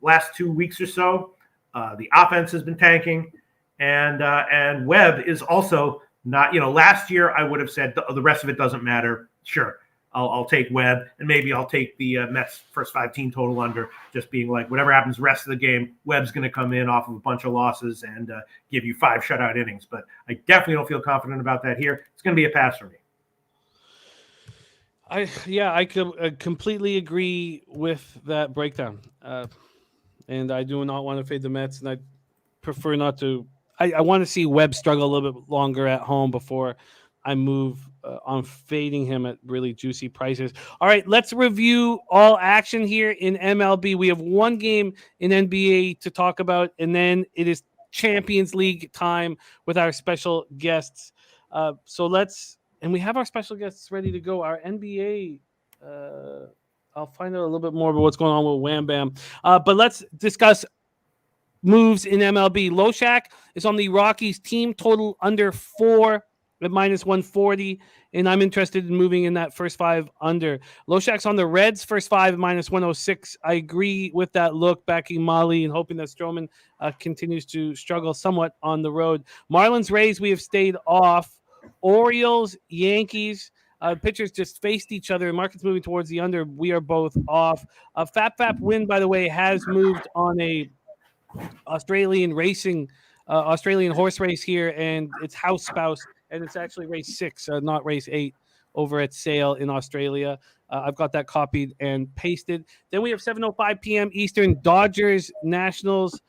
last 2 weeks or so. The offense has been tanking. And Webb is also not, last year I would have said the rest of it doesn't matter. Sure. I'll take Webb, and maybe I'll take the Mets first 5 team total under, just being like, whatever happens the rest of the game, Webb's going to come in off of a bunch of losses and give you 5 shutout innings. But I definitely don't feel confident about that here. It's going to be a pass for me. I completely agree with that breakdown. And I do not want to fade the Mets, and I prefer not to. I want to see Webb struggle a little bit longer at home before I move on fading him at really juicy prices. All right, let's review all action here in MLB. We have one game in NBA to talk about, and then it is Champions League time with our special guests. And we have our special guests ready to go. Our NBA, I'll find out a little bit more about what's going on with Wham Bam. But let's discuss moves in MLB. Loshak is on the Rockies team total under 4 at -140, and I'm interested in moving in that first 5 under. Loshak's on the Reds first 5 at -106. I agree with that look, backing Molly and hoping that Stroman continues to struggle somewhat on the road. Marlins, Rays, we have stayed off. Orioles, Yankees, pitchers just faced each other. Market's moving towards the under. We are both off. Fap win, by the way, has moved on a Australian horse race here, and it's House Spouse, and it's actually race 6, not race 8, over at Sale in Australia. I've got that copied and pasted. Then we have 7:05 p.m. Eastern, Dodgers, Nationals.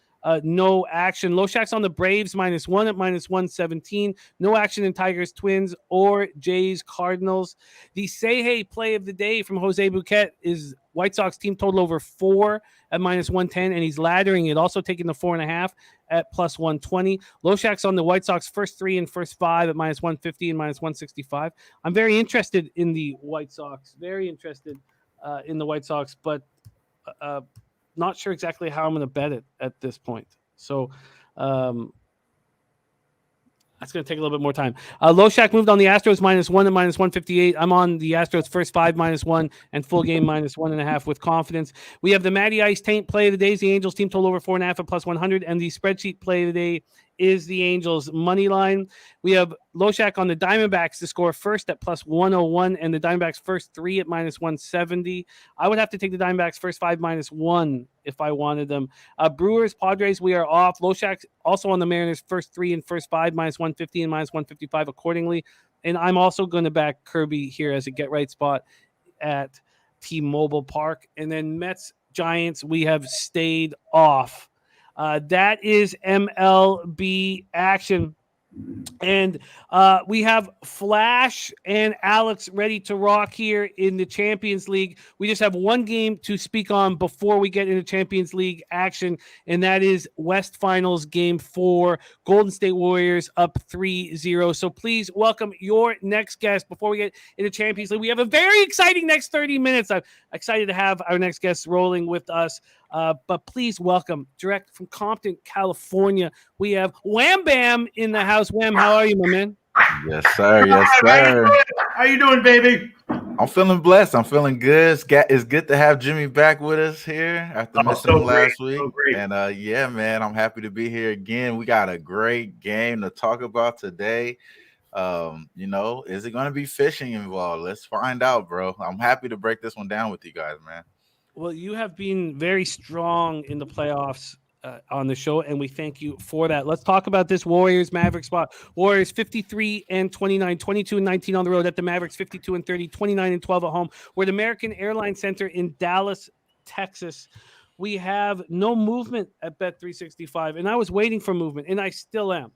No action. Loshak's on the Braves -1 at -117. No action in Tigers, Twins, or Jays, Cardinals. The say hey play of the day from Jose Bouquet is White Sox team total over 4 at -110, and he's laddering it, also taking the 4.5 at +120. Loshak's on the White Sox first 3 and first 5 at -150 and -165. I'm very interested in the White Sox. But not sure exactly how I'm going to bet it at this point. So that's going to take a little bit more time. Loshak moved on the Astros -1 at -158. I'm on the Astros first 5 -1 and full game -1.5 with confidence. We have the Matty Ice Taint play of the day. The Angels team total over 4.5 at +100. And the spreadsheet play of the day is the Angels money line. We have Loshak on the Diamondbacks to score first at +101 and the Diamondbacks first 3 at -170. I would have to take the Diamondbacks first 5 -1 if I wanted them. Brewers, Padres, we are off. Loshak's also on the Mariners first 3 and first 5 -150 and -155 accordingly. And I'm also going to back Kirby here as a get right spot at T-Mobile Park. And then Mets, Giants, we have stayed off. That is MLB action. And we have Flash and Alex ready to rock here in the Champions League. We just have one game to speak on before we get into Champions League action, and that is West Finals Game 4. Golden State Warriors up 3-0. So please welcome your next guest before we get into Champions League. We have a very exciting next 30 minutes. I'm excited to have our next guest rolling with us. But please welcome, direct from Compton, California, we have Wham Bam in the house. Wham, how are you, my man? Yes, sir. Yes, sir. How you doing, baby? I'm feeling blessed. I'm feeling good. It's good to have Jimmy back with us here after missing him last week. So great. And yeah, man, I'm happy to be here again. We got a great game to talk about today. Is it going to be fishing involved? Let's find out, bro. I'm happy to break this one down with you guys, man. Well, you have been very strong in the playoffs on the show, and we thank you for that. Let's talk about this Warriors Mavericks spot. Warriors 53-29, 22-19 on the road. At the Mavericks 52-30, 29-12 at home. We're at American Airlines Center in Dallas, Texas. We have no movement at Bet365, and I was waiting for movement, and I still am.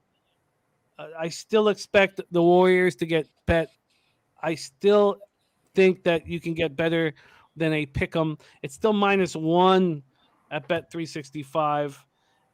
I still expect the Warriors to get bet. I still think that you can get better than a pick 'em. It's still -1 at Bet365,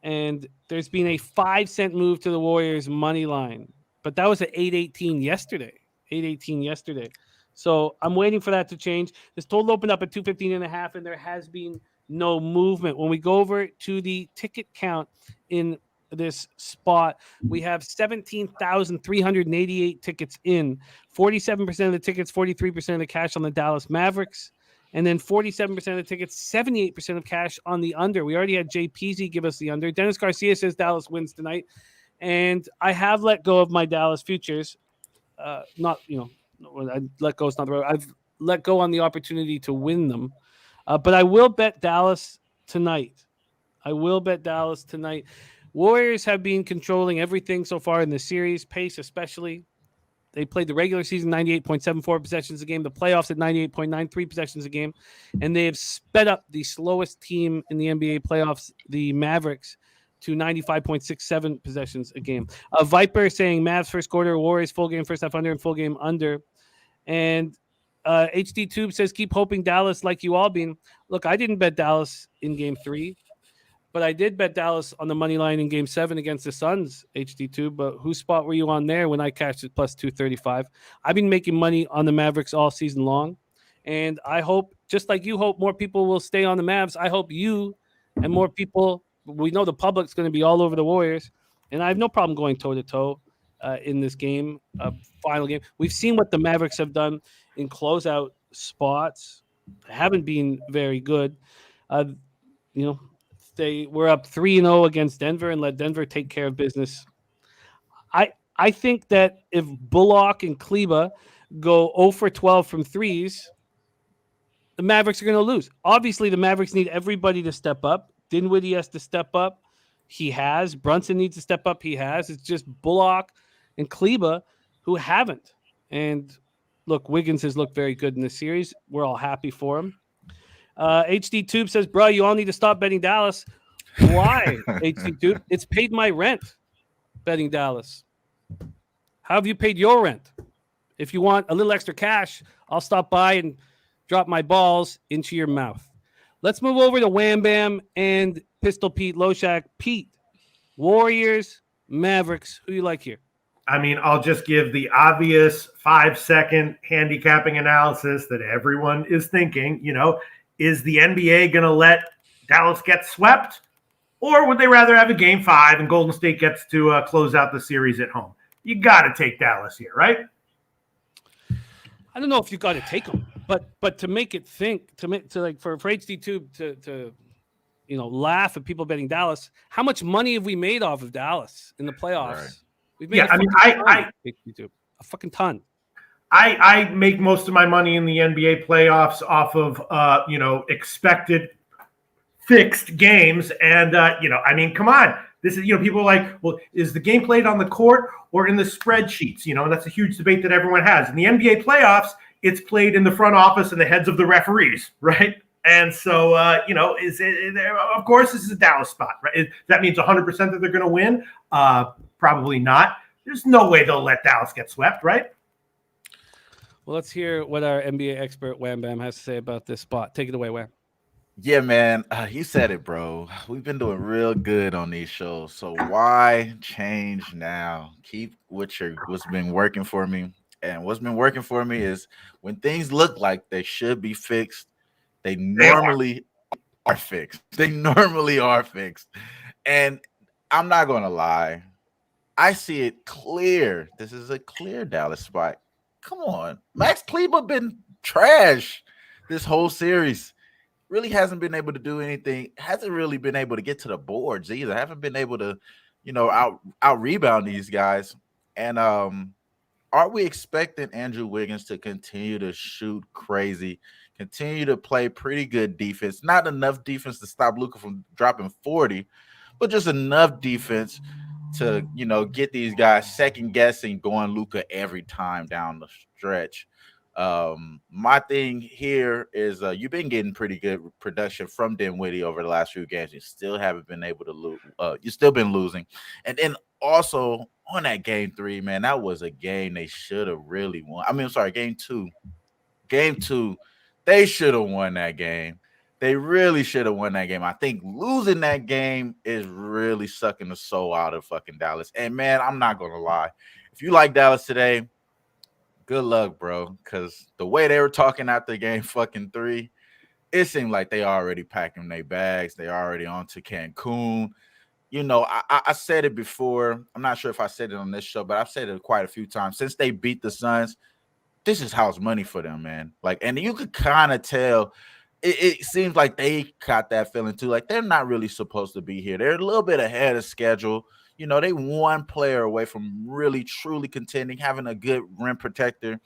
and there's been a 5-cent move to the Warriors money line, but that was at 8.18 yesterday. 8.18 yesterday. So I'm waiting for that to change. This total opened up at 215.5, and there has been no movement. When we go over to the ticket count in this spot, we have 17,388 tickets in. 47% of the tickets, 43% of the cash on the Dallas Mavericks. And then 47% of the tickets, 78% of cash on the under. We already had Jay Peasy give us the under. Dennis Garcia says Dallas wins tonight. And I have let go of my Dallas futures. I let go is not the right. I've let go on the opportunity to win them. But I will bet Dallas tonight. Warriors have been controlling everything so far in the series, pace especially. They played the regular season 98.74 possessions a game, the playoffs at 98.93 possessions a game, and they have sped up the slowest team in the NBA playoffs, the Mavericks, to 95.67 possessions a game. Viper saying Mavs first quarter, Warriors full game first half under, and full game under. And HD Tube says keep hoping Dallas like you all been. Look, I didn't bet Dallas in game 3. But I did bet Dallas on the money line in Game 7 against the Suns, HD2. But whose spot were you on there when I cashed it plus 235? I've been making money on the Mavericks all season long. And I hope, just like you hope more people will stay on the Mavs, I hope you and more people, we know the public's going to be all over the Warriors. And I have no problem going toe-to-toe in this game, final game. We've seen what the Mavericks have done in closeout spots. They haven't been very good. They were up 3-0 against Denver and let Denver take care of business. I think that if Bullock and Kleba go 0 for 12 from threes, the Mavericks are going to lose. Obviously, the Mavericks need everybody to step up. Dinwiddie has to step up. He has. Brunson needs to step up. He has. It's just Bullock and Kleba who haven't. And look, Wiggins has looked very good in this series. We're all happy for him. HD Tube says, bro, you all need to stop betting Dallas. Why, HD Tube? It's paid my rent betting Dallas. How have you paid your rent? If you want a little extra cash, I'll stop by and drop my balls into your mouth. Let's move over to Wham Bam and Pistol Pete Loshak. Pete, Warriors, Mavericks. Who you like here? I mean, I'll just give the obvious 5-second handicapping analysis that everyone is thinking, is the NBA going to let Dallas get swept? Or would they rather have a game 5 and Golden State gets to close out the series at home? You got to take Dallas here, right? I don't know if you got to take them, but to make it think, for HD2 to laugh at people betting Dallas, how much money have we made off of Dallas in the playoffs? Right. We've made a fucking ton. I make most of my money in the NBA playoffs off of, expected fixed games. And, come on. This is, people are like, well, is the game played on the court or in the spreadsheets? And that's a huge debate that everyone has. In the NBA playoffs, it's played in the front office and the heads of the referees, right? And so, of course, this is a Dallas spot, right? That means 100% that they're going to win. Probably not. There's no way they'll let Dallas get swept, right? Well, let's hear what our NBA expert Wham Bam has to say about this spot. Take it away, Wham. Yeah, man. You said it, bro. We've been doing real good on these shows. So why change now? Keep what's been working for me. And what's been working for me is when things look like they should be fixed, they normally are fixed. They normally are fixed. And I'm not going to lie. I see it clear. This is a clear Dallas spot. Come on. Max Kleba been trash this whole series. Really hasn't been able to do anything. Hasn't really been able to get to the boards either. Haven't been able to, out rebound these guys. And are we expecting Andrew Wiggins to continue to shoot crazy, continue to play pretty good defense? Not enough defense to stop Luka from dropping 40, but just enough defense to, get these guys second guessing going Luka every time down the stretch. My thing here is you've been getting pretty good production from Dinwiddie over the last few games. You still haven't been able to lose. You've still been losing. And then also on that game 3, man, that was a game they should have really won. Game 2. Game 2, they should have won that game. They really should have won that game. I think losing that game is really sucking the soul out of fucking Dallas. And, man, I'm not going to lie. If you like Dallas today, good luck, bro, because the way they were talking after game fucking 3, it seemed like they already packing their bags. They already on to Cancun. I said it before. I'm not sure if I said it on this show, but I've said it quite a few times. Since they beat the Suns, this is house money for them, man. And you could kind of tell it seems like they got that feeling too. Like they're not really supposed to be here. They're a little bit ahead of schedule. They one player away from really, truly contending, having a good rim protector.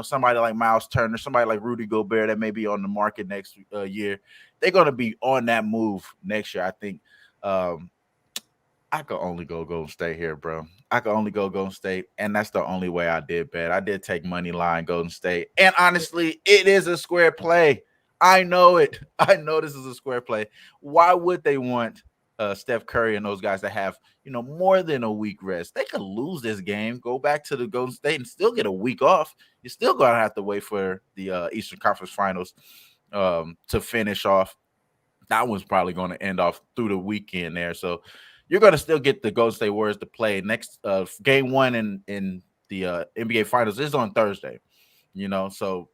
somebody like Miles Turner, somebody like Rudy Gobert that may be on the market next year, they're going to be on that move next year. I think I could only go Golden State here, bro. I could only go Golden State, and that's the only way I did bet. I did take money line Golden State, and honestly, it is a square play. I know it. I know this is a square play. Why would they want Steph Curry and those guys that have, more than a week rest? They could lose this game, go back to the Golden State, and still get a week off. You're still going to have to wait for the Eastern Conference Finals to finish off. That one's probably going to end off through the weekend there. So you're going to still get the Golden State Warriors to play. Next game one in the NBA Finals is on Thursday, so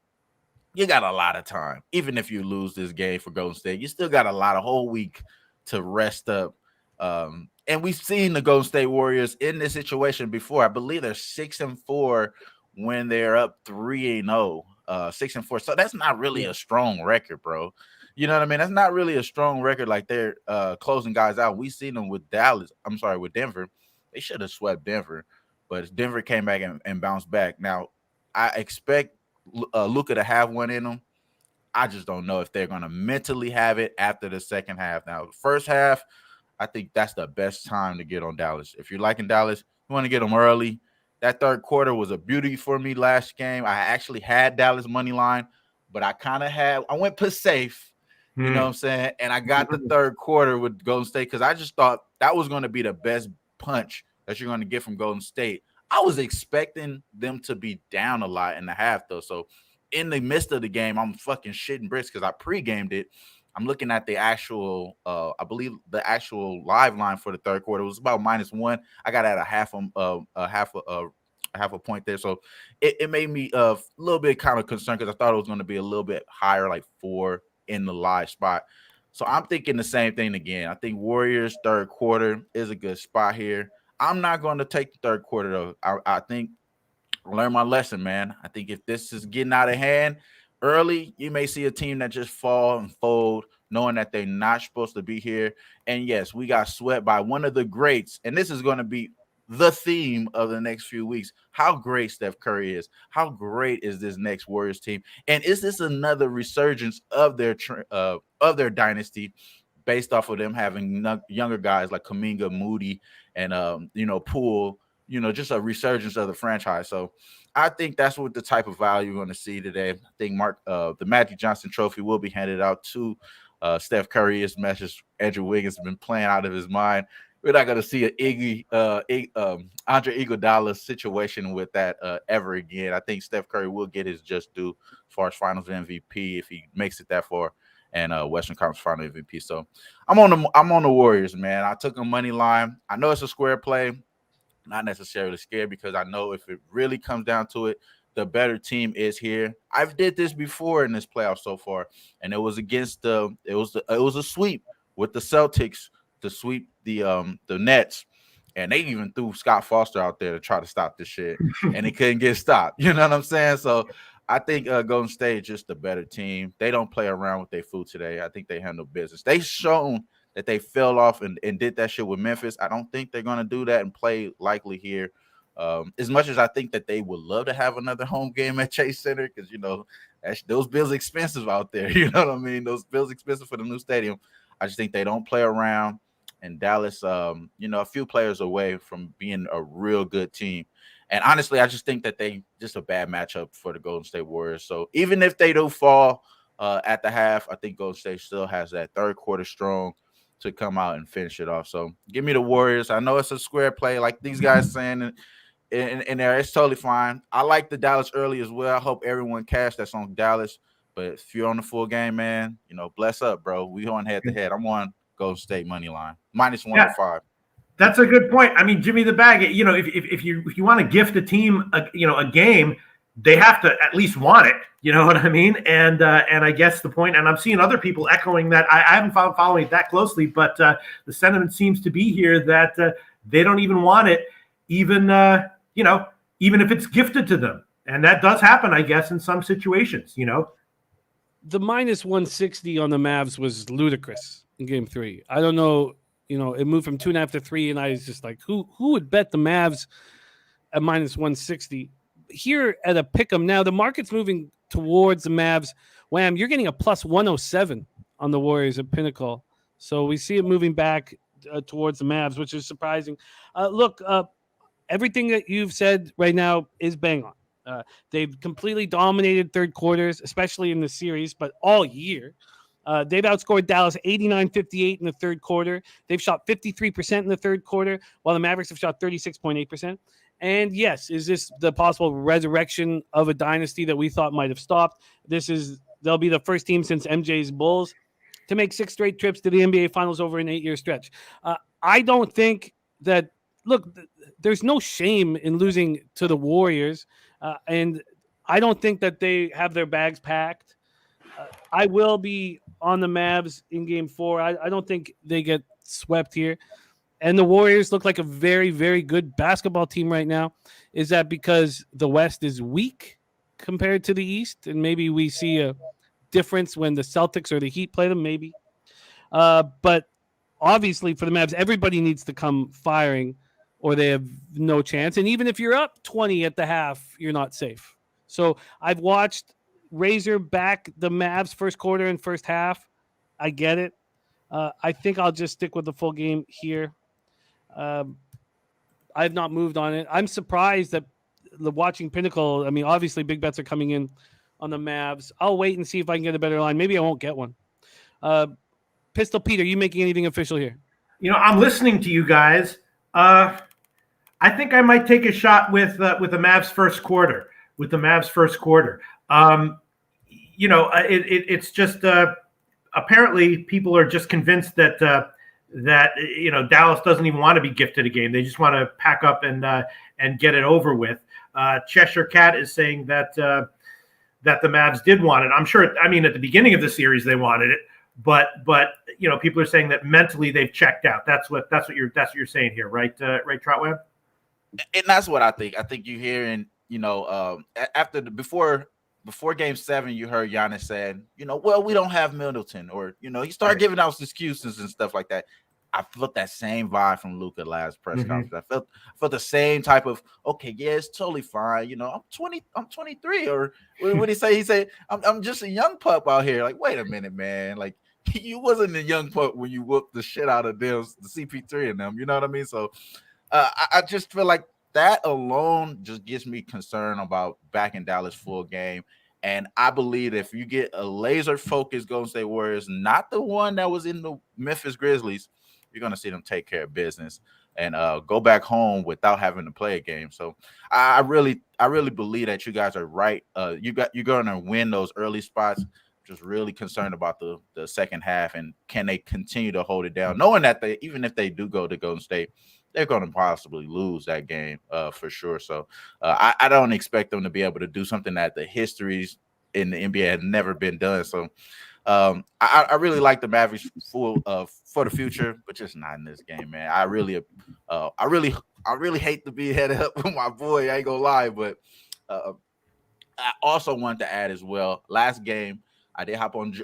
you got a lot of time. Even if you lose this game for Golden State, you still got a whole week to rest up. And we've seen the Golden State Warriors in this situation before. I believe they're 6-4 when they're up 3-0, 6-4. So that's not really a strong record, bro. You know what I mean? That's not really a strong record. Like they're closing guys out. We've seen them with with Denver. They should have swept Denver, but Denver came back and bounced back. Now, I expect Luka to have one in them. I just don't know if they're going to mentally have it after the second half. Now, the first half, I think that's the best time to get on Dallas. If you're liking Dallas, you want to get them early. That third quarter was a beauty for me last game. I actually had Dallas money line, but I went per safe. You know what I'm saying? And I got the third quarter with Golden State because I just thought that was going to be the best punch that you're going to get from Golden State. I was expecting them to be down a lot in the half, though. So in the midst of the game, I'm fucking shitting bricks because I pre-gamed it. I'm looking at the actual, I believe the actual live line for the third quarter was about -1. I got at a half a point there. So it made me a little bit kind of concerned because I thought it was going to be a little bit higher, like 4 in the live spot. So I'm thinking the same thing again. I think Warriors third quarter is a good spot here. I'm not going to take the third quarter, though. I think I learned my lesson, man. I think if this is getting out of hand early, you may see a team that just fall and fold, knowing that they're not supposed to be here. And yes, we got swept by one of the greats, and this is going to be the theme of the next few weeks. How great Steph Curry is. How great is this next Warriors team? And is this another resurgence of their dynasty based off of them having younger guys like Kuminga, Moody, and Poole, just a resurgence of the franchise. So I think that's what the type of value you're going to see today. I think the Magic Johnson Trophy will be handed out to Steph Curry. As much as Andrew Wiggins has been playing out of his mind, we're not going to see an Andre Iguodala situation with that ever again. I think Steph Curry will get his just due as far as Finals MVP if he makes it that far, and Western Conference Final MVP. So I'm on the Warriors, man. I took a money line. I know it's a square play. Not necessarily scared because I know if it really comes down to it, the better team is here. I've did this before in this playoff so far, and it was against it was a sweep with the Celtics to sweep the Nets, and they even threw Scott Foster out there to try to stop this shit, and it couldn't get stopped. You know what I'm saying? So I think Golden State is just a better team. They don't play around with their food today. I think they handle business. They've shown that they fell off and did that shit with Memphis. I don't think they're going to do that and play likely here. As much as I think that they would love to have another home game at Chase Center because, those bills expensive out there. You know what I mean? Those bills expensive for the new stadium. I just think they don't play around. And Dallas, a few players away from being a real good team. And honestly, I just think that they just a bad matchup for the Golden State Warriors. So even if they do fall at the half, I think Golden State still has that third quarter strong to come out and finish it off. So give me the Warriors. I know it's a square play like these guys saying in there. It's totally fine. I like the Dallas early as well. I hope everyone cashed that's on Dallas. But if you're on the full game, man, bless up, bro. We on head-to-head. I'm on Golden State money line. -105. That's a good point. I mean, Jimmy the Bag, if you want to gift a team a game, they have to at least want it. You know what I mean? And I guess the point, and I'm seeing other people echoing that. I haven't following it that closely, but the sentiment seems to be here that they don't even want it, even if it's gifted to them. And that does happen, I guess, in some situations, The -160 on the Mavs was ludicrous in game 3. I don't know, it moved from 2.5 to 3, and I was just like, who would bet the Mavs at -160? here at a pick'em now, the market's moving towards the Mavs. Wham, you're getting a plus 107 on the Warriors at Pinnacle. So we see it moving back towards the Mavs, which is surprising. Look, everything that you've said right now is bang on. They've completely dominated third quarters, especially in the series, but all year. They've outscored Dallas 89-58 in the third quarter. They've shot 53% in the third quarter, while the Mavericks have shot 36.8%. And yes, is this the possible resurrection of a dynasty that we thought might have stopped? They'll be the first team since MJ's Bulls to make 6 straight trips to the NBA Finals over an 8-year stretch. I don't think that. Look, there's no shame in losing to the Warriors, and I don't think that they have their bags packed. I will be on the Mavs in Game 4. I don't think they get swept here. And the Warriors look like a very, very good basketball team right now. Is that because the West is weak compared to the East? And maybe we see a difference when the Celtics or the Heat play them, maybe. But obviously for the Mavs, everybody needs to come firing or they have no chance. And even if you're up 20 at the half, you're not safe. So I've watched Razor back the Mavs first quarter and first half. I get it. I think I'll just stick with the full game here. I've not moved on it. I'm surprised that watching Pinnacle, I mean, obviously big bets are coming in on the Mavs. I'll wait and see if I can get a better line. Maybe I won't get one. Pistol Pete, are you making anything official here? I'm listening to you guys. I think I might take a shot with the Mavs first quarter. It's just apparently people are just convinced that Dallas doesn't even want to be gifted a game. They just want to pack up and get it over with. Cheshire Cat is saying that the Mavs did want it. I'm sure. I mean, at the beginning of the series they wanted it, but people are saying that mentally they've checked out. That's what you're saying here, right? Right, Trot Wam? And that's what I think. I think you're hearing, before Game 7, you heard Giannis saying, well, we don't have Middleton, or he started giving out excuses and stuff like that. I felt that same vibe from Luka last press conference. I felt the same type of, okay, yeah, it's totally fine. I'm 23, or what did he say? He said, I'm just a young pup out here. Like, wait a minute, man. Like, you wasn't a young pup when you whooped the shit out of them, the CP3 and them. You know what I mean? So I just feel like that alone just gives me concern about backing Dallas full game. And I believe if you get a laser focused Golden State Warriors, not the one that was in the Memphis Grizzlies, you're going to see them take care of business and go back home without having to play a game. So I really believe that you guys are right. You're going to win those early spots. Just really concerned about the second half, and can they continue to hold it down, knowing that even if they do go to Golden State, they're going to possibly lose that game for sure. So I don't expect them to be able to do something that the histories in the NBA had never been done. So I really like the Mavericks for the future, but just not in this game, man. I really hate to be headed up with my boy. I ain't gonna lie, but I also wanted to add as well. Last game, I did hop on.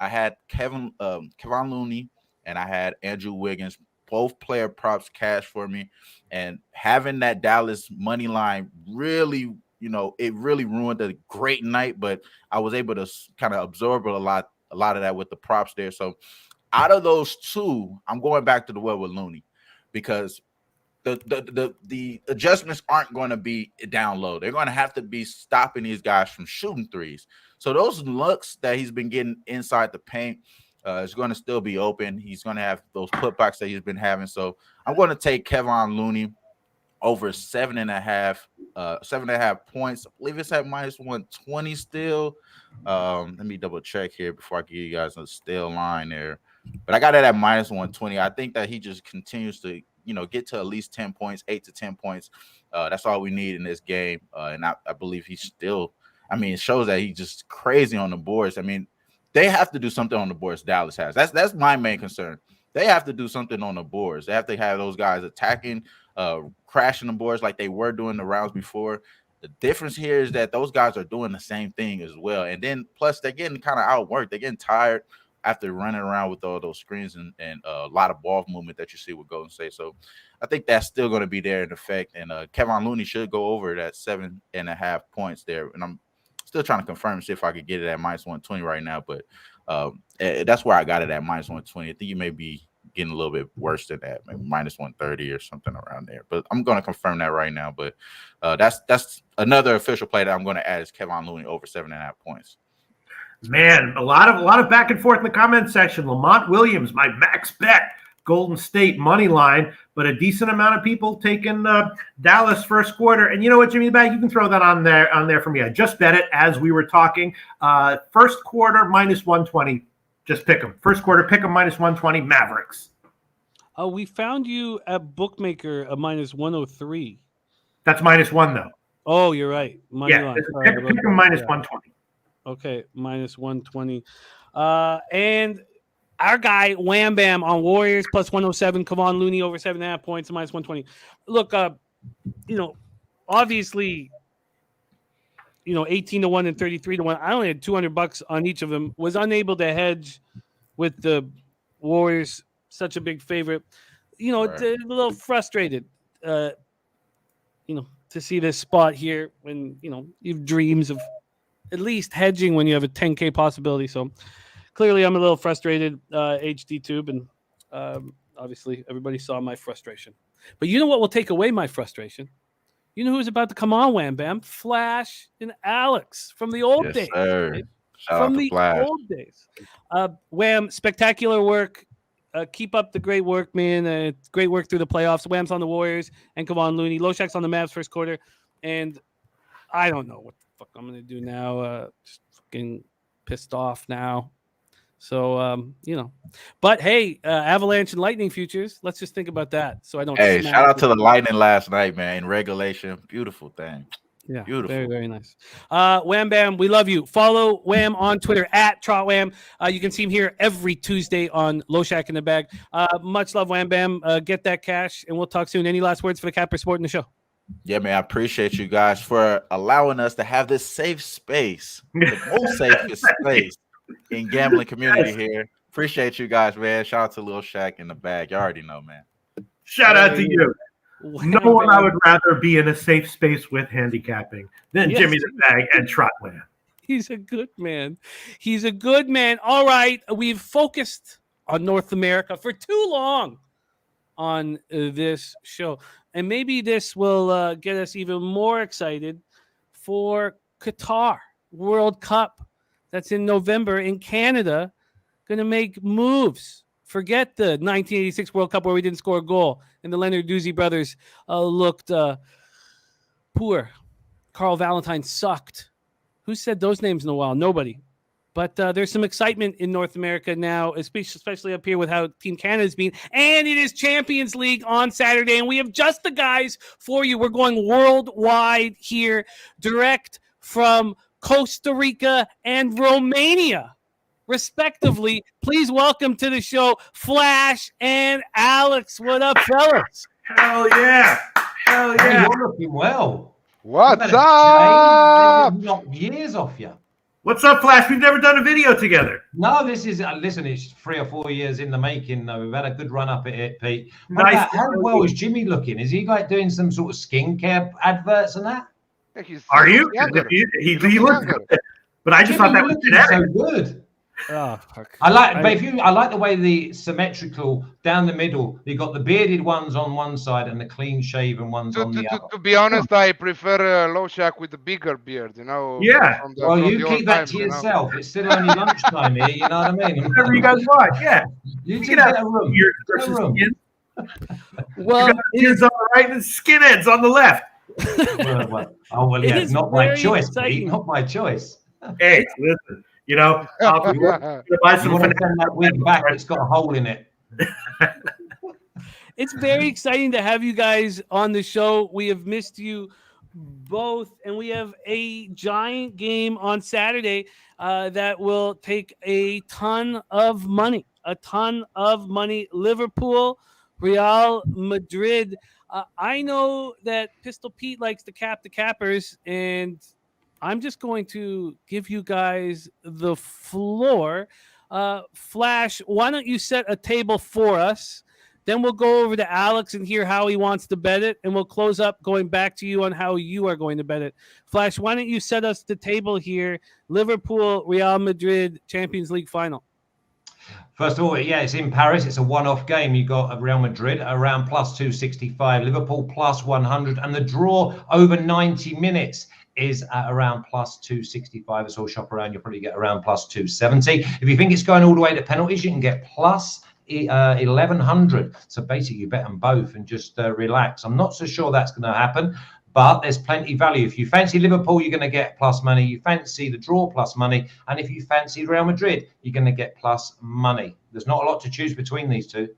I had Kevin Looney and I had Andrew Wiggins. Both player props cash for me, and having that Dallas money line really, it really ruined a great night. But I was able to kind of absorb a lot of that with the props there. So out of those two, I'm going back to the well with Looney, because the adjustments aren't going to be down low. They're going to have to be stopping these guys from shooting threes. So those looks that he's been getting inside the paint is going to still be open. He's going to have those putbacks that he's been having. So I'm going to take Kevon Looney over 7.5 points. I believe it's at minus 120 still. Let me double check here before I give you guys a stale line there. But I got it at minus 120. I think that he just continues to, get to at least 10 points, 8 to 10 points. That's all we need in this game. And I believe he's still, it shows that he's just crazy on the boards. They have to do something on the boards Dallas has. That's my main concern. They have to do something on the boards. They have to have those guys attacking, crashing the boards like they were doing the rounds before. The difference here is that those guys are doing the same thing as well. And then plus they're getting kind of outworked. They're getting tired. after running around with all those screens and a lot of ball movement that you see with Golden State. So I think that's still going to be there in effect. And Kevin Looney should go over that 7.5 points there. And I'm still trying to confirm and see if I could get it at minus 120 right now. But that's where I got it at minus 120. I think you may be getting a little bit worse than that, maybe minus 130 or something around there. But I'm going to confirm that right now. But that's another official play that I'm going to add is Kevin Looney over 7.5 points. Man, a lot of back and forth in the comment section. Lamont Williams, my max bet, Golden State money line, but a decent amount of people taking Dallas first quarter. And you know what, Jimmy the Bag, you can throw that on there for me. I just bet it as we were talking. First quarter minus 120. Just pick them. First quarter, pick them minus 120. Mavericks. We found you at Bookmaker a minus 103. That's minus one though. Oh, you're right. Money line. Pick them minus 120. Okay, minus 120. And our guy, Wham Bam, on Warriors, plus 107. Kevon Looney over 7.5 points, minus 120. Look, obviously, 18-1 and 33-1. I only had $200 on each of them. Was unable to hedge with the Warriors, such a big favorite. Right. A little frustrated, to see this spot here when, you have dreams of at least hedging when you have a 10K possibility. So clearly I'm a little frustrated, HD Tube, and obviously everybody saw my frustration. But you know what will take away my frustration? You know who's about to come on, Wham Bam? Flash and Alex from the old days. Right? From the old days. Wham, spectacular work. Keep up the great work, man. Great work through the playoffs. Wham's on the Warriors and Kevon Looney. Loshak's on the Mavs first quarter. And I don't know what the fuck I'm going to do now. Just fucking pissed off now. So, But, hey, Avalanche and Lightning futures. Let's just think about that. So I don't. Hey, shout out to the Lightning last night, man. In regulation. Beautiful thing. Yeah, beautiful. Very, very nice. Wham Bam, we love you. Follow Wham on Twitter at Trot Wam. You can see him here every Tuesday on Loshak in the Bag. Much love, Wham Bam. Get that cash, and we'll talk soon. Any last words for the Capper Sport in the show? Yeah, man, I appreciate you guys for allowing us to have this safe space, the most safest space in gambling community here. Appreciate you guys, man. Shout out to Lil Shaq in the Bag. You already know, man. Shout out to you. No one I would rather be in a safe space with handicapping than Jimmy the Bag and Trot Wam. He's a good man. He's a good man. All right. We've focused on North America for too long on this show. And maybe this will get us even more excited for Qatar World Cup. That's in November in Canada. Going to make moves. Forget the 1986 World Cup where we didn't score a goal and the Leonard Doozy brothers looked poor. Carl Valentine sucked. Who said those names in a while? Nobody. But there's some excitement in North America now, especially up here with how Team Canada's been. And it is Champions League on Saturday, and we have just the guys for you. We're going worldwide here, direct from Costa Rica and Romania, respectively. Please welcome to the show Flash and Alex. What up, fellas? Hell yeah. Hell yeah. You're looking well. What's up? Knocked years off you. What's up, Flash? We've never done a video together. No, this is, listen, it's 3 or 4 years in the making, though. We've had a good run up at it, Pete. Nice. How well is Jimmy looking? Is he like doing some sort of skincare adverts and that? Are you? He looks good. But I just thought that was genetic. So good. Oh, fuck. I like the way the symmetrical down the middle. You got the bearded ones on one side and the clean shaven ones on the other. To be honest, I prefer Loshak with the bigger beard. Yeah. Well, you keep that to yourself. It's still only lunchtime here. You know what I mean? Whatever you guys want. Yeah. You two get a room. Skin. Well, ears on the right and skinheads on the left. Yeah, not my choice, Pete. Not my choice. Hey, listen. I'll buy some. You want to send that wig back? It's got a hole in it. It's very exciting to have you guys on the show. We have missed you both, and we have a giant game on Saturday that will take a ton of money. Liverpool, Real Madrid. I know that Pistol Pete likes to cap the cappers, and I'm just going to give you guys the floor. Flash, why don't you set a table for us? Then we'll go over to Alex and hear how he wants to bet it, and we'll close up going back to you on how you are going to bet it. Flash, why don't you set us the table here? Liverpool, Real Madrid, Champions League final. First of all, yeah, it's in Paris. It's a one-off game. You got Real Madrid around plus 265, Liverpool plus 100, and the draw over 90 minutes is at around plus 265. It's all shop around. You'll probably get around plus 270. If you think it's going all the way to penalties, you can get plus 1100. So basically, you bet them both and just relax. I'm not so sure that's going to happen, but there's plenty value. If you fancy Liverpool, you're going to get plus money. You fancy the draw, plus money. And if you fancy Real Madrid, you're going to get plus money. There's not a lot to choose between these two.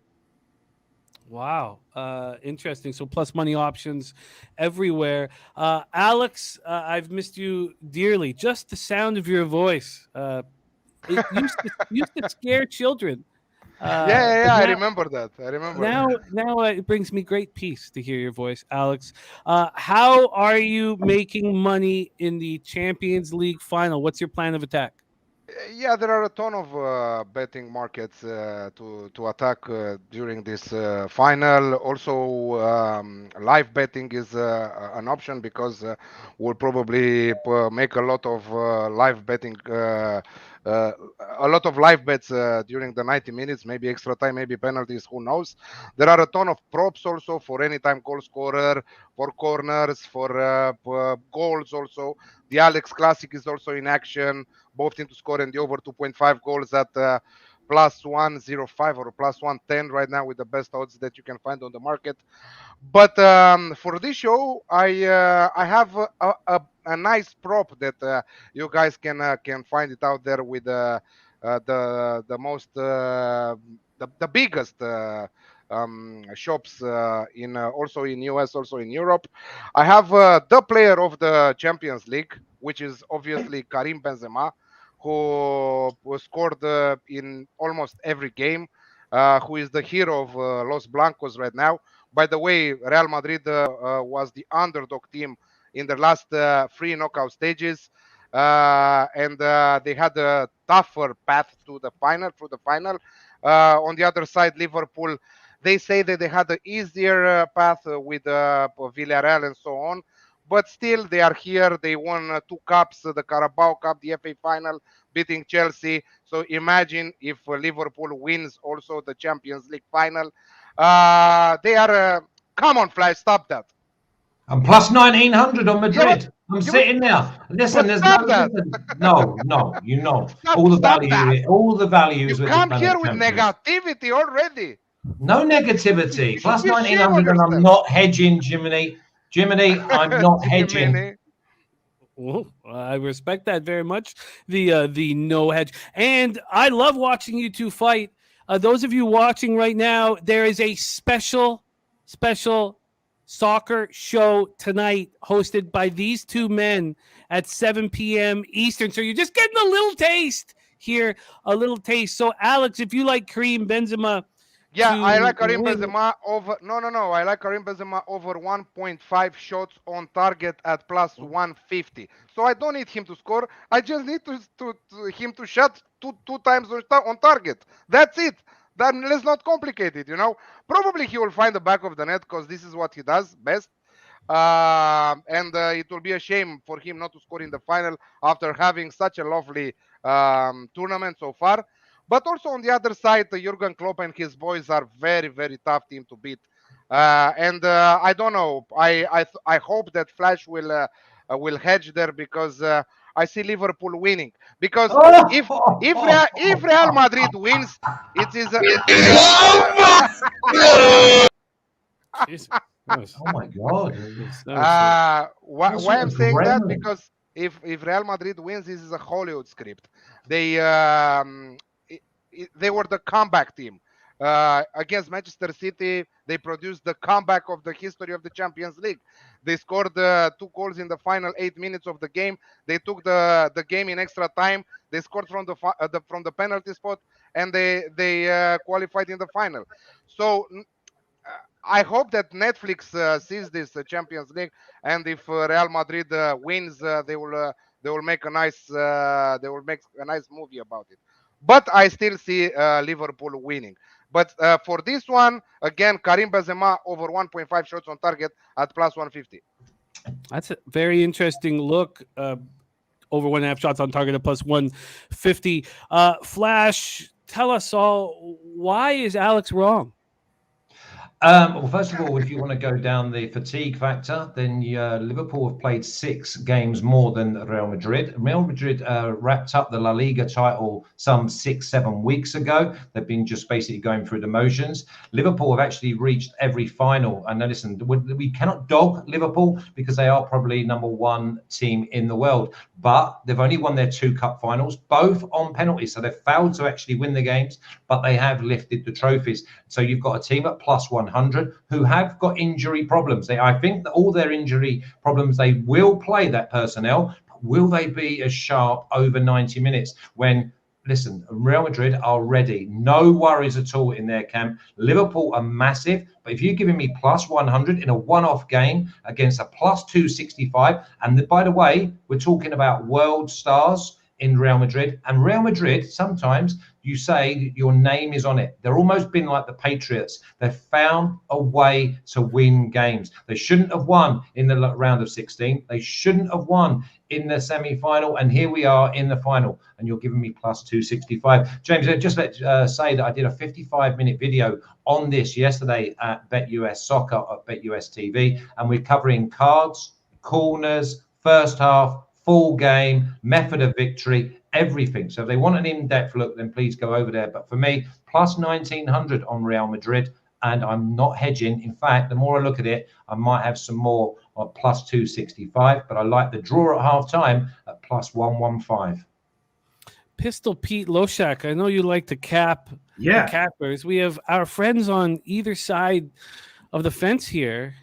Wow. Interesting. So plus money options everywhere. Alex, I've missed you dearly. Just the sound of your voice. It used to scare children. I remember that. Now it brings me great peace to hear your voice, Alex. How are you making money in the Champions League final? What's your plan of attack? Yeah, there are a ton of betting markets to attack during this final. Also, live betting is an option because we'll probably make a lot of live betting. A lot of live bets during the 90 minutes, maybe extra time, maybe penalties, who knows. There are a ton of props also for anytime goal scorer, for corners, for goals also. The Alex Classic is also in action, both teams to score and the over 2.5 goals at plus 105 or plus 110 right now with the best odds that you can find on the market. But for this show, I have a nice prop that you guys can find it out there with the most the biggest shops in also in US, also in Europe. I have the player of the Champions League, which is obviously Karim Benzema, who scored in almost every game, who is the hero of Los Blancos right now. By the way, Real Madrid was the underdog team in the last three knockout stages, and they had a tougher path to the final, through the final. On the other side, Liverpool, they say that they had an easier path with Villarreal and so on. But still, they are here. They won 2 cups, the Carabao Cup, the FA final, beating Chelsea. So imagine if Liverpool wins also the Champions League final. They are... come on, Flash, stop that. And plus 1900 on Madrid. Yeah, I'm sitting there. Listen, there's no, you know. Stop, all the stop value, that. all the values. You come here with negativity already. No negativity. Plus You 1900, and I'm not hedging, Jiminy. Jiminy, I'm not hedging. Well, I respect that very much. The no hedge, and I love watching you two fight. Those of you watching right now, there is a special soccer show tonight hosted by these two men at 7 p.m. Eastern. So you're just getting a little taste here, a little taste. So Alex, if you like Karim Benzema. Yeah, I like Karim Benzema over... No. I like Karim Benzema over 1.5 shots on target at plus 150. So I don't need him to score. I just need him to shot two times on target. That's it. Then let's not complicate it, you know. Probably he will find the back of the net because this is what he does best. And it will be a shame for him not to score in the final after having such a lovely tournament so far. But also on the other side, Jurgen Klopp and his boys are very, very tough team to beat. And I don't know. I hope that Flash will hedge there because I see Liverpool winning. Because if Real Madrid wins, it is. Oh my God! Why I'm saying that? Because if Real Madrid wins, this is a Hollywood script. They were the comeback team against Manchester City. They produced the comeback of the history of the Champions League. They scored 2 goals in the final 8 minutes of the game. They took the game in extra time. They scored from the penalty spot, and they qualified in the final. So I hope that Netflix sees this Champions League, and if Real Madrid wins, they will they will make a nice movie about it. But I still see Liverpool winning. But for this one, again, Karim Benzema over 1.5 shots on target at plus 150. That's a very interesting look. Over 1.5 shots on target at plus 150. Flash, tell us all, why is Alex wrong? Well, first of all, if you want to go down the fatigue factor, then Liverpool have played 6 games more than Real Madrid. Real Madrid wrapped up the La Liga title some 6-7 weeks ago. They've been just basically going through the motions. Liverpool have actually reached every final. And now listen, we cannot dog Liverpool because they are probably number 1 team in the world. But they've only won their 2 cup finals, both on penalties. So they've failed to actually win the games, but they have lifted the trophies. So you've got a team at plus 100 who have got injury problems. I think that all their injury problems, they will play that personnel. But will they be as sharp over 90 minutes when, listen, Real Madrid are ready. No worries at all in their camp. Liverpool are massive. But if you're giving me plus 100 in a one-off game against a plus 265, and by the way, we're talking about world stars in Real Madrid. And Real Madrid, sometimes you say your name is on it. They're almost been like the Patriots. They've found a way to win games. They shouldn't have won in the round of 16. They shouldn't have won in the semi-final. And here we are in the final. And you're giving me plus 265. James, just let say that I did a 55-minute video on this yesterday at BetUS Soccer at BetUS TV. And we're covering cards, corners, first half, full game, method of victory, everything. So if they want an in-depth look, then please go over there. But for me, plus 1900 on Real Madrid, and I'm not hedging. In fact, the more I look at it, I might have some more at plus 265, but I like the draw at half-time at plus 115. Pistol Pete Loshak, I know you like to cap the cappers. We have our friends on either side of the fence here.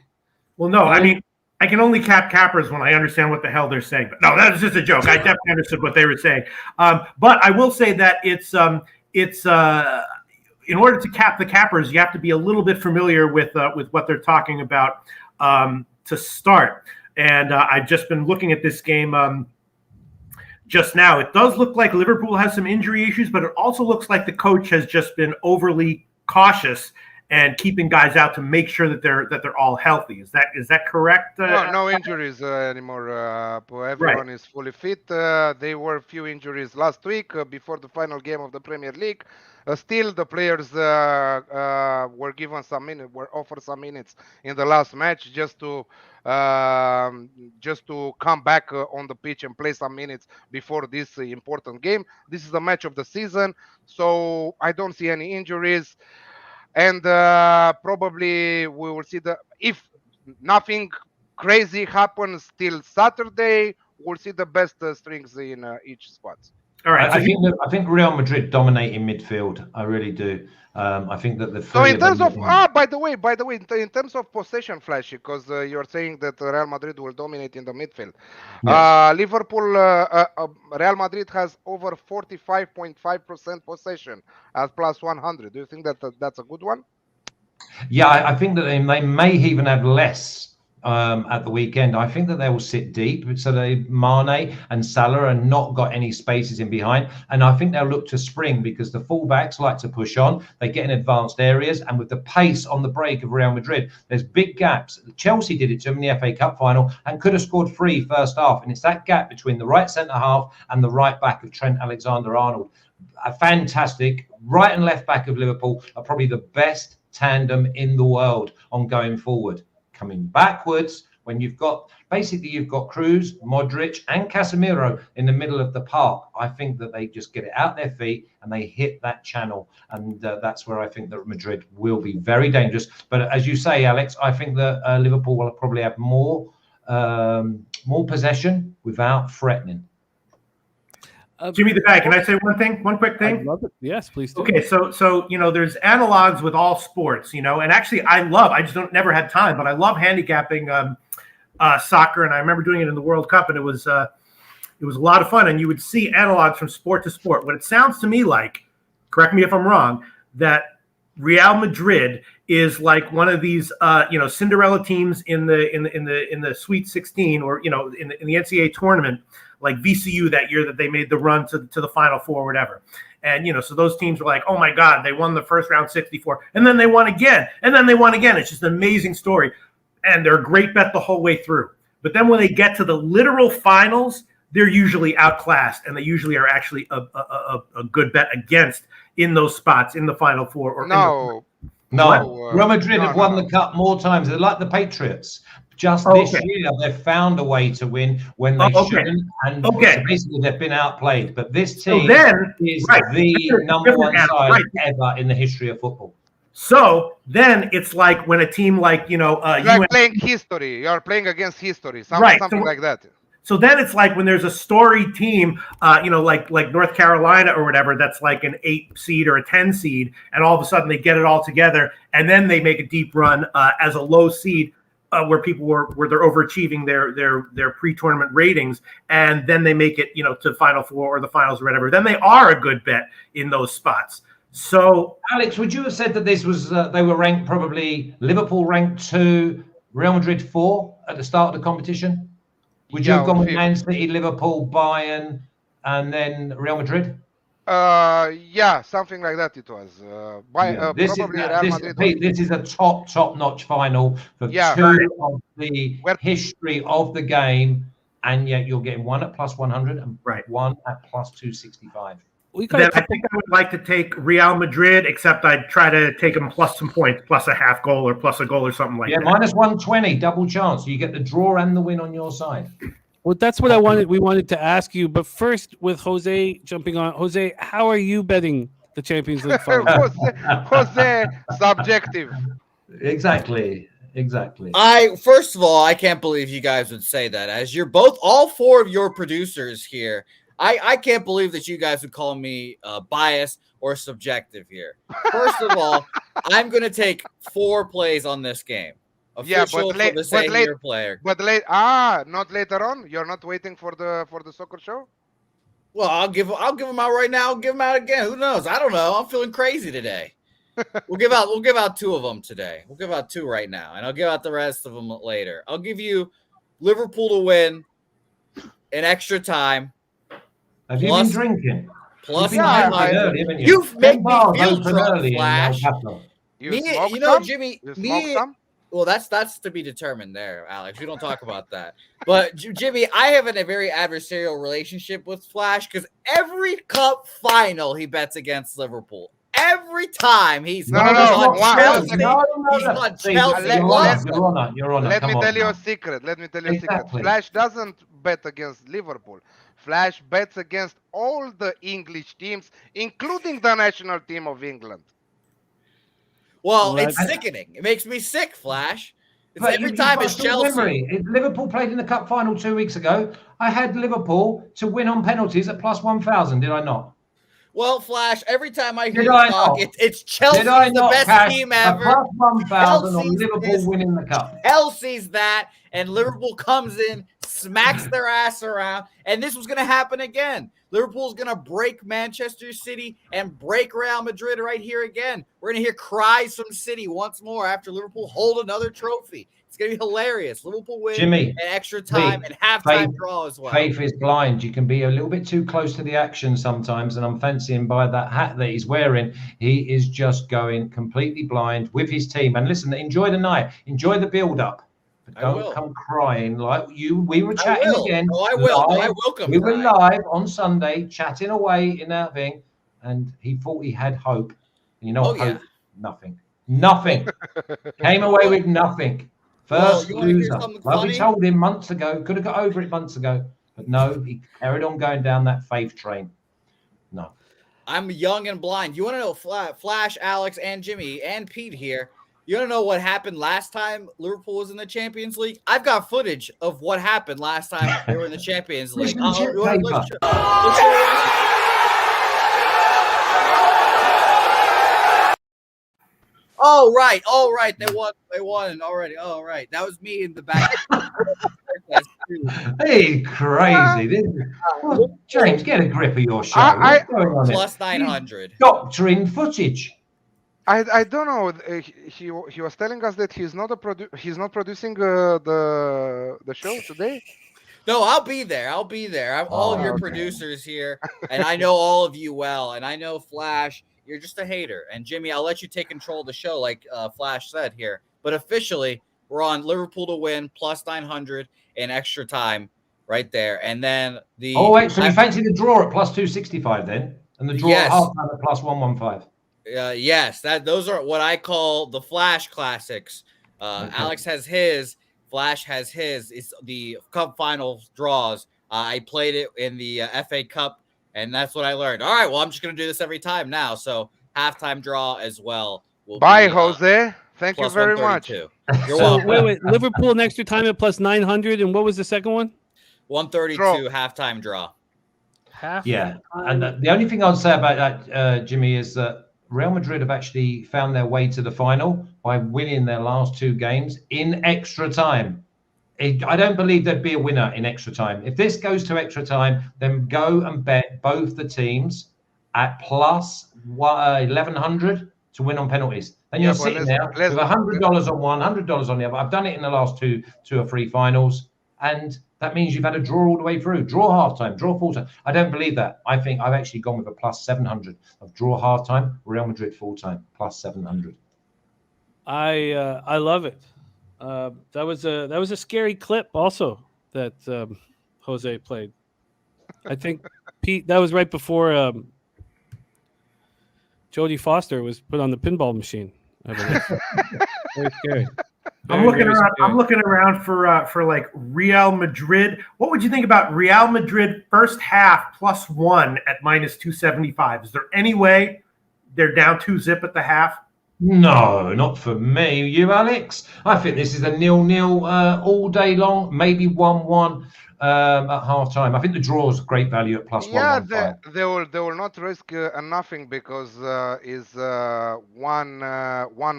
Well, no, I mean, I can only cap cappers when I understand what the hell they're saying. But no, that was just a joke. I definitely understood what they were saying. But I will say that it's in order to cap the cappers, you have to be a little bit familiar with what they're talking about to start. And I've just been looking at this game just now. It does look like Liverpool has some injury issues, but it also looks like the coach has just been overly cautious and keeping guys out to make sure that they're all healthy. Is that correct? No injuries anymore. Everyone is fully fit. There were a few injuries last week before the final game of the Premier League. Still, the players were given some minutes, were offered some minutes in the last match just to come back on the pitch and play some minutes before this important game. This is the match of the season, so I don't see any injuries. And probably we will see if nothing crazy happens till Saturday, we'll see the best strings in each squad. All right. I think Real Madrid dominate in midfield. I really do. I think that the so in terms of by the way, in terms of possession, Flash, because you're saying that Real Madrid will dominate in the midfield. Yes. Real Madrid has over 45.5% possession at plus 100. Do you think that that's a good one? Yeah, I think that they may even have less at the weekend. I think that they will sit deep, so Mane and Salah are not got any spaces in behind, and I think they'll look to spring because the fullbacks like to push on. They get in advanced areas, and with the pace on the break of Real Madrid, there's big gaps. Chelsea did it to them in the FA Cup final and could have scored 3 first half, and it's that gap between the right centre half and the right back of Trent Alexander-Arnold. A fantastic right and left back of Liverpool are probably the best tandem in the world on going forward. Coming backwards, when you've got Kroos, Modric and Casemiro in the middle of the park, I think that they just get it out their feet and they hit that channel, and that's where I think that Madrid will be very dangerous. But as you say, Alex, I think that Liverpool will probably have more possession without threatening. Jimmy the Bag, can I say one quick thing? I love it. Yes, please do. Okay, so there's analogs with all sports, and actually I just never had time, but I love handicapping soccer, and I remember doing it in the World Cup, and it was a lot of fun, and you would see analogs from sport to sport. What it sounds to me like, correct me if I'm wrong, that Real Madrid is like one of these Cinderella teams in the Sweet 16 or in the NCAA tournament. like VCU that year that they made the run to the Final Four or whatever. And, so those teams were like, oh, my God, they won the first round 64. And then they won again. And then they won again. It's just an amazing story. And they're a great bet the whole way through. But then when they get to the literal finals, they're usually outclassed. And they usually are actually a good bet against in those spots in the Final Four. Or No. Real Madrid have won the cup more times. They're like the Patriots. Just this year, they've found a way to win when they shouldn't. And so basically, they've been outplayed. But this team is the number one side ever in the history of football. So then it's like when a team like, you're playing history. You're playing against history. Something like that. So then it's like when there's a storied team, like North Carolina or whatever, that's like an 8 seed or a 10 seed, and all of a sudden they get it all together, and then they make a deep run as a low seed where they're overachieving their pre-tournament ratings, and then they make it to Final Four or the finals or whatever. Then they are a good bet in those spots. So Alex, would you have said that this was they were ranked probably Liverpool ranked 2, Real Madrid 4 at the start of the competition? Would you have gone with Man City, Liverpool, Bayern, and then Real Madrid? Something like that it was. This is a top-notch final for 2 of the history of the game, and yet you're getting one at plus 100 and one at plus 265. Then I think I would like to take Real Madrid, except I'd try to take them plus some points, plus a half goal or plus a goal or something like that. Yeah, minus 120, double chance. You get the draw and the win on your side. Well, that's what we wanted to ask you. But first, with Jose jumping on. Jose, how are you betting the Champions League final? Jose, subjective. Exactly. First of all, I can't believe you guys would say that. As you're all 4 of your producers here, I can't believe that you guys would call me biased or subjective here. First of all, I'm going to take 4 plays on this game. Official for the same player. But not later on. You're not waiting for the soccer show. Well, I'll give them out right now. I'll give them out again. Who knows? I don't know. I'm feeling crazy today. We'll give out 2 of them today. We'll give out 2 right now, and I'll give out the rest of them later. I'll give you Liverpool to win in extra time. Have you been drinking? Plus, you? You've made me feel drunk, Flash. Jimmy. Well, that's to be determined there, Alex. We don't talk about that. But, Jimmy, I have a very adversarial relationship with Flash because every cup final he bets against Liverpool. Every time he's on Chelsea. He's on Chelsea. You're on. Let me tell you a secret. Flash doesn't bet against Liverpool. Flash bets against all the English teams, including the national team of England. Well, it's sickening. It makes me sick, Flash. Every time it's Chelsea. Liverpool played in the cup final 2 weeks ago. I had Liverpool to win on penalties at plus 1,000. Did I not? Well, Flash, every time I hear you talk, it's Chelsea, the best team ever. Plus 1,000 on Liverpool winning the cup. Chelsea's that, and Liverpool comes in, smacks their ass around, and this was going to happen again. Liverpool's going to break Manchester City and break Real Madrid right here again. We're going to hear cries from City once more after Liverpool hold another trophy. It's going to be hilarious. Liverpool win in extra time and halftime draw as well. Faith is blind. You can be a little bit too close to the action sometimes, and I'm fancying by that hat that he's wearing. He is just going completely blind with his team. And listen, enjoy the night. Enjoy the build-up. But don't come crying like you. We were chatting again. Oh, I will. I will come. We were live on Sunday, chatting away in that thing, and he thought he had hope. And you know hope? Nothing. Came away with nothing. First loser. Like we told him months ago, could have got over it months ago, but no, he carried on going down that faith train. No. I'm young and blind. You want to know, Flash, Alex, and Jimmy, and Pete here. You want to know what happened last time Liverpool was in the Champions League? I've got footage of what happened last time they were in the Champions League. Oh, right. They won already. Oh, right. That was me in the back. Hey, crazy. James, get a grip of your show. Plus 900. Doctoring footage. I don't know. He was telling us that he's not producing the show today. No, I'll be there. I'll be there. I'm all of your okay. producers here, and I know all of you well. And I know Flash, you're just a hater. And Jimmy, I'll let you take control of the show, like Flash said here. But officially, we're on Liverpool to win plus 900 in extra time, right there. And then the Oh wait, so you fancy the draw at plus 265 then, and the draw Yes. at half-time at plus 115. yes, those are what I call the Flash classics. Okay. Alex has his, Flash has his. It's the Cup Finals draws. I played it in the FA Cup, and that's what I learned. All right, well, I'm just gonna do this every time now. So halftime draw as well. Will Bye, be, Jose. Thank you plus very much. 132. You're So welcome. wait, Liverpool in extra time at plus 900, and what was the second one? 132 Draw. halftime draw. Half. Yeah, and the only thing I'd say about that, Jimmy, is that Real Madrid have actually found their way to the final by winning their last two games in extra time. I don't believe there'd be a winner in extra time. If this goes to extra time, then go and bet both the teams at plus 1,100 to win on penalties. Then Yeah, you're but sitting let's- there with $100 on one, $100 on the other. I've done it in the last two or three finals, and that means you've had a draw all the way through. Draw halftime, draw full time. I don't believe that. I think I've actually gone with a plus 700 of draw halftime, Real Madrid full time plus 700. I love it. That was a scary clip also that Jose played. I think Pete, that was right before Jodie Foster was put on the pinball machine. I believe. Very scary. I'm looking around for like Real Madrid. What would you think about Real Madrid first half plus one at minus 275? Is there any way they're down 2-0 at the half? No, not for me. You, Alex? I think this is a 0-0 all day long, maybe 1-1 at half time. I think the draw is great value at plus Yeah, 115. they will not risk nothing because is one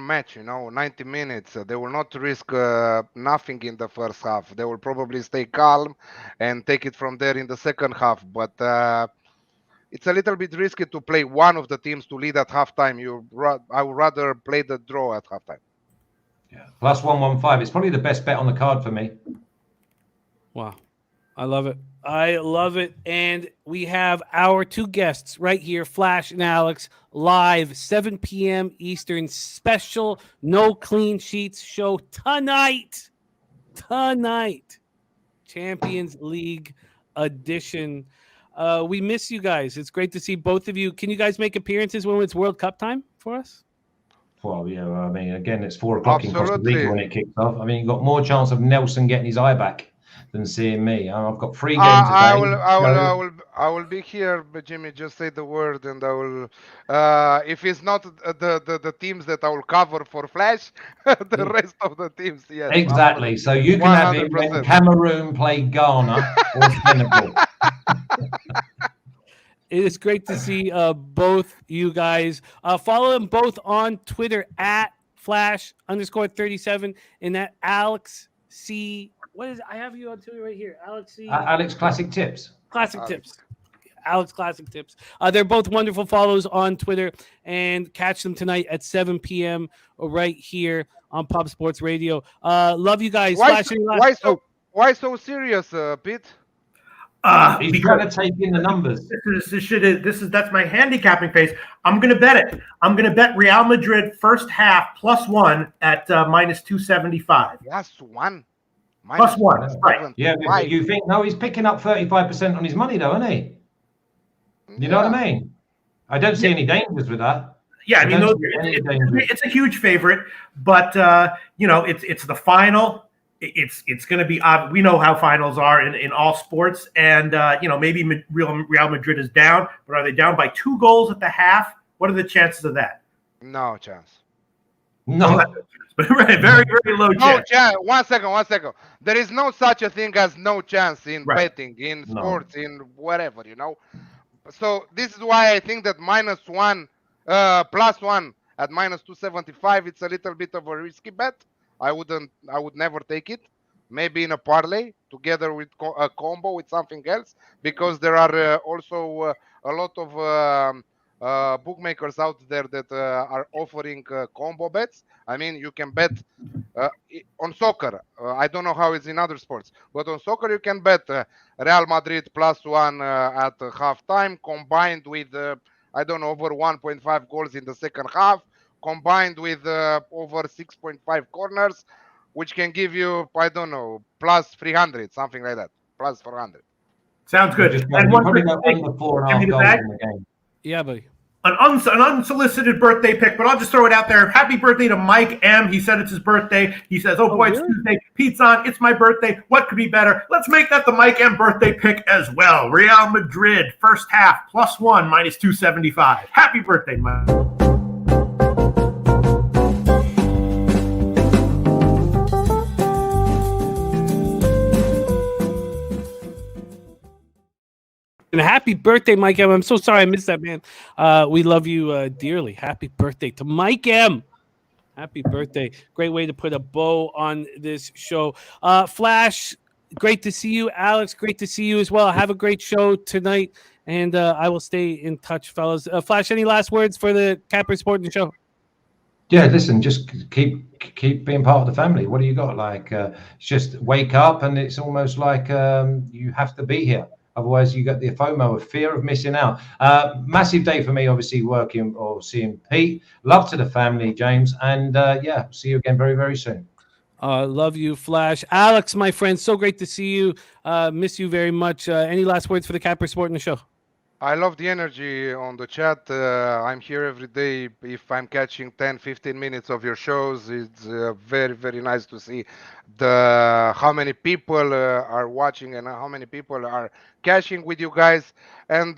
match, 90 minutes. They will not risk nothing in the first half. They will probably stay calm and take it from there in the second half. But it's a little bit risky to play one of the teams to lead at halftime. I would rather play the draw at halftime. Yeah, plus 115. It's probably the best bet on the card for me. Wow. I love it. I love it. And we have our two guests right here, Flash and Alex, live 7 p.m. Eastern, special no clean sheets show tonight. Champions League edition. We miss you guys. It's great to see both of you. Can you guys make appearances when it's World Cup time for us? Well, yeah, I mean, again, it's 4 o'clock in Costa Absolutely. Rica when it kicks off. I mean, you've got more chance of Nelson getting his eye back than seeing me. I've got 3 games today. I will be here, but Jimmy, just say the word, and I will. If it's not the teams that I will cover for Flash, the rest of the teams, yes. Exactly. So you can have it when 100%. Cameroon play Ghana or Senegal. It is great to see both you guys. Follow them both on Twitter at Flash_37 and that Alex C. What is it? I have you on Twitter right here. Alex C. Alex Classic Tips. Classic Tips. Alex Classic Tips. They're both wonderful follows on Twitter, and catch them tonight at 7 p.m. right here on Pop Sports Radio. Love you guys. Why so serious, Pete? He's trying to take in the numbers. That's my handicapping phase. I'm going to bet it. I'm going to bet Real Madrid first half plus one at minus 275. Plus one. Plus one, that's right. Yeah, but you think, no, he's picking up 35% on his money, though, isn't he? You know what I mean? I don't see any dangers with that. Yeah, I mean, it's a huge favorite, but it's the final. It's going to be odd. We know how finals are in all sports, and maybe Real Madrid is down, but are they down by 2 goals at the half? What are the chances of that? No chance. No. Right, very, very low chance. No chance. One second. There is no such a thing as no chance in betting, in sports, in whatever, So this is why I think that plus one at minus 275, it's a little bit of a risky bet. I would never take it. Maybe in a parlay together with a combo with something else, because there are also a lot of bookmakers out there that are offering combo bets. I mean, you can bet on soccer. I don't know how it's in other sports, but on soccer you can bet Real Madrid +1 at halftime, combined with I don't know, over 1.5 goals in the second half, combined with over 6.5 corners, which can give you, I don't know, +300, something like that, +400. Sounds good. Just And you one probably quick got thing, under 4.5 Jimmy the goals Bag, in the game. Yeah, buddy. an unsolicited birthday pick, but I'll just throw it out there. Happy birthday to Mike M. He said it's his birthday. He says, oh boy, really? it's Tuesday. Pete's on. It's my birthday. What could be better? Let's make that the Mike M birthday pick as well. Real Madrid, first half, +1, -275. Happy birthday, Mike. And happy birthday, Mike M. I'm so sorry I missed that, man. We love you dearly. Happy birthday to Mike M. Happy birthday. Great way to put a bow on this show. Flash, great to see you. Alex, great to see you as well. Have a great show tonight, and I will stay in touch, fellas. Flash, any last words for the Capper Sporting Show? Yeah, listen, just keep being part of the family. What do you got? Like, just wake up, and it's almost like you have to be here. Otherwise, you get the FOMO of fear of missing out. Massive day for me, obviously, working or seeing Pete. Love to the family, James. And yeah, see you again very, very soon. Love you, Flash. Alex, my friend, so great to see you. Miss you very much. Any last words for the Capper Sporting Show? I love the energy on the chat. I'm here every day. If I'm catching 10, 15 minutes of your shows, it's very, very nice to see how many people are watching and how many people are cashing with you guys. And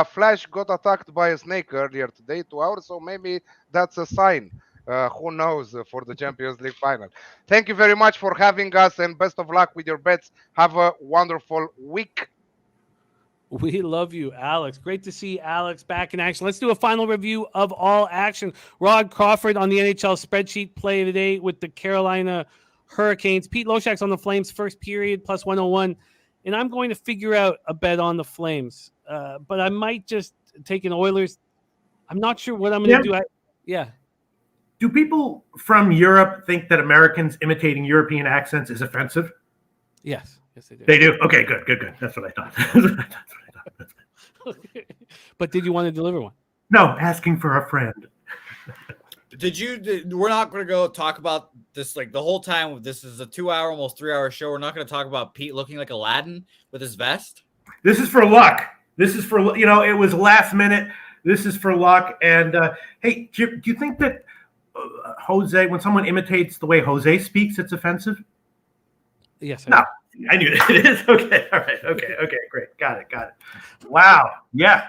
Flash got attacked by a snake earlier today, 2 hours, so maybe that's a sign. Who knows for the Champions League final. Thank you very much for having us, and best of luck with your bets. Have a wonderful week. We love you, Alex. Great to see Alex back in action. Let's do a final review of all action. Rod Crawford on the NHL spreadsheet play today with the Carolina Hurricanes. Pete Loshak's on the Flames first period +101. And I'm going to figure out a bet on the Flames. But I might just take an Oilers. I'm not sure what I'm going to do. Yeah. Do people from Europe think that Americans imitating European accents is offensive? Yes. Yes, they do. They do? Okay, good. That's what I thought. But did you want to deliver one? No, asking for a friend. We're not going to go talk about this like the whole time. This is a 2-hour, almost 3-hour show. We're not going to talk about Pete looking like Aladdin with his vest. This is for luck. This is for, it was last minute. This is for luck. And hey, do you think that Jose, when someone imitates the way Jose speaks, it's offensive? Yes. No. I knew that. It is. Okay. All right. Okay. Great. Got it. Wow. Yeah.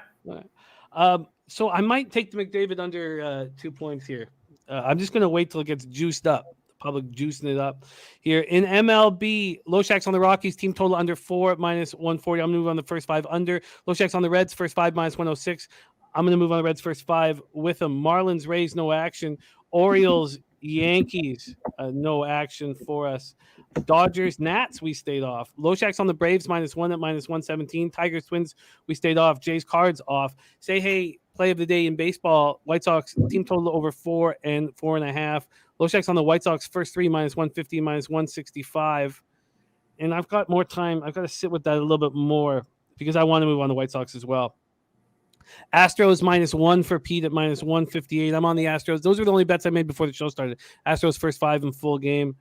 So I might take the McDavid under 2 points here. I'm just going to wait till it gets juiced up. The public juicing it up here. In MLB, Loshak's on the Rockies, team total under 4 -140. I'm going to move on the first 5 under. Loshak's on the Reds, first 5 -106. I'm going to move on the Reds first 5 with them. Marlins, Rays, no action. Orioles, Yankees, no action for us. Dodgers, Nats, we stayed off. Loshak's on the Braves, -1 at -117. Tigers, Twins, we stayed off. Jays, Cards off. Say hey, play of the day in baseball. White Sox, team total over 4 and 4.5. Loshak's on the White Sox, first 3 -150, -165. And I've got more time. I've got to sit with that a little bit more because I want to move on the White Sox as well. Astros -1 for Pete at -158. I'm on the Astros. Those were the only bets I made before the show started. Astros first 5 in full game.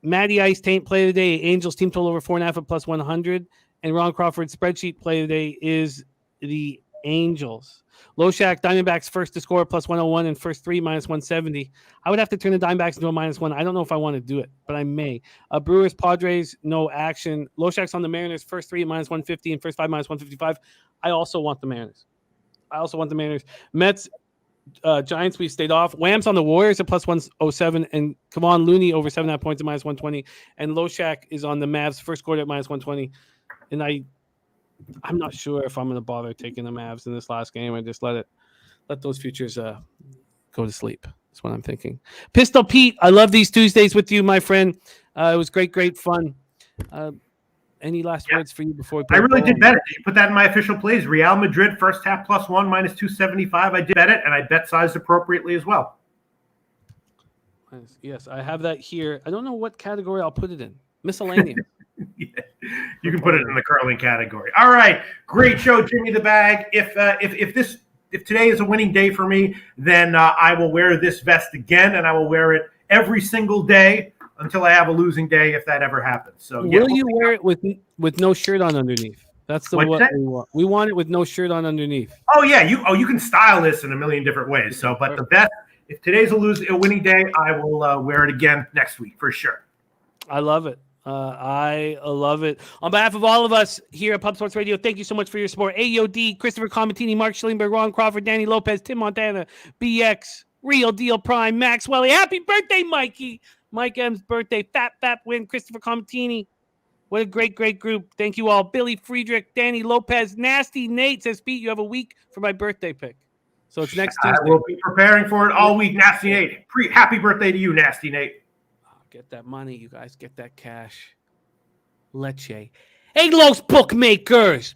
Matty Ice Taint play today. Angels team total over 4.5 at +100. And Ron Crawford's spreadsheet play today is the Angels. Loshak, Diamondbacks first to score +101 and first 3 -170. I would have to turn the Diamondbacks into a -1. I don't know if I want to do it, but I may. Brewers, Padres, no action. Loshak's on the Mariners first 3 -150 and first 5 -155. I also want the Mariners. Mets, Giants, we stayed off. Wham's on the Warriors at +107 and Kevon Looney over 7.5 points at -120. And Loshak is on the Mavs first quarter at -120. And I'm not sure if I'm going to bother taking the Mavs in this last game. I just let those futures go to sleep. That's what I'm thinking. Pistol Pete, I love these Tuesdays with you, my friend. It was great fun. Any last Yeah. words for you before we I really go did on? bet it. Did you put that in my official plays? Real Madrid first half +1 -275. I did bet it, and I bet sized appropriately as well. Yes, I have that here. I don't know what category I'll put it in. Miscellaneous. Yeah. You can put it in the curling category. All right, great show, Jimmy the Bag. If today is a winning day for me, then I will wear this vest again, and I will wear it every single day until I have a losing day, if that ever happens. So, yeah, Will you wear it with no shirt on underneath? That's the What'd you what say? we want. We want it with no shirt on underneath. Oh yeah, you can style this in a million different ways. So, but the best, if today's a winning day, I will wear it again next week for sure. I love it. I love it. On behalf of all of us here at Pub Sports Radio, thank you so much for your support. AOD, Christopher Comatini, Mark Schillingberg, Ron Crawford, Danny Lopez, Tim Montana, BX, Real Deal Prime, Max Welly. Happy birthday, Mikey. Mike M's birthday. Fat win, Christopher Comatini. What a great group. Thank you all. Billy Friedrich, Danny Lopez, Nasty Nate says, Pete, you have a week for my birthday pick. So it's next Tuesday. I will be preparing for it all week, Nasty Nate. Happy birthday to you, Nasty Nate. Get that money, you guys. Get that cash. Leche. Hey, Los bookmakers.